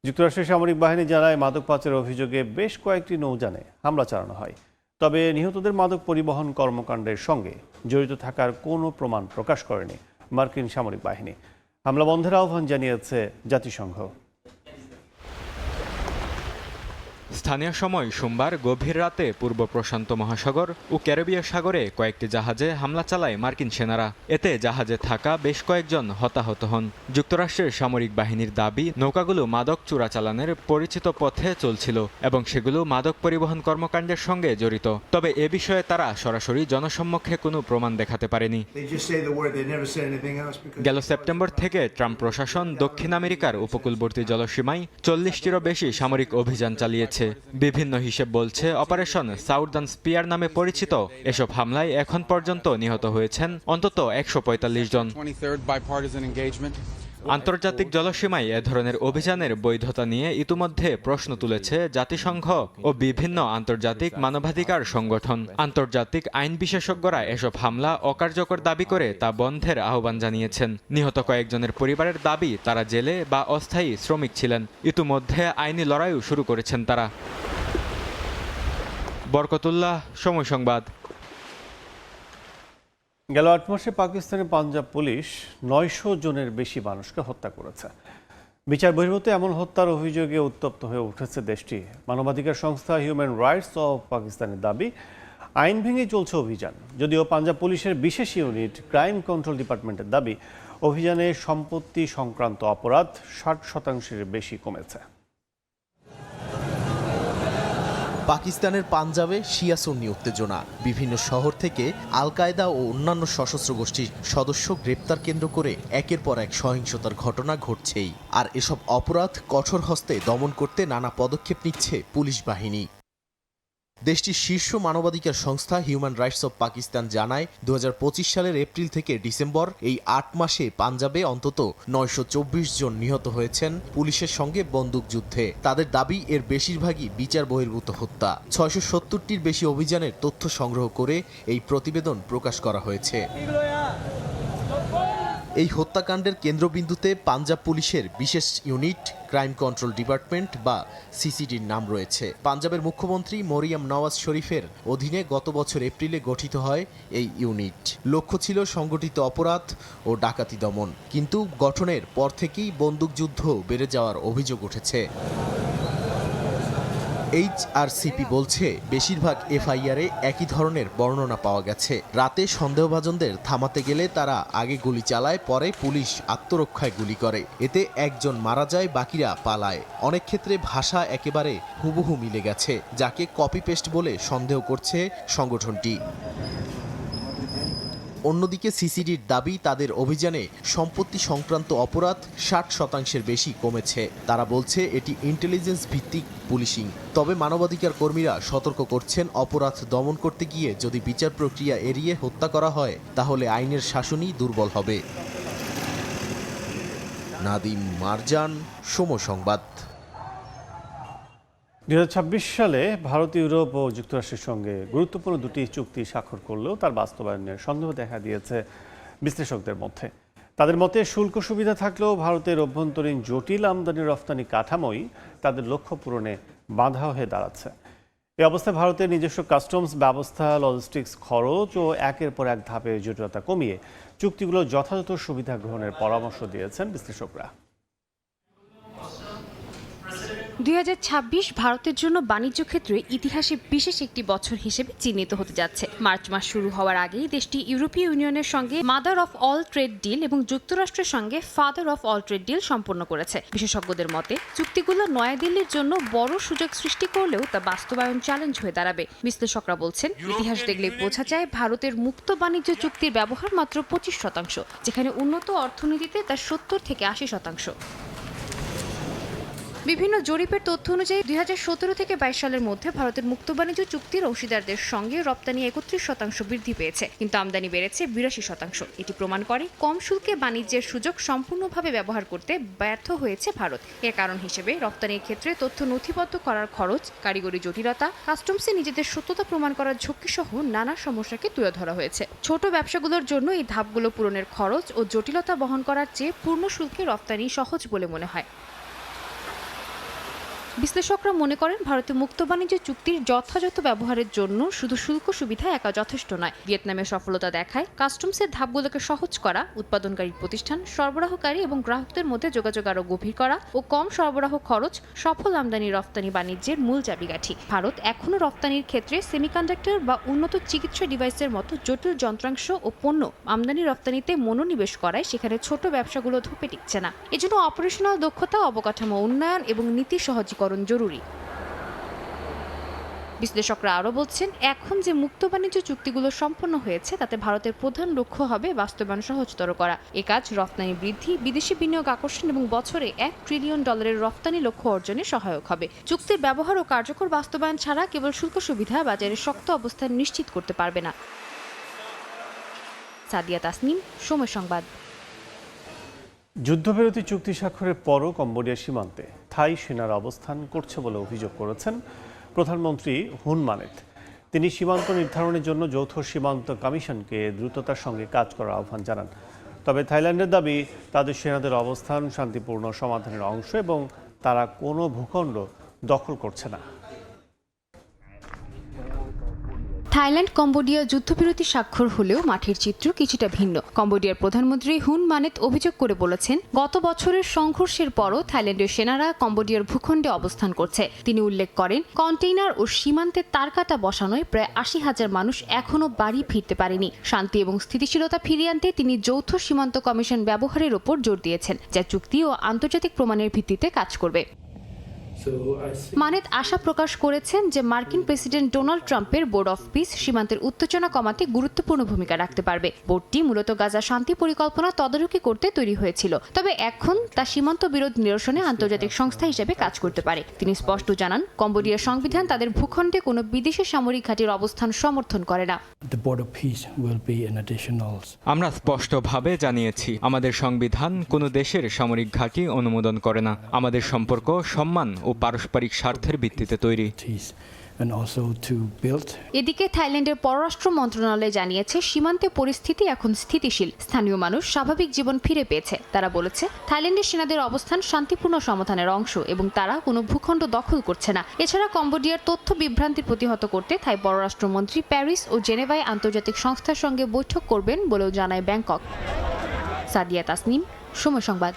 যুক্তরাষ্ট্রের সামরিক বাহিনী জানায়, মাদক পাচারের অভিযোগে বেশ কয়েকটি নৌযানে হামলা চালানো হয়। তবে নিহতদের মাদক পরিবহন কর্মকাণ্ডের সঙ্গে জড়িত থাকার কোনো প্রমাণ প্রকাশ করেনি মার্কিন সামরিক বাহিনী। হামলা বন্ধের আহ্বান জানিয়েছে জাতিসংঘ। স্থানীয় সময় সোমবার গভীর রাতে পূর্ব প্রশান্ত মহাসাগর ও ক্যারিবীয় সাগরে কয়েকটি জাহাজে হামলা চালায় মার্কিন সেনারা। এতে জাহাজে থাকা বেশ কয়েকজন হতাহত হন। যুক্তরাষ্ট্রের সামরিক বাহিনীর দাবি, নৌকাগুলো মাদক চোরাচালানের পরিচিত পথে চলছিল এবং সেগুলো মাদক পরিবহন কর্মকাণ্ডের সঙ্গে জড়িত। তবে এ বিষয়ে তারা সরাসরি জনসম্মুখে কোনো প্রমাণ দেখাতে পারেনি। গেল সেপ্টেম্বর থেকে ট্রাম্প প্রশাসন দক্ষিণ আমেরিকার উপকূলবর্তী জলসীমায় 40টিরও বেশি সামরিক অভিযান চালিয়েছে। বিভিন্ন হিসেব বলছে, অপারেশন সাউদার্ন স্পিয়ার নামে পরিচিত এসব হামলায় এখন পর্যন্ত নিহত হয়েছেন অন্তত 145 জন। আন্তর্জাতিক জলসীমায় এ ধরনের অভিযানের বৈধতা নিয়ে ইতিমধ্যে প্রশ্ন তুলেছে জাতিসংঘ ও বিভিন্ন আন্তর্জাতিক মানবাধিকার সংগঠন। আন্তর্জাতিক আইন বিশেষজ্ঞরা এসব হামলা অকার্যকর দাবি করে তা বন্ধের আহ্বান জানিয়েছেন। নিহত কয়েকজনের পরিবারের দাবি, তারা জেলে বা অস্থায়ী শ্রমিক ছিলেন। ইতিমধ্যে আইনি লড়াইও শুরু করেছেন তারা। বরকতুল্লাহ, সময় সংবাদ। গেল 8 মাসে পাকিস্তানের পাঞ্জাব পুলিশ 900 জনের বেশি মানুষকে হত্যা করেছে। বিচার বহির্ভূত এমন হত্যার অভিযোগে উত্তপ্ত হয়ে উঠেছে দেশটি। মানবাধিকার সংস্থা হিউম্যান রাইটস অফ পাকিস্তানের দাবি, আইন ভেঙে চলছে অভিযান। যদিও পাঞ্জাব পুলিশের বিশেষ ইউনিট ক্রাইম কন্ট্রোল ডিপার্টমেন্টের দাবি, অভিযানে সম্পত্তি সংক্রান্ত অপরাধ 60% বেশি কমেছে। পাকিস্তানের পাঞ্জাবে শিয়া সুন্নি উত্তেজনা, বিভিন্ন শহর থেকে আল কায়দা ও অন্যান্য সশস্ত্র গোষ্ঠীর সদস্য গ্রেপ্তার কেন্দ্র করে একের পর এক সহিংসতার ঘটনা ঘটছেই। আর এসব অপরাধ কঠোর হস্তে দমন করতে নানা পদক্ষেপ নিচ্ছে পুলিশ বাহিনী। দেশটির শীর্ষ মানবাধিকার সংস্থা হিউম্যান রাইটস অব পাকিস্তান জানায় 2025 সালের এপ্রিল থেকে ডিসেম্বর এই 8 মাসে পাঞ্জাবে অন্তত 924 জন নিহত হয়েছেন পুলিশের সঙ্গে বন্দুকযুদ্ধে। তাদের দাবি এর বেশিরভাগই বিচার বহির্ভূত হত্যা। 670টির বেশি অভিযানের তথ্য সংগ্রহ করে এই প্রতিবেদন প্রকাশ করা হয়েছে। এই হত্যাকাণ্ডের কেন্দ্রবিন্দুতে পাঞ্জাব পুলিশের বিশেষ ইউনিট ক্রাইম কন্ট্রোল ডিপার্টমেন্ট বা সিসিডির নাম রয়েছে। পাঞ্জাবের মুখ্যমন্ত্রী মরিয়াম নওয়াজ শরীফের অধীনে গত বছর এপ্রিলে গঠিত হয় এই ইউনিট। লক্ষ্য ছিল সংগঠিত অপরাধ ও ডাকাতি দমন, কিন্তু গঠনের পর থেকেই বন্দুকযুদ্ধ বেড়ে যাওয়ার অভিযোগ উঠেছে। এইচআরসিপি বলছে বেশিরভাগ এফআইআরে একই ধরনের বর্ণনা পাওয়া গেছে। রাতে সন্দেহভাজনদের থামাতে গেলে তারা আগে গুলি চালায়, পরে পুলিশ আত্মরক্ষায় গুলি করে। এতে একজন মারা যায়, বাকিরা পালায়। অনেক ক্ষেত্রে ভাষা একেবারে হুবহু মিলে গেছে, যাকে কপি পেস্ট বলে সন্দেহ করছে সংগঠনটি। অন্যদিকে সিসিডির দাবি তাদের অভিযানে সম্পত্তি সংক্রান্ত অপরাধ 60% বেশি কমেছে। তারা বলছে এটি ইন্টেলিজেন্স ভিত্তিক পুলিশিং। তবে মানবাধিকার কর্মীরা সতর্ক করছেন, অপরাধ দমন করতে গিয়ে যদি বিচার প্রক্রিয়া এড়িয়ে হত্যা করা হয় তাহলে আইনের শাসনই দুর্বল হবে। নাদিম মারজান, সময় সংবাদ। 2026 সালে ভারত, ইউরোপ ও যুক্তরাষ্ট্রের সঙ্গে গুরুত্বপূর্ণ দুটি চুক্তি স্বাক্ষর করলেও তার বাস্তবায়নের সন্দেহ দেখা দিয়েছে বিশ্লেষকদের মধ্যে। তাদের মতে শুল্ক সুবিধা থাকলেও ভারতের অভ্যন্তরীণ জটিল আমদানি রফতানি কাঠামোই তাদের লক্ষ্য পূরণে বাধা হয়ে দাঁড়াচ্ছে। এই অবস্থায় ভারতের নিজস্ব কাস্টমস ব্যবস্থা, লজিস্টিক্স খরচ ও একের পর এক ধাপে জটিলতা কমিয়ে চুক্তিগুলো যথাযথ সুবিধা গ্রহণের পরামর্শ দিয়েছেন বিশ্লেষকরা। 2026 ভারতের জন্য বাণিজ্য ক্ষেত্রে ইতিহাসে বিশেষ একটি বছর হিসেবে চিহ্নিত হতে যাচ্ছে। মার্চ মাস শুরু হওয়ার আগেই দেশটি ইউরোপীয় ইউনিয়নের সঙ্গে mother of all trade deal এবং যুক্তরাষ্ট্রের সঙ্গে father of all trade deal সম্পন্ন করেছে। বিশেষজ্ঞদের মতে চুক্তিগুলো নয়াদিল্লির জন্য বড় সুযোগ সৃষ্টি করলেও তা বাস্তবায়ন চ্যালেঞ্জ হয়ে দাঁড়াবে। বিশ্লেষকরা বলছেন, ইতিহাস দেখলে বোঝা যায় ভারতের মুক্ত বাণিজ্য চুক্তির ব্যবহার মাত্র 25%, যেখানে উন্নত অর্থনীতিতে তা 70 থেকে 80%। বিভিন্ন জরিপের তথ্য অনুযায়ী 2017 থেকে 22 সালের মধ্যে ভারতের মুক্ত বাণিজ্য চুক্তির অংশীদারদের সঙ্গে রপ্তানি 31% বৃদ্ধি পেয়েছে, কিন্তু আমদানি বেড়েছে 82%। এটি প্রমাণ করে কম শুল্কে বাণিজ্যের সুযোগ সম্পূর্ণভাবে ব্যবহার করতে ব্যর্থ হয়েছে ভারত। এর কারণ হিসেবে রপ্তানির ক্ষেত্রে তথ্য নথিবদ্ধ করার খরচ, কারিগরি জটিলতা, কাস্টমসে নিজেদের সত্যতা প্রমাণ করার ঝুঁকি সহ নানা সমস্যাকে তুলে ধরা হয়েছে। ছোট ব্যবসাগুলোর জন্য এই ধাপগুলো পূরণের খরচ ও জটিলতা বহন করার চেয়ে পূর্ণ শুল্কে রপ্তানি সহজ বলে মনে হয়। বিশ্লেষকরা মনে করেন ভারতে মুক্ত বাণিজ্য চুক্তির যথাযথ ব্যবহারের জন্য শুধু শুল্ক সুবিধা একা যথেষ্ট নয়। ভিয়েতনামের সফলতা দেখায় কাস্টমসের ধাপগুলোকে সহজ করা, উৎপাদনকারী প্রতিষ্ঠান, সরবরাহকারী এবং গ্রাহকদের মধ্যে যোগাযোগ আরও গভীর করা ও কম সরবরাহ খরচ সফল আমদানি রপ্তানি বাণিজ্যের মূল চাবিকাঠি। ভারত এখনও রপ্তানির ক্ষেত্রে সেমিকন্ডাক্টর বা উন্নত চিকিৎসা ডিভাইসের মতো জটিল যন্ত্রাংশ ও পণ্য আমদানি রপ্তানিতে মনোনিবেশ করায় সেখানে ছোট ব্যবসাগুলো ধোপে টিকছে না। এজন্য অপারেশনাল দক্ষতা, অবকাঠামো উন্নয়ন এবং নীতি সহজীকরণ জরুরি। বিশ্লেষকরা আরও বলছেন, এখন যে মুক্ত বাণিজ্য চুক্তিগুলো সম্পন্ন হয়েছে তাতে ভারতের প্রধান লক্ষ্য হবে বাস্তবায়ন সহজতর করা। এ কাজ রপ্তানি বৃদ্ধি, বিদেশি বিনিয়োগ আকর্ষণ এবং বছরে $1 ট্রিলিয়ন রপ্তানি লক্ষ্য অর্জনে সহায়ক হবে। চুক্তির ব্যবহার ও কার্যকর বাস্তবায়ন ছাড়া কেবল শুল্ক সুবিধা বাজারে শক্ত অবস্থান নিশ্চিত করতে পারবে না। সাদিয়া তাসনিম, সময় সংবাদ। যুদ্ধবিরতি চুক্তি স্বাক্ষরের পরও কম্বোডিয়া সীমান্তে থাই সেনারা অবস্থান করছে বলে অভিযোগ করেছেন প্রধানমন্ত্রী হুন মানেত। তিনি সীমান্ত নির্ধারণের জন্য যৌথ সীমান্ত কমিশনকে দ্রুততার সঙ্গে কাজ করার আহ্বান জানান। তবে থাইল্যান্ডের দাবি তাদের সেনাদের অবস্থান শান্তিপূর্ণ সমাধানের অংশ এবং তারা কোনো ভূখণ্ড দখল করছে না। থাইল্যান্ড কম্বোডিয়া যুদ্ধবিরতি স্বাক্ষর হলেও মাঠের চিত্র কিছুটা ভিন্ন। কম্বোডিয়ার প্রধানমন্ত্রী হুন মানেত অভিযোগ করে বলেছেন, গত বছরের সংঘর্ষের পরও থাইল্যান্ডের সেনারা কম্বোডিয়ার ভূখণ্ডে অবস্থান করছে। তিনি উল্লেখ করেন, কন্টেইনার ও সীমান্তে তারকাটা বসানোয় প্রায় 80,000 মানুষ এখনও বাড়ি ফিরতে পারেনি। শান্তি এবং স্থিতিশীলতা ফিরিয়ে আনতে তিনি যৌথ সীমান্ত কমিশন ব্যবহারের ওপর জোর দিয়েছেন, যা চুক্তি ও আন্তর্জাতিক প্রমাণের ভিত্তিতে কাজ করবে। মানেত আশা প্রকাশ করেছেন যে মার্কিন প্রেসিডেন্ট ডোনাল্ড ট্রাম্পের বোর্ড অফ পিস সীমান্তের উত্তেজনা কমাতে গুরুত্বপূর্ণ ভূমিকা রাখতে পারবে। বোর্ডটি মূলত গাজা শান্তি পরিকল্পনা তদারকি করতে তৈরি হয়েছিল, তবে এখন তা সীমান্ত বিরোধ নিরসনে আন্তর্জাতিক সংস্থা হিসেবে কাজ করতে পারে। তিনি স্পষ্ট জানান, কম্বোডিয়ার সংবিধান তাদের ভূখণ্ডে কোনো বিদেশি সামরিক ঘাঁটির অবস্থান সমর্থন করে না। আমরা স্পষ্টভাবে জানিয়েছি, আমাদের সংবিধান কোনো দেশের সামরিক ঘাঁটি অনুমোদন করে না। আমাদের সম্পর্ক সম্মান ও পারস্পরিক স্বার্থের ভিত্তিতে তৈরি। এদিকে থাইল্যান্ডের পররাষ্ট্র মন্ত্রণালয় জানিয়েছে, সীমান্তে পরিস্থিতি এখন স্থিতিশীল, স্থানীয় মানুষ স্বাভাবিক জীবন ফিরে পেয়েছে। তারা বলেছে, থাইল্যান্ডের সেনাদের অবস্থান শান্তিপূর্ণ সমাধানের অংশ এবং তারা কোনো ভূখণ্ড দখল করছে না। এছাড়া কম্বোডিয়ার তথ্য বিভ্রান্তি প্রতিহত করতে থাই পররাষ্ট্রমন্ত্রী প্যারিস ও জেনেভায় আন্তর্জাতিক সংস্থার সঙ্গে বৈঠক করবেন বলেও জানায় ব্যাংকক। সাদিয়া তাসনিম, সময় সংবাদ।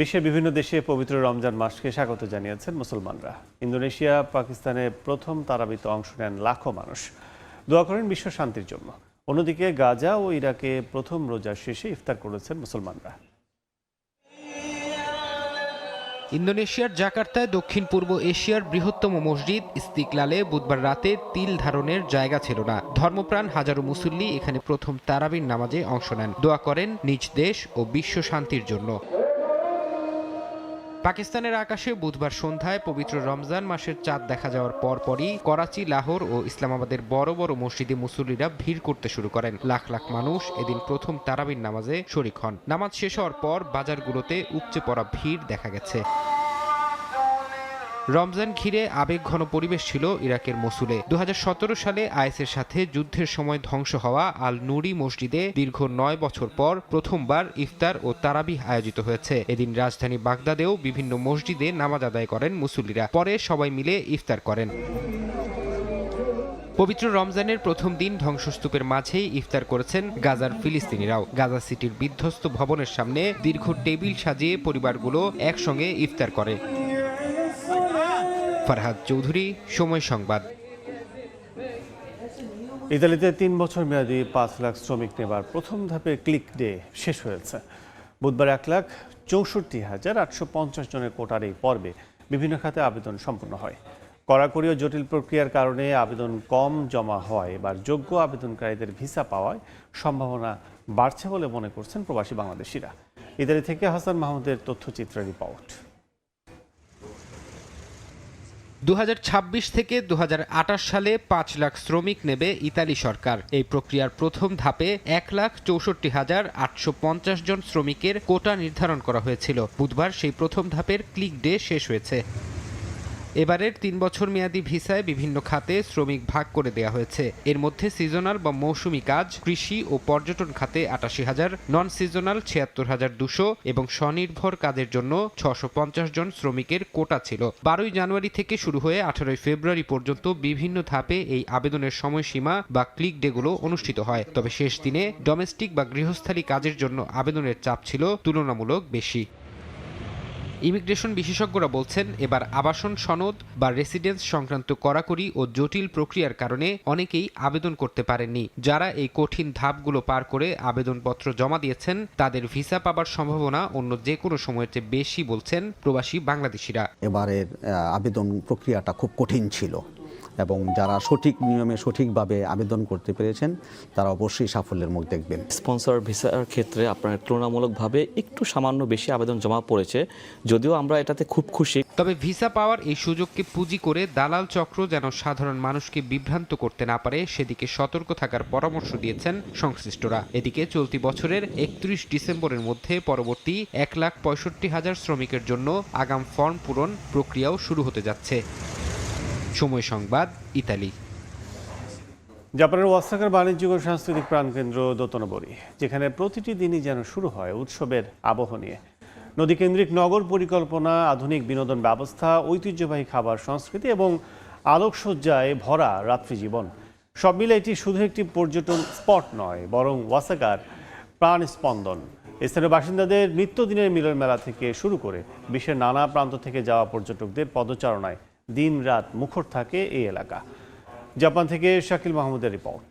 বিশ্বের বিভিন্ন দেশে পবিত্র রমজান মাসকে স্বাগত জানিয়েছেন মুসলমানরা। ইন্দোনেশিয়া, পাকিস্তানে প্রথম তারাবিতে অংশ নেন লাখো মানুষ, দোয়া করেন বিশ্ব শান্তির জন্য। অন্যদিকে গাজা ও ইরাকে প্রথম রোজা শেষে ইফতার করেছেন মুসলমানরা। ইন্দোনেশিয়ার জাকার্তায় দক্ষিণ পূর্ব এশিয়ার বৃহত্তম মসজিদ ইস্তিকলালে বুধবার রাতে তিল ধারণের জায়গা ছিল না। ধর্মপ্রাণ হাজারো মুসল্লি এখানে প্রথম তারাবির নামাজে অংশ নেন, দোয়া করেন নিজ দেশ ও বিশ্ব শান্তির জন্য। পাকিস্তানের আকাশে বুধবার সন্ধ্যায় পবিত্র রমজান মাসের চাঁদ দেখা যাওয়ার পরপরই করাচি, লাহোর ও ইসলামাবাদের বড় বড় মসজিদে মুসল্লিরা ভিড় করতে শুরু করেন। লাখ লাখ মানুষ এদিন প্রথম তারাবির নামাজে শরিক হন। নামাজ শেষ হওয়ার পর বাজারগুলোতে উপচে পড়া ভিড় দেখা গেছে। রমজান ঘিরে আবেগঘন পরিবেশ ছিল ইরাকের মসুলে। 2017 সালে আইএসের সাথে যুদ্ধের সময় ধ্বংস হওয়া আল নুরি মসজিদে দীর্ঘ 9 বছর পর প্রথমবার ইফতার ও তারাবিহ আয়োজিত হয়েছে। এদিন রাজধানী বাগদাদেও বিভিন্ন মসজিদে নামাজ আদায় করেন মুসল্লিরা, পরে সবাই মিলে ইফতার করেন। পবিত্র রমজানের প্রথম দিন ধ্বংসস্তূপের মাঝেই ইফতার করেছেন গাজার ফিলিস্তিনিরাও। গাজা সিটির বিধ্বস্ত ভবনের সামনে দীর্ঘ টেবিল সাজিয়ে পরিবারগুলো একসঙ্গে ইফতার করে। ফারহাদ চৌধুরী, সময় সংবাদ। ইতালিতে 3 বছর মেয়াদী 5 লাখ শ্রমিক নেবার প্রথম ধাপের ক্লিক ডে শেষ হয়েছে। বুধবার 1,64,850 জনের কোটার এই পর্বে বিভিন্ন খাতে আবেদন সম্পন্ন হয়। কড়াকড়ি ও জটিল প্রক্রিয়ার কারণে আবেদন কম জমা হয়। এবার যোগ্য আবেদনকারীদের ভিসা পাওয়ায় সম্ভাবনা বাড়ছে বলে মনে করছেন প্রবাসী বাংলাদেশিরা। ইতালি থেকে হাসান মাহমুদের তথ্যচিত্রের রিপোর্ট। 2026 থেকে 2028 সালে 5 লাখ শ্রমিক নেবে ইতালি সরকার। এই প্রক্রিয়ার প্রথম ধাপে 1,64,850 জন শ্রমিকের কোটা নির্ধারণ করা হয়েছিল। বুধবার সেই প্রথম ধাপের ক্লিক ডে শেষ হয়েছে। এবারের 3 বছর মেয়াদী ভিসায় বিভিন্ন খাতে শ্রমিক ভাগ করে দেওয়া হয়েছে। এর মধ্যে সিজনাল বা মৌসুমি কাজ, কৃষি ও পর্যটন খাতে 88,000, নন সিজনাল 76,200 এবং স্বনির্ভর কাজের জন্য 650 জন শ্রমিকের কোটা ছিল। 12 জানুয়ারি থেকে শুরু হয়ে 18 ফেব্রুয়ারি পর্যন্ত বিভিন্ন ধাপে এই আবেদনের সময়সীমা বা ক্লিক ডেগুলো অনুষ্ঠিত হয়। তবে শেষ দিনে ডোমেস্টিক বা গৃহস্থালী কাজের জন্য আবেদনের চাপ ছিল তুলনামূলক বেশি। ইমিগ্রেশন বিশেষজ্ঞরা বলছেন, এবার আবাসন সনদ বা রেসিডেন্স সংক্রান্ত কড়াকড়ি ও জটিল প্রক্রিয়ার কারণে অনেকেই আবেদন করতে পারেননি। যারা এই কঠিন ধাপগুলো পার করে আবেদনপত্র জমা দিয়েছেন তাদের ভিসা পাবার সম্ভাবনা অন্য যে কোনো সময়ের চেয়ে বেশি বলছেন প্রবাসী বাংলাদেশিরা। এবারের আবেদন প্রক্রিয়াটা খুব কঠিন ছিল এবং যারা সঠিক নিয়মে সঠিকভাবে আবেদন করতে পেরেছেন তারা অবশ্যই সাফল্যের মুখ দেখবেন। স্পন্সর ভিসার ক্ষেত্রে আপনার তুলনামূলকভাবে একটু সামান্য বেশি আবেদন জমা পড়েছে, যদিও আমরা এটাতে খুব খুশি। তবে ভিসা পাওয়ার এই সুযোগকে পুঁজি করে দালাল চক্র যেন সাধারণ মানুষকে বিভ্রান্ত করতে না পারে সেদিকে সতর্ক থাকার পরামর্শ দিয়েছেন সংশ্লিষ্টরা। এদিকে চলতি বছরের 31 ডিসেম্বরের মধ্যে পরবর্তী 1,65,000 শ্রমিকের জন্য আগাম ফর্ম পূরণ প্রক্রিয়াও শুরু হতে যাচ্ছে। সময় সংবাদ, ইতালি। জাপানের ওয়াসাকার বাণিজ্যিক ও সাংস্কৃতিক প্রাণকেন্দ্র দোতনবরি, যেখানে প্রতিটি দিনই যেন শুরু হয় উৎসবের আবহ নিয়ে। নদীকেন্দ্রিক নগর পরিকল্পনা, আধুনিক বিনোদন ব্যবস্থা, ঐতিহ্যবাহী খাবার সংস্কৃতি এবং আলোকসজ্জায় ভরা রাত্রি জীবন, সব মিলে এটি শুধু একটি পর্যটন স্পট নয়, বরং ওয়াসাকার প্রাণ স্পন্দন। স্থানীয় বাসিন্দাদের নিত্যদিনের মিলন মেলা থেকে শুরু করে বিশ্বের নানা প্রান্ত থেকে যাওয়া পর্যটকদের পদচারণায় দিন রাত মুখর থাকে এই এলাকা। জাপান থেকে শাকিল মাহমুদের রিপোর্ট।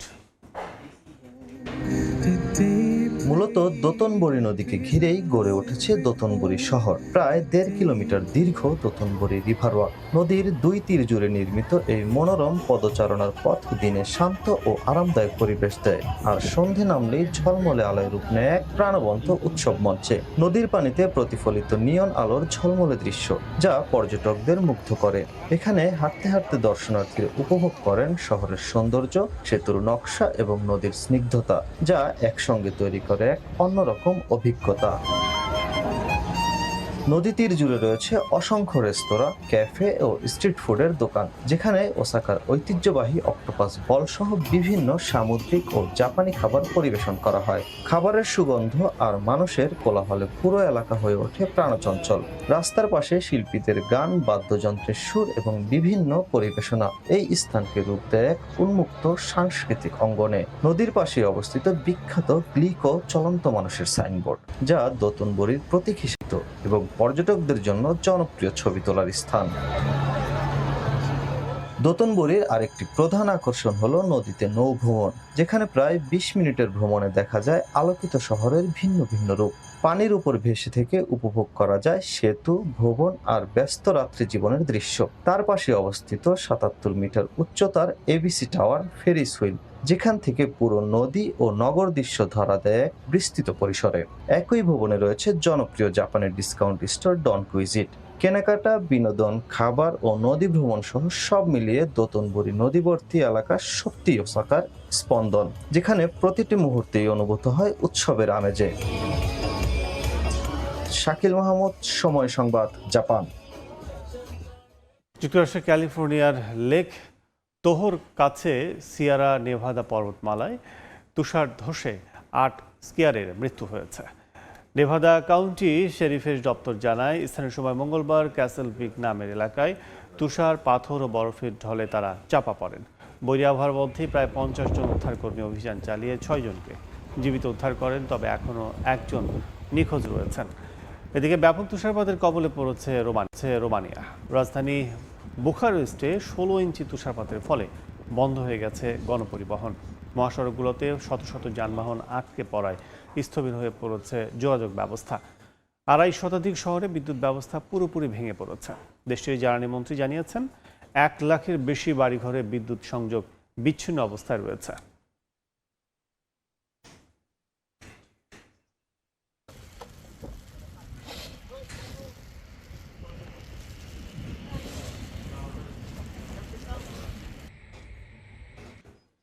মূলত দোতনবরী নদীকে ঘিরেই গড়ে উঠেছে দোতনবরী শহর। প্রায় 1.5 কিলোমিটার দীর্ঘ দোতনবরী রিভার ওয়াক। নদীর দুই তীর জুড়ে নির্মিত এই মনোরম পদচারণার পথ দিনে শান্ত ও আরামদায়ক পরিবেশ দেয়, আর সন্ধে নামলেই ঝলমলে আলোয় রূপ নেয় এক প্রাণবন্ত উৎসব মঞ্চে। নদীর পানিতে প্রতিফলিত নিয়ন আলোর ঝলমলে দৃশ্য, যা পর্যটকদের মুগ্ধ করে। এখানে হাঁটতে হাঁটতে দর্শনার্থীরা উপভোগ করেন শহরের সৌন্দর্য, সেতুর নকশা এবং নদীর স্নিগ্ধতা, যা একসঙ্গে তৈরি করে এক অন্যরকম অভিজ্ঞতা। নদী তীর জুড়ে রয়েছে অসংখ্য রেস্তোরাঁ, ক্যাফে ও স্ট্রিট ফুডের দোকান, যেখানে ওসাকার ঐতিহ্যবাহী অক্টোপাস বল সহ বিভিন্ন সামুদ্রিক ও জাপানি খাবার পরিবেশন করা হয়। খাবারের সুগন্ধ আর মানুষের কোলাহলে পুরো এলাকা হয়ে ওঠে প্রাণচঞ্চল। রাস্তার পাশে শিল্পীদের গান, বাদ্যযন্ত্রের সুর এবং বিভিন্ন পরিবেশনা এই স্থানকে রূপ দেয় এক উন্মুক্ত সাংস্কৃতিক অঙ্গনে। নদীর পাশে অবস্থিত বিখ্যাত গ্লিকো চলন্ত মানুষের সাইনবোর্ড, যা দোতনবরীর প্রতীক হিসেবে এবং পর্যটকদের জন্য জনপ্রিয় ছবি তোলার স্থান। দোতনবরীর আরেকটি প্রধান আকর্ষণ হলো নদীতে নৌ ভ্রমণ, যেখানে প্রায় 20 মিনিটের ভ্রমণে দেখা যায় আলোকিত শহরের ভিন্ন ভিন্ন রূপ। পানির উপর ভেসে থেকে উপভোগ করা যায় সেতু, ভবন আর ব্যস্ত রাত্রি জীবনের দৃশ্য। তার পাশে অবস্থিত 77 মিটার উচ্চতার এবিসি টাওয়ার ফেরিস হুইল, যেখান থেকে পুরো নদী ও নগর দৃশ্য ধরা দেয় বিস্তৃত পরিসরে। একই ভবনে রয়েছে জনপ্রিয় জাপানের ডিসকাউন্ট স্টোর ডন কুইজিট। কেনাকাটা, বিনোদন, খাবার ও নদী ভ্রমণ সহ সব মিলিয়ে দোতনবরী নদীবর্তী এলাকা সত্যি ওসাকার স্পন্দন, যেখানে প্রতিটি মুহূর্তেই অনুভূত হয় উৎসবের আমেজে। শাকিল মাহমুদ, সময় সংবাদ, জাপান। যুক্তরাষ্ট্রের ক্যালিফোর্নিয়ার লেক তোহোর কাছে সিয়েরা নেভাদা পর্বতমালায় তুষার ধসে 8 স্কিয়ারের মৃত্যু হয়েছে। নেভাদা কাউন্টি শেরিফের দপ্তর জানায়, স্থানীয় সময় মঙ্গলবার ক্যাসেল পিক নামের এলাকায় তুষার, পাথর ও বরফের ঢলে তারা চাপা পড়েন। বৈরী আবহাওয়ার মধ্যেই প্রায় 50 জন উদ্ধারকর্মী অভিযান চালিয়ে 6 জনকে জীবিত উদ্ধার করেন, তবে এখনও 1 জন নিখোঁজ রয়েছেন। এদিকে ব্যাপক তুষারপাতের কবলে পড়েছে রোমানিয়া। রাজধানী বুখারেস্টে 16 ইঞ্চি তুষারপাতের ফলে বন্ধ হয়ে গেছে গণপরিবহন। মহাসড়কগুলোতে শত শত যানবাহন আটকে পড়ায় স্থবির হয়ে পড়েছে যোগাযোগ ব্যবস্থা। 2.5 শতাধিক শহরে বিদ্যুৎ ব্যবস্থা পুরোপুরি ভেঙে পড়েছে। দেশটির জ্বালানি মন্ত্রী জানিয়েছেন, 1 লাখের বেশি বাড়িঘরে বিদ্যুৎ সংযোগ বিচ্ছিন্ন অবস্থায় রয়েছে।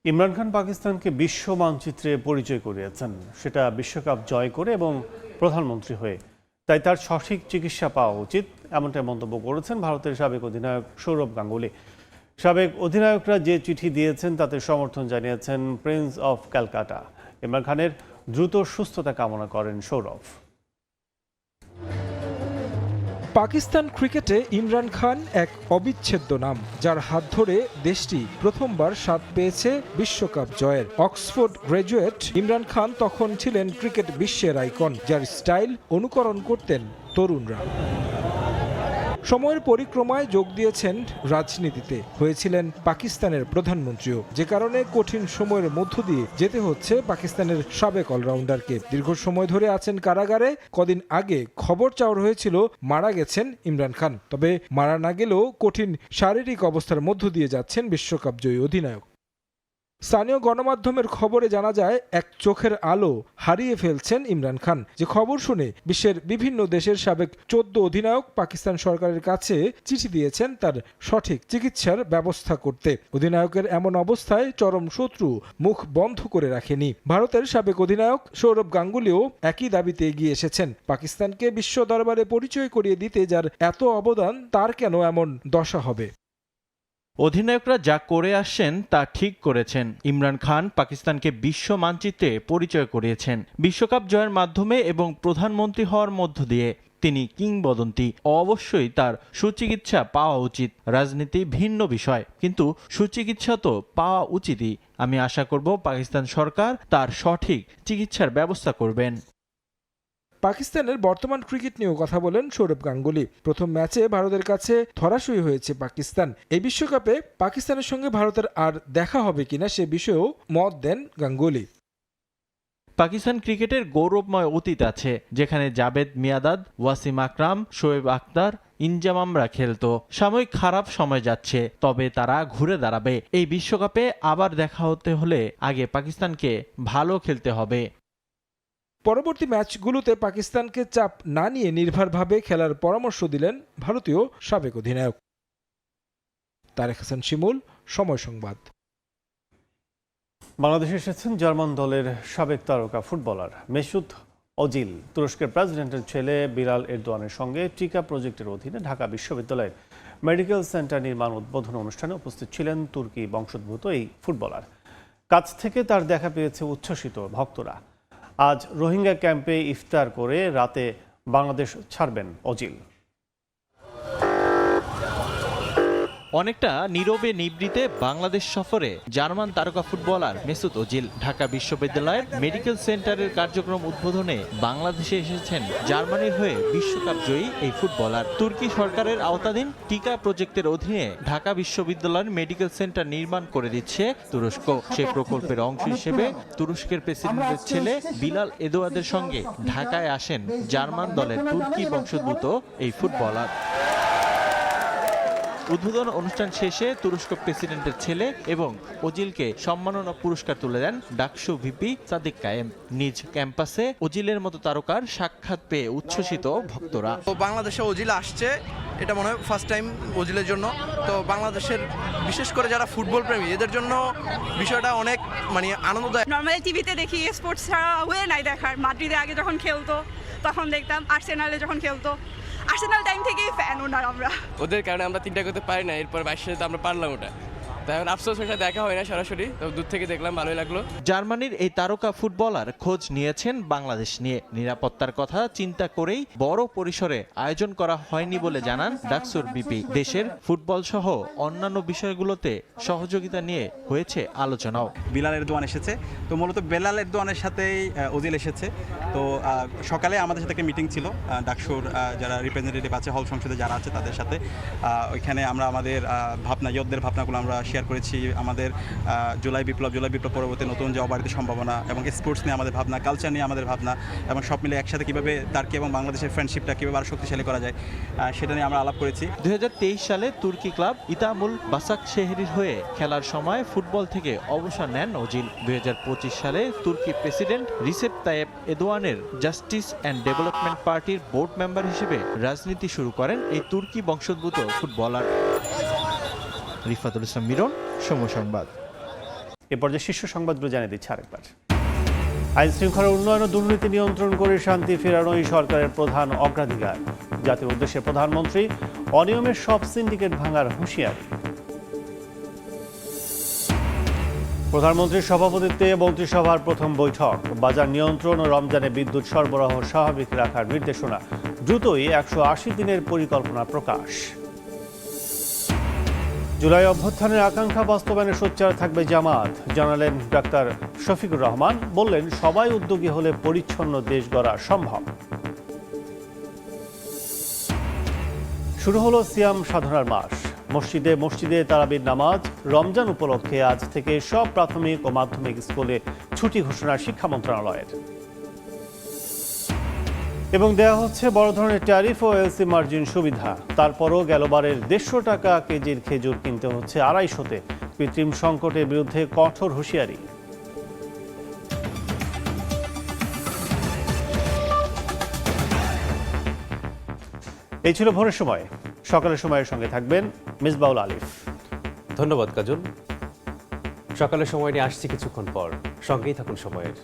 ইমরান খান পাকিস্তানকে বিশ্ব মানচিত্রে পরিচয় করিয়েছেন, সেটা বিশ্বকাপ জয় করে এবং প্রধানমন্ত্রী হয়ে। তাই তার সঠিক চিকিৎসা পাওয়া উচিত, এমনটাই মন্তব্য করেছেন ভারতের সাবেক অধিনায়ক সৌরভ গাঙ্গুলি। সাবেক অধিনায়করা যে চিঠি দিয়েছেন তাতে সমর্থন জানিয়েছেন প্রিন্স অফ ক্যালকাটা। ইমরান খানের দ্রুত সুস্থতা কামনা করেন সৌরভ। পাকিস্তান ক্রিকেটে ইমরান খান এক অবিচ্ছেদ্য নাম, যার হাত ধরে দেশটি প্রথমবার স্বাদ পেয়েছে বিশ্বকাপ জয়ের। অক্সফোর্ড গ্র্যাজুয়েট ইমরান খান তখন ছিলেন ক্রিকেট বিশ্বের আইকন, যার স্টাইল অনুকরণ করতেন তরুণরা। সময়ের পরিক্রমায় যোগ দিয়েছেন রাজনীতিতে, হয়েছিলেন পাকিস্তানের প্রধানমন্ত্রীও, যে কারণে কঠিন সময়ের মধ্য দিয়ে যেতে হচ্ছে পাকিস্তানের সাবেক অলরাউন্ডারকে। দীর্ঘ সময় ধরে আছেন কারাগারে। কদিন আগে খবর চাওয়া হয়েছিল মারা গেছেন ইমরান খান, তবে মারা না গেলেও কঠিন শারীরিক অবস্থার মধ্য দিয়ে যাচ্ছেন বিশ্বকাপ জয়ী অধিনায়ক। স্থানীয় গণমাধ্যমের খবরে জানা যায়, এক চোখের আলো হারিয়ে ফেলছেন ইমরান খান। যে খবর শুনে বিশ্বের বিভিন্ন দেশের সাবেক 14 অধিনায়ক পাকিস্তান সরকারের কাছে চিঠি দিয়েছেন তার সঠিক চিকিৎসার ব্যবস্থা করতে। অধিনায়কের এমন অবস্থায় চরম শত্রু মুখ বন্ধ করে রাখেনি। ভারতের সাবেক অধিনায়ক সৌরভ গাঙ্গুলিও একই দাবিতে এগিয়ে এসেছেন, পাকিস্তানকে বিশ্ব দরবারে পরিচয় করিয়ে দিতে যার এত অবদান, তার কেন এমন দশা হবে। অধিনায়করা যা করে আসছেন তা ঠিক করেছেন। ইমরান খান পাকিস্তানকে বিশ্ব মানচিত্রে পরিচয় করিয়েছেন বিশ্বকাপ জয়ের মাধ্যমে এবং প্রধানমন্ত্রী হওয়ার মধ্য দিয়ে। তিনি কিংবদন্তি। অবশ্যই তার সুচিকিৎসা পাওয়া উচিত। রাজনীতি ভিন্ন বিষয়, কিন্তু সুচিকিৎসা তো পাওয়া উচিতই। আমি আশা করব পাকিস্তান সরকার তার সঠিক চিকিৎসার ব্যবস্থা করবেন। পাকিস্তানের বর্তমান ক্রিকেট নিয়েও কথা বলেন সৌরভ গাঙ্গুলি। প্রথম ম্যাচে ভারতের কাছে ধরাশয়ী হয়েছে পাকিস্তান। এই বিশ্বকাপে পাকিস্তানের সঙ্গে ভারতের আর দেখা হবে কিনা সে বিষয়েও মত দেন গাঙ্গুলি। পাকিস্তান ক্রিকেটের গৌরবময় অতীত আছে, যেখানে জাভেদ মিয়াঁদাদ, ওয়াসিম আকরাম, শোয়েব আখতার, ইনজামামরা খেলতো। সাময়িক খারাপ সময় যাচ্ছে, তবে তারা ঘুরে দাঁড়াবে। এই বিশ্বকাপে আবার দেখা হতে হলে আগে পাকিস্তানকে ভালো খেলতে হবে। পরবর্তী ম্যাচগুলোতে পাকিস্তানকে চাপ না নিয়ে নির্ভরভাবে খেলার পরামর্শ দিলেন ভারতীয় সাবেক অধিনায়ক। তারেক হাসান শিমুল, সময় সংবাদ। বাংলাদেশে এসেছেন জার্মান দলের সাবেক তারকা ফুটবলার মেসুত ওজিল। তুরস্কের প্রেসিডেন্টের ছেলে বিলাল এরদোয়ানের সঙ্গে টিকা প্রজেক্টের অধীনে ঢাকা বিশ্ববিদ্যালয়ের মেডিকেল সেন্টার নির্মাণ উদ্বোধন অনুষ্ঠানে উপস্থিত ছিলেন তুর্কি বংশোদ্ভূত এই ফুটবলার। কাছ থেকে তার দেখা পেয়েছে উচ্ছ্বসিত ভক্তরা। আজ রোহিঙ্গা ক্যাম্পে ইফতার করে রাতে বাংলাদেশ ছাড়বেন ওজিল। অনেকটা নীরবে নিবৃতে বাংলাদেশ সফরে জার্মান তারকা ফুটবলার মেসুত ওজিল। ঢাকা বিশ্ববিদ্যালয়ের মেডিকেল সেন্টারের কার্যক্রম উদ্বোধনে বাংলাদেশে এসেছেন জার্মানির হয়ে বিশ্বকাপ জয়ী এই ফুটবলার। তুর্কি সরকারের আওতাধীন টিকা প্রজেক্টের অধীনে ঢাকা বিশ্ববিদ্যালয়ের মেডিকেল সেন্টার নির্মাণ করে দিচ্ছে তুরস্ক। সেই প্রকল্পের অংশ হিসেবে তুরস্কের প্রেসিডেন্টের ছেলে বিলাল এরদোয়ানের সঙ্গে ঢাকায় আসেন জার্মান দলের তুর্কি বংশোদ্ভূত এই ফুটবলার। উদ্বোধন অনুষ্ঠান শেষে তুরস্ক প্রেসিডেন্টের ছেলে এবং ওজিলকে সম্মাননা পুরস্কার তুলে দেন ডাকসু ভিপি সাদিক কায়েম। নিজ ক্যাম্পাসে ওজিলের মতো তারকার সাক্ষাৎ পেয়ে উচ্ছ্বসিত ভক্তরা। বাংলাদেশে ওজিল আসছে, এটা মনে হয় ফার্স্ট টাইম ওজিলের জন্য। তো বাংলাদেশের বিশেষ করে যারা ফুটবল প্রেমী এদের জন্য বিষয়টা অনেক আনন্দদায়ক। নর্মালি টিভিতে দেখি, স্পোর্টস ছাড়া হয়ে নাই দেখার। মাদ্রিদে আগে যখন খেলতো তখন দেখতাম, আর্সেনালে যখন খেলতো, আর্সেনাল টাইম থেকেই ফ্যান ওনার আমরা। ওদের কারণে আমরা 3টা করতে পারি না, এরপর 22 সালে আমরা পারলাম ওটা। তাই আফসোস ওটা দেখা হয় না সরাসরি, তবে দূর থেকে দেখলাম, ভালোই লাগলো। জার্মানির এই তারকা ফুটবলার খোঁজ নিয়েছেন বাংলাদেশ নিয়ে। নিরাপত্তার কথা চিন্তা করেই বড় পরিসরে আয়োজন করা হয়নি বলে জানান ডাকসুর বিপি। দেশের ফুটবল সহ অন্যান্য বিষয়গুলোতে সহযোগিতা নিয়ে হয়েছে আলোচনাও। বিলাল এরদোয়ান এসেছে, তো মূলত বেলাল এরদোয়ানের সাথেই ওজিল এসেছে। তো সকালে আমাদের সাথে একটা মিটিং ছিল ডাকসুর যারা রিপ্রেজেন্টেটিভ আছে, হল সংসদে যারা আছে তাদের সাথে। ওইখানে আমরা আমাদের ভাবনা, যোদ্ধের ভাবনাগুলো আমরা শেয়ার করেছি। আমাদের জুলাই বিপ্লব পরবর্তী নতুন যে অবারিত সম্ভাবনা এবং স্পোর্টস নিয়ে আমাদের ভাবনা, কালচার নিয়ে আমাদের ভাবনা, এবং সব মিলে একসাথে কীভাবে তার্কি এবং বাংলাদেশের ফ্রেন্ডশিপটা কীভাবে আরও শক্তিশালী করা যায় সেটা নিয়ে আমরা আলাপ করেছি। 2023 সালে তুর্কি ক্লাব ইতামুল বাসাক শেহরির হয়ে খেলার সময় ফুটবল থেকে অবসর নেন ওজিল। 2025 সালে তুর্কি প্রেসিডেন্ট রিসেপ তাইয়েপ এরদোয়ানের জাস্টিস অ্যান্ড ডেভেলপমেন্ট পার্টির বোর্ড মেম্বার হিসেবে রাজনীতি শুরু করেন এই তুর্কি বংশোদ্ভূত ফুটবলার। রিফাতুল ইসলাম মিরন, সময় সংবাদ। এ পর্যায়ে শীর্ষ সংবাদগুলো জানিয়ে দিচ্ছে আরেকবার। আইন শৃঙ্খলা উন্নয়ন ও দুর্নীতি নিয়ন্ত্রণ করে শান্তি ফেরানোই সরকারের প্রধান অগ্রাধিকার। জাতির উদ্দেশ্যে প্রধানমন্ত্রী অনিয়মের সব সিন্ডিকেট ভাঙার হুঁশিয়ারি। প্রধানমন্ত্রীর সভাপতিত্বে মন্ত্রিসভার প্রথম বৈঠক। বাজার নিয়ন্ত্রণ ও রমজানে বিদ্যুৎ সরবরাহ স্বাভাবিক রাখার নির্দেশনা। দ্রুতই 180 দিনের পরিকল্পনা প্রকাশ। জুলাই অভ্যুত্থানের আকাঙ্ক্ষা বাস্তবায়নে সোচ্চার থাকবে জামাত, জানালেন ডাক্তার শফিকুর রহমান। বললেন, সবাই উদ্যোগী হলে পরিচ্ছন্ন দেশ গড়া সম্ভব। শুরু হলো সিয়াম সাধনার মাস। মসজিদে মসজিদে তারাবির নামাজ। রমজান উপলক্ষে আজ থেকে সব প্রাথমিক ও মাধ্যমিক স্কুলে ছুটি ঘোষণা শিক্ষা মন্ত্রণালয়ের। এবং দেয়া হচ্ছে বড় ধরনের ট্যারিফ ও এলসি মার্জিন সুবিধা। তারপরও গেলবারের 150 টাকা কেজির খেজুর কিনতে হচ্ছে 250-তে। কৃত্রিম সংকটের বিরুদ্ধে কঠোর হুঁশিয়ারি। এই ছিল ভোরের সময়। সকালের সময়ের সঙ্গে থাকবেন মিসবাউল আলিফ। ধন্যবাদ কাজল। সকালের সময় নিয়ে আসছি কিছুক্ষণ পর, সঙ্গেই থাকুন সময়ের।